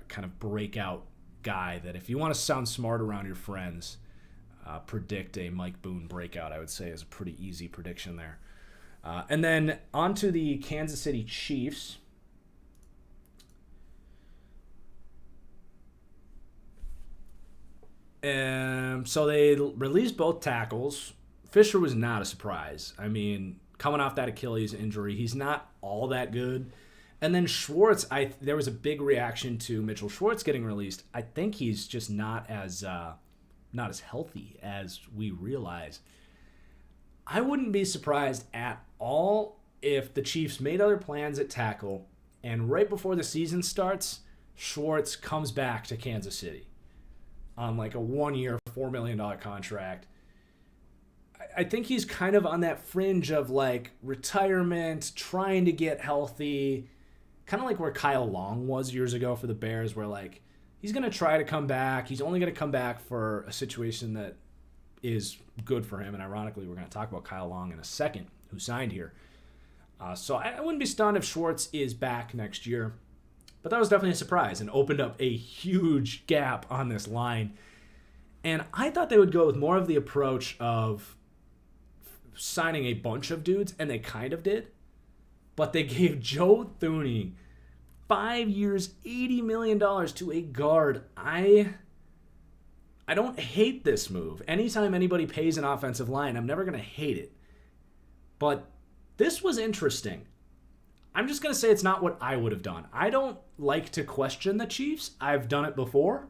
kind of breakout guy that if you want to sound smart around your friends, predict a Mike Boone breakout, I would say is a pretty easy prediction there. And then on to the Kansas City Chiefs. So they released both tackles. Fisher was not a surprise. I mean, coming off that Achilles injury, he's not all that good. And then Schwartz, there was a big reaction to Mitchell Schwartz getting released. I think he's just not as healthy as we realize. I wouldn't be surprised at all if the Chiefs made other plans at tackle, and right before the season starts, Schwartz comes back to Kansas City on like a 1-year, $4 million contract. I think he's kind of on that fringe of like retirement, trying to get healthy, kind of like where Kyle Long was years ago for the Bears, where like he's going to try to come back. He's only going to come back for a situation that is good for him. And ironically, we're going to talk about Kyle Long in a second, who signed here. So I wouldn't be stunned if Schwartz is back next year. But that was definitely a surprise and opened up a huge gap on this line. And I thought they would go with more of the approach of signing a bunch of dudes, and they kind of did. But they gave Joe Thuney 5 years, $80 million to a guard. I don't hate this move. Anytime anybody pays an offensive line, I'm never going to hate it. But this was interesting. I'm just going to say it's not what I would have done. I don't like to question the Chiefs. I've done it before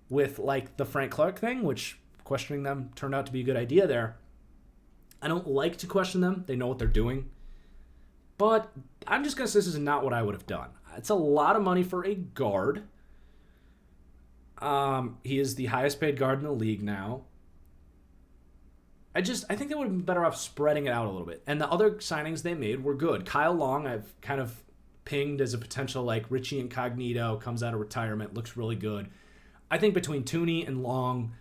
with like the Frank Clark thing, which questioning them turned out to be a good idea there. I don't like to question them. They know what they're doing. But I'm just going to say this is not what I would have done. It's a lot of money for a guard. He is the highest paid guard in the league now. I think they would have been better off spreading it out a little bit. And the other signings they made were good. Kyle Long, I've kind of pinged as a potential like Richie Incognito, comes out of retirement, looks really good. I think between Thuney and Long,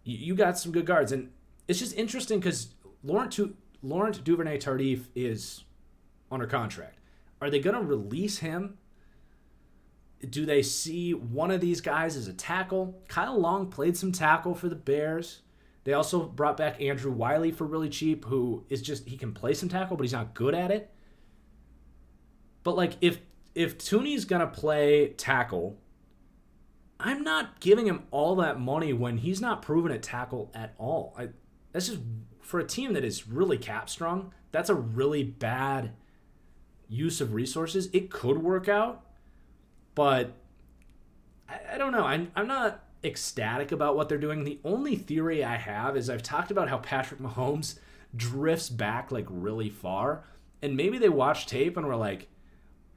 you got some good guards. And it's just interesting because Laurent Duvernay-Tardif is under contract. Are they going to release him? Do they see one of these guys as a tackle? Kyle Long played some tackle for the Bears. They also brought back Andrew Wiley for really cheap, who is just, he can play some tackle, but he's not good at it. But like if Thuney's going to play tackle, I'm not giving him all that money when he's not proven at tackle at all. That's just, for a team that is really cap strong, that's a really bad use of resources. It could work out, but I don't know. I'm not ecstatic about what they're doing. The only theory I have is I've talked about how Patrick Mahomes drifts back like really far, and maybe they watch tape and were like,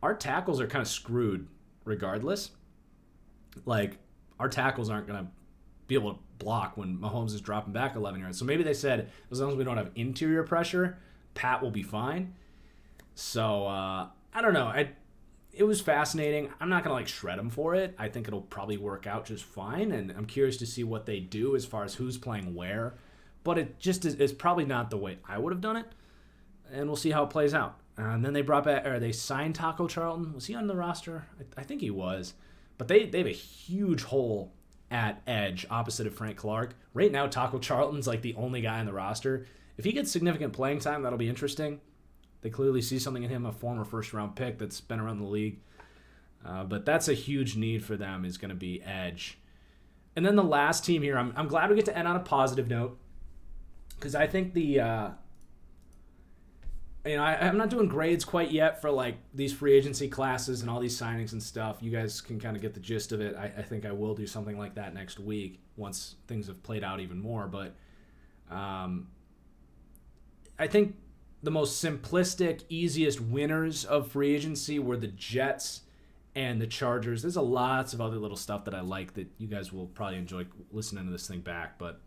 our tackles are kind of screwed regardless. Like, our tackles aren't going to be able to block when Mahomes is dropping back 11 yards. So maybe they said, as long as we don't have interior pressure, Pat will be fine. So, I don't know. It was fascinating. I'm not going to like shred them for it. I think it'll probably work out just fine, and I'm curious to see what they do as far as who's playing where. But it just is probably not the way I would have done it, and we'll see how it plays out. And then they signed Taco Charlton. Was he on the roster? I think he was. But they have a huge hole at edge opposite of Frank Clark. Right now, Taco Charlton's like the only guy on the roster. If he gets significant playing time, that'll be interesting. They clearly see something in him, a former first-round pick that's been around the league. But that's a huge need for them, is going to be edge. And then the last team here, I'm glad we get to end on a positive note, because I think I'm not doing grades quite yet for like these free agency classes and all these signings and stuff. You guys can kind of get the gist of it. I think I will do something like that next week once things have played out even more. But I think the most simplistic, easiest winners of free agency were the Jets and the Chargers. There's lots of other little stuff that I like that you guys will probably enjoy listening to this thing back. But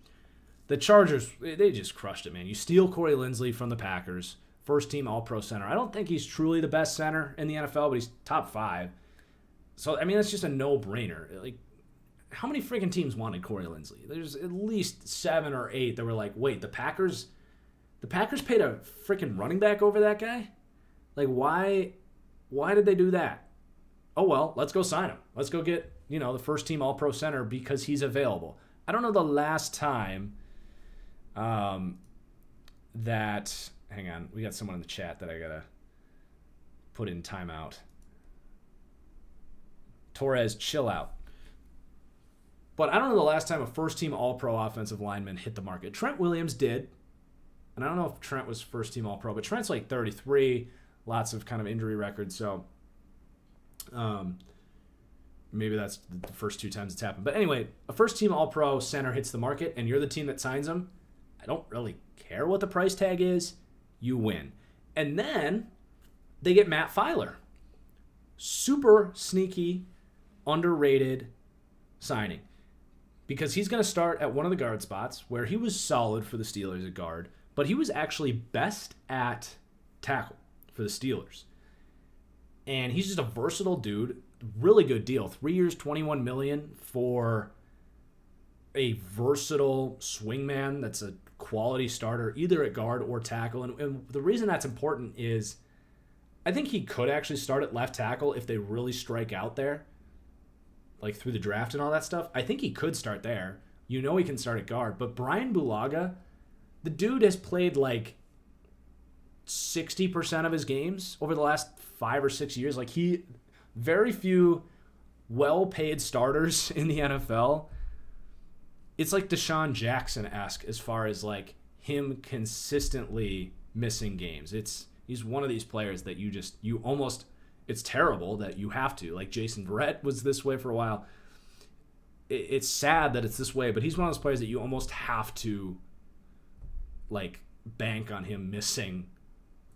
the Chargers, they just crushed it, man. You steal Corey Linsley from the Packers. First-team All-Pro center. I don't think he's truly the best center in the NFL, but he's top 5. So, I mean, that's just a no-brainer. Like, how many freaking teams wanted Corey Linsley? There's at least 7 or 8 that were like, wait, the Packers paid a freaking running back over that guy? Like, why did they do that? Oh, well, let's go sign him. Let's go get, the first-team All-Pro center because he's available. I don't know the last time that... Hang on, we got someone in the chat that I gotta put in timeout. Torres, chill out. But I don't know the last time a first-team All-Pro offensive lineman hit the market. Trent Williams did, and I don't know if Trent was first-team All-Pro, but Trent's like 33, lots of kind of injury records, so maybe that's the first 2 times it's happened. But anyway, a first-team All-Pro center hits the market, and you're the team that signs him. I don't really care what the price tag is. You win. And then they get Matt Filer. Super sneaky, underrated signing. Because he's going to start at one of the guard spots where he was solid for the Steelers at guard, but he was actually best at tackle for the Steelers. And he's just a versatile dude. Really good deal. 3 years, $21 million for a versatile swingman that's a quality starter, either at guard or tackle. And the reason that's important is I think he could actually start at left tackle if they really strike out there, like through the draft and all that stuff. I think he could start there. He can start at guard. But Brian Bulaga, the dude has played like 60% of his games over the last 5 or 6 years. Like, very few well-paid starters in the NFL. It's like Deshaun Jackson-esque as far as like him consistently missing games. He's one of these players that it's terrible that you have to. Like Jason Verrett was this way for a while. It's sad that it's this way, but he's one of those players that you almost have to like bank on him missing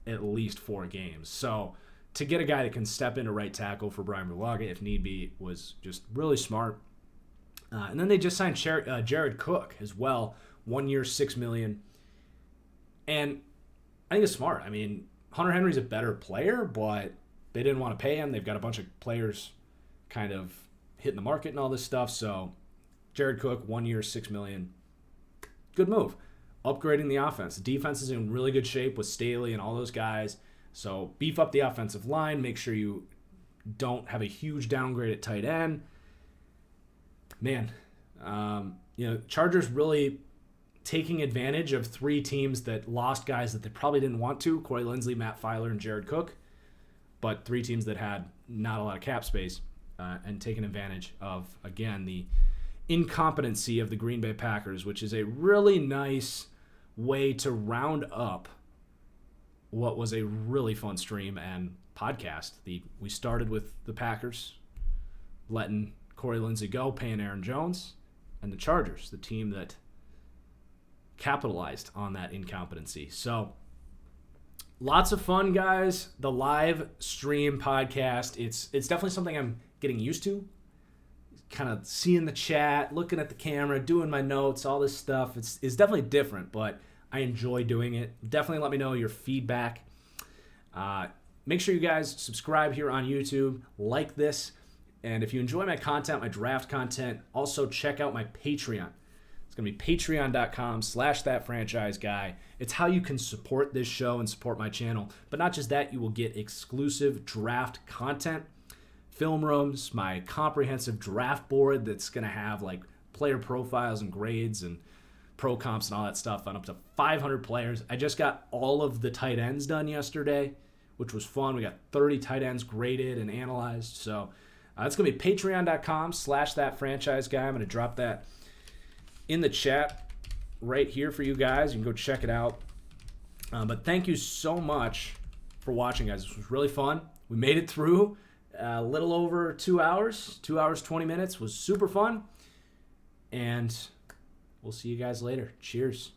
at least 4 games. So to get a guy that can step into right tackle for Brian Bulaga if need be was just really smart. And then they just signed Jared Cook as well, 1 year, $6 million. And I think it's smart. I mean, Hunter Henry's a better player, but they didn't want to pay him. They've got a bunch of players kind of hitting the market and all this stuff. So Jared Cook, 1 year, $6 million. Good move. Upgrading the offense. The defense is in really good shape with Staley and all those guys. So beef up the offensive line. Make sure you don't have a huge downgrade at tight end. Man, Chargers really taking advantage of 3 teams that lost guys that they probably didn't want to, Corey Linsley, Matt Filer, and Jared Cook, but 3 teams that had not a lot of cap space and taking advantage of, again, the incompetency of the Green Bay Packers, which is a really nice way to round up what was a really fun stream and podcast. We started with the Packers letting Corey Linsley go, paying Aaron Jones, and the Chargers, the team that capitalized on that incompetency. So lots of fun, guys. The live stream podcast, it's definitely something I'm getting used to. Kind of seeing the chat, looking at the camera, doing my notes, all this stuff. It's definitely different, but I enjoy doing it. Definitely let me know your feedback. Make sure you guys subscribe here on YouTube, like this. And if you enjoy my content, my draft content, also check out my Patreon. It's going to be patreon.com/ThatFranchiseGuy. It's how you can support this show and support my channel. But not just that, you will get exclusive draft content, film rooms, my comprehensive draft board that's going to have like player profiles and grades and pro comps and all that stuff on up to 500 players. I just got all of the tight ends done yesterday, which was fun. We got 30 tight ends graded and analyzed. So It's going to be patreon.com/thatfranchiseguy. I'm going to drop that in the chat right here for you guys. You can go check it out. But thank you so much for watching, guys. This was really fun. We made it through a little over 2 hours. 2 hours, 20 minutes was super fun. And we'll see you guys later. Cheers.